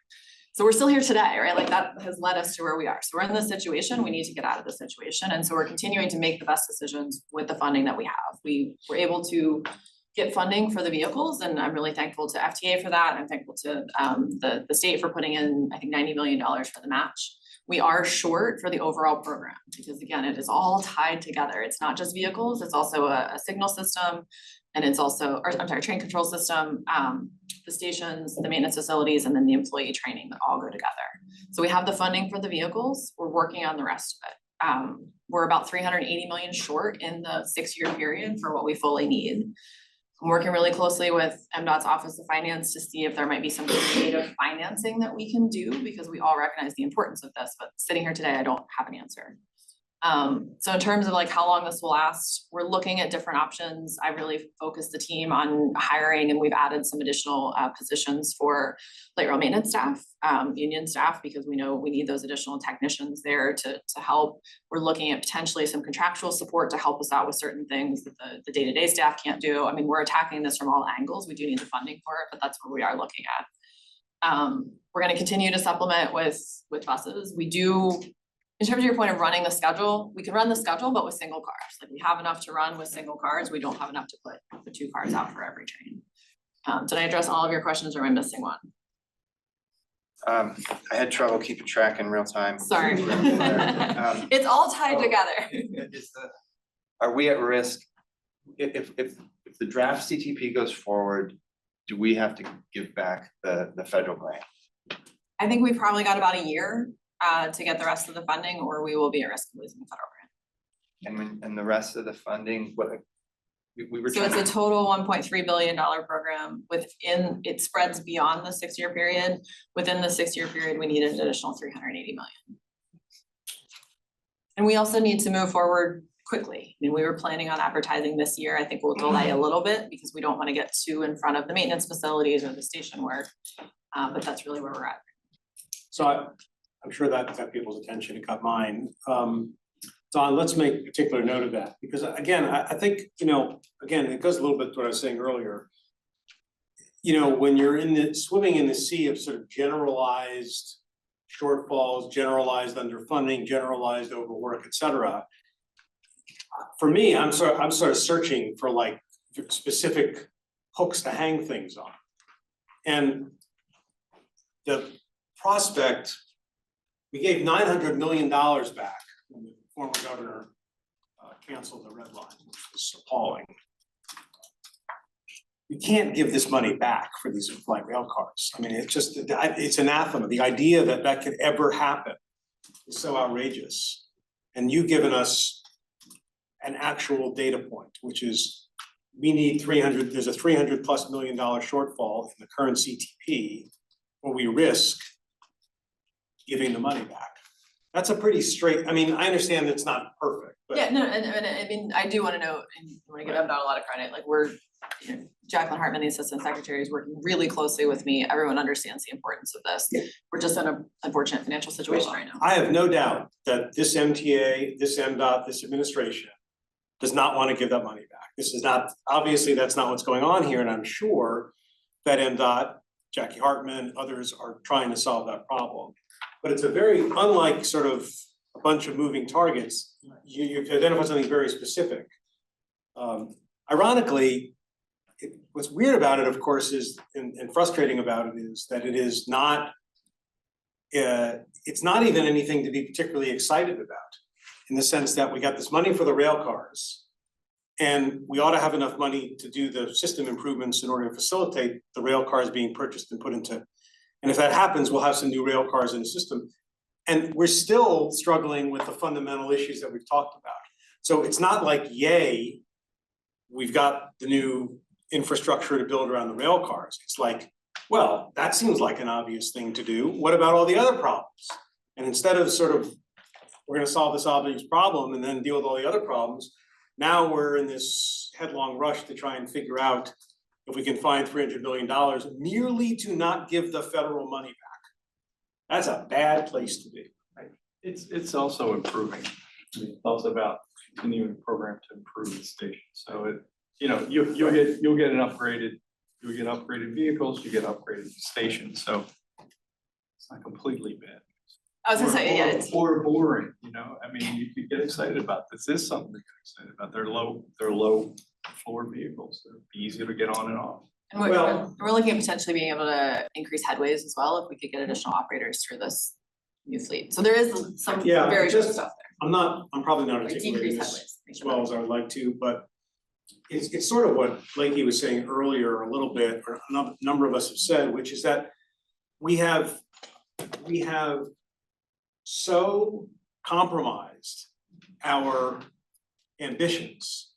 So we're still here today, right? Like, that has led us to where we are. So we're in this situation, we need to get out of this situation. And so we're continuing to make the best decisions with the funding that we have. We were able to get funding for the vehicles, and I'm really thankful to FTA for that. I'm thankful to the state for putting in, I think, $90 million for the match. We are short for the overall program because, again, it is all tied together. It's not just vehicles, it's also a signal system, and it's also, or I'm sorry, train control system, the stations, the maintenance facilities, and then the employee training that all go together. So we have the funding for the vehicles, we're working on the rest of it. We're about 380 million short in the 6-year period for what we fully need. I'm working really closely with MDOT's Office of Finance to see if there might be some creative financing that we can do, because we all recognize the importance of this, but sitting here today, I don't have an answer. So in terms of like how long this will last, we're looking at different options. I really focused the team on hiring, and we've added some additional positions for light rail maintenance staff, union staff, because we know we need those additional technicians there to help. We're looking at potentially some contractual support to help us out with certain things that the day-to-day staff can't do. I mean, we're attacking this from all angles. We do need the funding for it, but that's what we are looking at. We're gonna continue to supplement with buses. We do, in terms of your point of running the schedule, we can run the schedule, but with single cars. Like, we have enough to run with single cars. We don't have enough to put the 2 cars out for every train. Did I address all of your questions, or am I missing one? I had trouble keeping track in real time. Sorry. It's all tied together. Are we at risk? If the draft CTP goes forward, do we have to give back the federal grant? I think we've probably got about a year to get the rest of the funding, or we will be at risk of losing the federal grant. And the rest of the funding, what we were. So it's a total $1.3 billion program. Within, it spreads beyond the 6-year period. Within the 6-year period, we need an additional 380 million. And we also need to move forward quickly. I mean, we were planning on advertising this year. I think we'll delay a little bit because we don't want to get too in front of the maintenance facilities or the station work. But that's really where we're at. So I'm sure that got people's attention, it got mine. Don, let's make particular note of that, because again, I think, again, it goes a little bit to what I was saying earlier. When you're swimming in the sea of sort of generalized shortfalls, generalized underfunding, generalized overwork, et cetera. For me, I'm sort of searching for like specific hooks to hang things on. And the prospect, we gave $900 million back when the former governor canceled the red line, which was appalling. You can't give this money back for these light rail cars. I mean, it's anathema. The idea that that could ever happen is so outrageous. And you've given us an actual data point, which is we need there's a $300+ million shortfall in the current CTP, where we risk giving the money back. That's a pretty straight, I mean, I understand it's not perfect, but. Yeah, no, and I mean, I do wanna note, and I wanna give MDOT a lot of credit, like Jacqueline Hartman, the Assistant Secretary, is working really closely with me. Everyone understands the importance of this. We're just in an unfortunate financial situation right now. I have no doubt that this MTA, this MDOT, this administration does not want to give that money back. This is not, obviously, that's not what's going on here, and I'm sure that MDOT, Jackie Hartman, others are trying to solve that problem. But it's a very, unlike sort of a bunch of moving targets, you've identified something very specific. Ironically, what's weird about it, of course, is, and frustrating about it, is that it is not, it's not even anything to be particularly excited about, in the sense that we got this money for the rail cars, and we ought to have enough money to do the system improvements in order to facilitate the rail cars being purchased and put into. And if that happens, we'll have some new rail cars in the system. And we're still struggling with the fundamental issues that we've talked about. So it's not like, yay, we've got the new infrastructure to build around the rail cars. It's like, well, that seems like an obvious thing to do. What about all the other problems? And instead of sort of, we're gonna solve this obvious problem and then deal with all the other problems, now we're in this headlong rush to try and figure out if we can find $300 million merely to not give the federal money back. That's a bad place to be. It's also improving. I mean, it's also about continuing the program to improve the station. So it, you'll get upgraded vehicles, you get upgraded stations. So it's not completely bad. I was gonna say, yeah, it's. Or boring, I mean, you could get excited about this. This is something to get excited about. They're low floor vehicles. They're easy to get on and off. And we're looking at potentially being able to increase headways as well, if we could get additional operators through this new fleet. So there is some very good stuff there. I'm probably not articulating this as well as I would like to, but it's sort of what Blakey was saying earlier a little bit, or a number of us have said, which is that we have so compromised our ambitions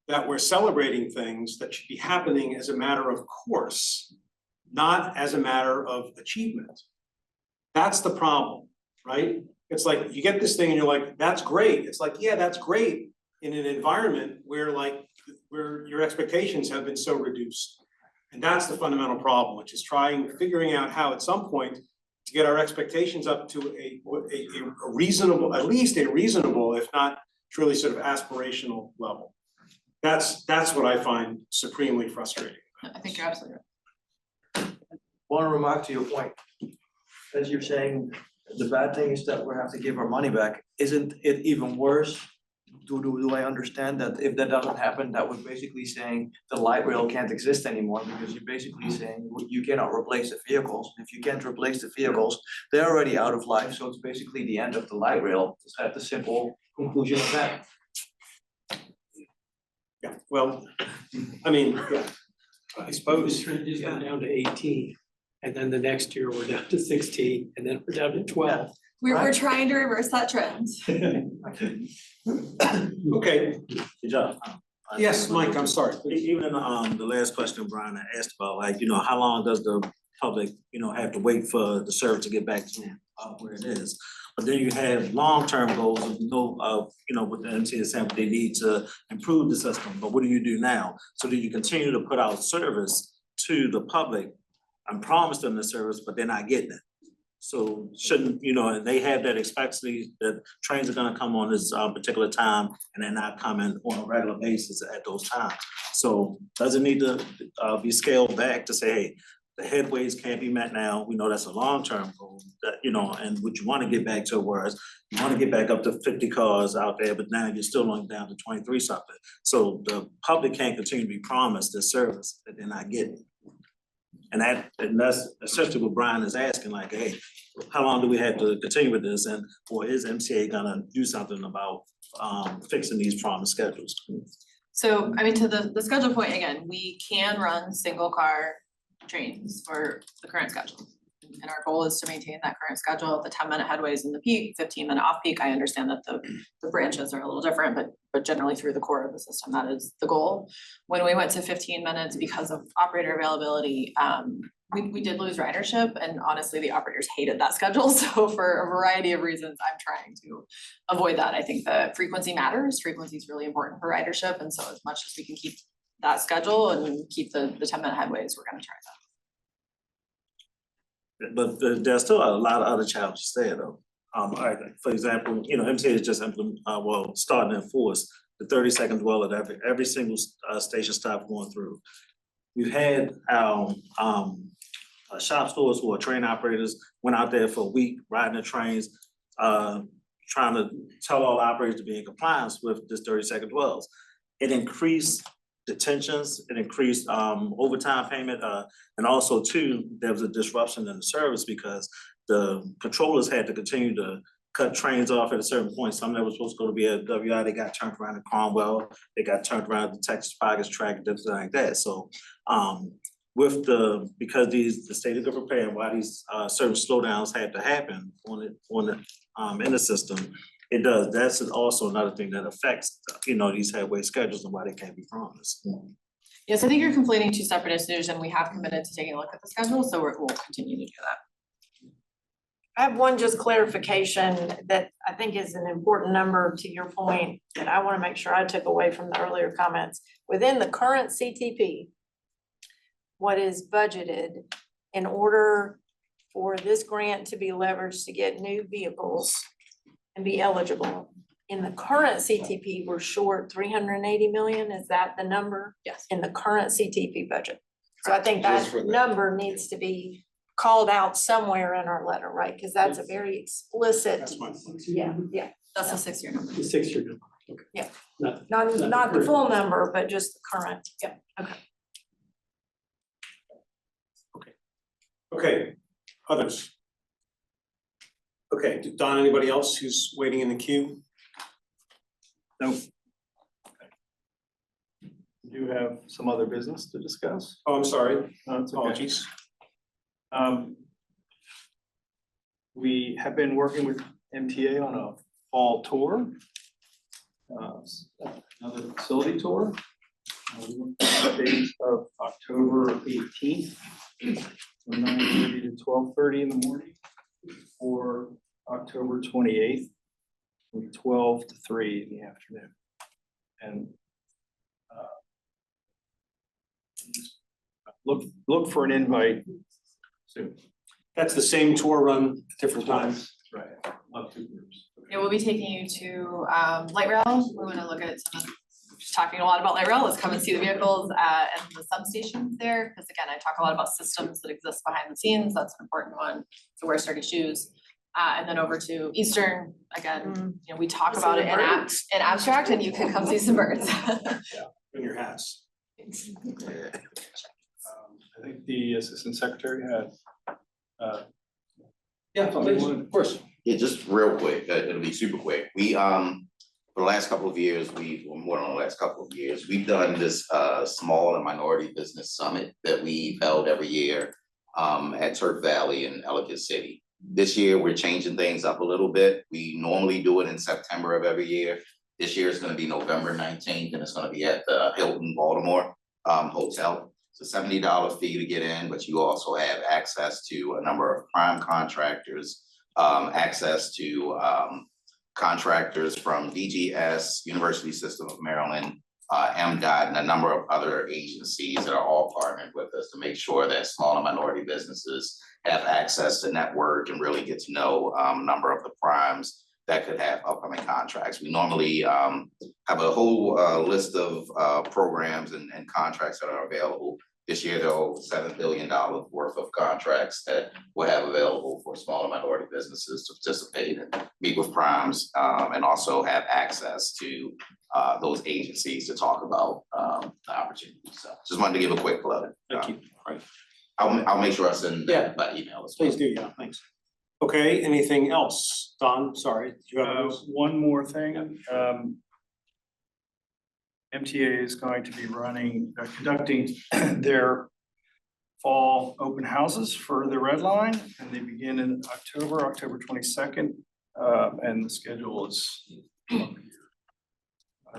that we're celebrating things that should be happening as a matter of course, not as a matter of achievement. That's the problem, right? It's like you get this thing and you're like, that's great. It's like, yeah, that's great in an environment where your expectations have been so reduced. And that's the fundamental problem, which is figuring out how at some point to get our expectations up to a reasonable, at least a reasonable, if not truly sort of aspirational level. That's what I find supremely frustrating. I think you're absolutely right. One remark to your point, as you're saying, the bad thing is that we have to give our money back. Isn't it even worse? Do I understand that if that doesn't happen, that we're basically saying the light rail can't exist anymore, because you're basically saying you cannot replace the vehicles. If you can't replace the vehicles, they're already out of life, so it's basically the end of the light rail. Is that the simple conclusion of that? Yeah, well, I mean, yeah, I suppose. This trend is down to 18, and then the next year we're down to 16, and then we're down to 12. We're trying to reverse that trend. Okay. Good job. Yes, Mike, I'm sorry. Even in the last question Brian asked about, like, how long does the public, have to wait for the service to get back to where it is? But then you have long-term goals of with the MTA saying they need to improve the system, but what do you do now? So do you continue to put out service to the public and promise them the service, but they're not getting it? So shouldn't, and they have that expectancy that trains are gonna come on this particular time and they're not coming on a regular basis at those times. So does it need to be scaled back to say, hey, the headways can't be met now? We know that's a long-term goal, that, and what you wanna get back to, whereas you wanna get back up to 50 cars out there, but now you're still only down to 23 something. So the public can't continue to be promised this service that they're not getting. And that's essentially what Brian is asking, like, hey, how long do we have to continue with this? And, or is MTA gonna do something about fixing these problem schedules? So, I mean, to the schedule point, again, we can run single car trains for the current schedule. And our goal is to maintain that current schedule, the 10-minute headways in the peak, 15-minute off peak. I understand that the branches are a little different, but generally through the core of the system, that is the goal. When we went to 15 minutes because of operator availability, we did lose ridership, and honestly, the operators hated that schedule. So for a variety of reasons, I'm trying to avoid that. I think the frequency matters. Frequency is really important for ridership, and so as much as we can keep that schedule and keep the 10-minute headways, we're gonna try that. But there's still a lot of other challenges there though. For example, MTA is just starting to enforce the 30-second dwell at every single station stop going through. We've had our shop stores who are train operators went out there for a week riding the trains, trying to tell all operators to be in compliance with this 30-second dwells. It increased detentions, it increased overtime payment, and also too, there was a disruption in the service because the controllers had to continue to cut trains off at a certain point. Some that were supposed to go to BRTC, they got turned around to Cromwell, they got turned around to Texas Pockets track and things like that. So because the state of good repair and why these certain slowdowns had to happen in the system, it does. That's also another thing that affects, these headway schedules and why they can't be promised. Yes, I think you're conflating two separate issues, and we have committed to taking a look at the schedule, so we'll continue to do that. I have one just clarification that I think is an important number to your point, that I want to make sure I took away from the earlier comments. Within the current CTP, what is budgeted in order for this grant to be leveraged to get new vehicles and be eligible. In the current CTP, we're short 380 million. Is that the number? Yes. In the current CTP budget. So I think that Just for that. number needs to be called out somewhere in our letter, right? Because that's a very explicit. That's my. Yeah. That's a 6-year number. The 6-year number. Okay. Yeah. Not- Not the full number, but just the current. Yeah. Okay. Okay, others? Okay, Don, anybody else who's waiting in the queue? No. Do you have some other business to discuss? Oh, I'm sorry, No, it's okay. apologies. We have been working with MTA on a fall tour. Another facility tour. Dates of October 18th, from 9:30 to 12:30 in the morning, or October 28th, from 12 to 3 in the afternoon. And look for an invite soon. That's the same tour run, different times. Right, up to groups. Yeah, we'll be taking you to light rail. We want to look at some of, just talking a lot about light rail. Let's come and see the vehicles and the substations there. Because again, I talk a lot about systems that exist behind the scenes. That's an important one. So wear sturdy shoes. And then over to Eastern, again, we talk See about the it in birds. abstract, and you can come see some birds. In your hats. I think the assistant secretary had. Yeah, please, of course. Yeah, just real quick, it'll be super quick. We, for the last couple of years, more than the last couple of years, we've done this, small and minority business summit that we've held every year, at Turk Valley in Ellicott City. This year, we're changing things up a little bit. We normally do it in September of every year. This year, it's gonna be November 19th, and it's gonna be at the Hilton Baltimore, Hotel. It's a $70 fee to get in, but you also have access to a number of prime contractors, access to contractors from DGS, University System of Maryland, MDOT, and a number of other agencies that are all partnered with us to make sure that small and minority businesses have access to network and really get to know a number of the primes that could have upcoming contracts. We normally have a whole list of programs and contracts that are available. This year, there are over $7 billion worth of contracts that we'll have available for small and minority businesses to participate and meet with primes, and also have access to those agencies to talk about the opportunities. So just wanted to give a quick plug. Thank you. Right. I'll make sure I send Yeah. that by email as well. Please do, yeah, thanks. Okay, anything else? Don, sorry, do you have those? One more thing, MTA is going to be conducting their fall open houses for the Red Line, and they begin in October 22nd, and the schedule is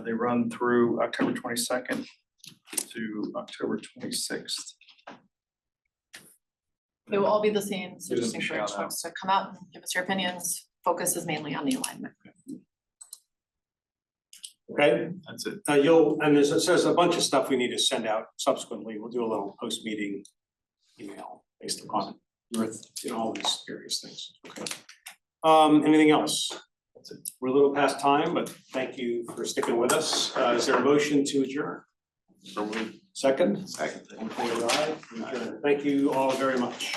they run through October 22nd to October 26th. It will all be the same, so Give just them a encourage shout out. folks to come out and give us your opinions. Focus is mainly on the alignment. Okay, That's it. and it says a bunch of stuff we need to send out subsequently. We'll do a little post-meeting email based upon all these various things. Okay. Anything else? That's it. We're a little past time, but thank you for sticking with us. Is there a motion to adjourn? So we Second? Second. All in favor, aye. We adjourn. Thank you all very much.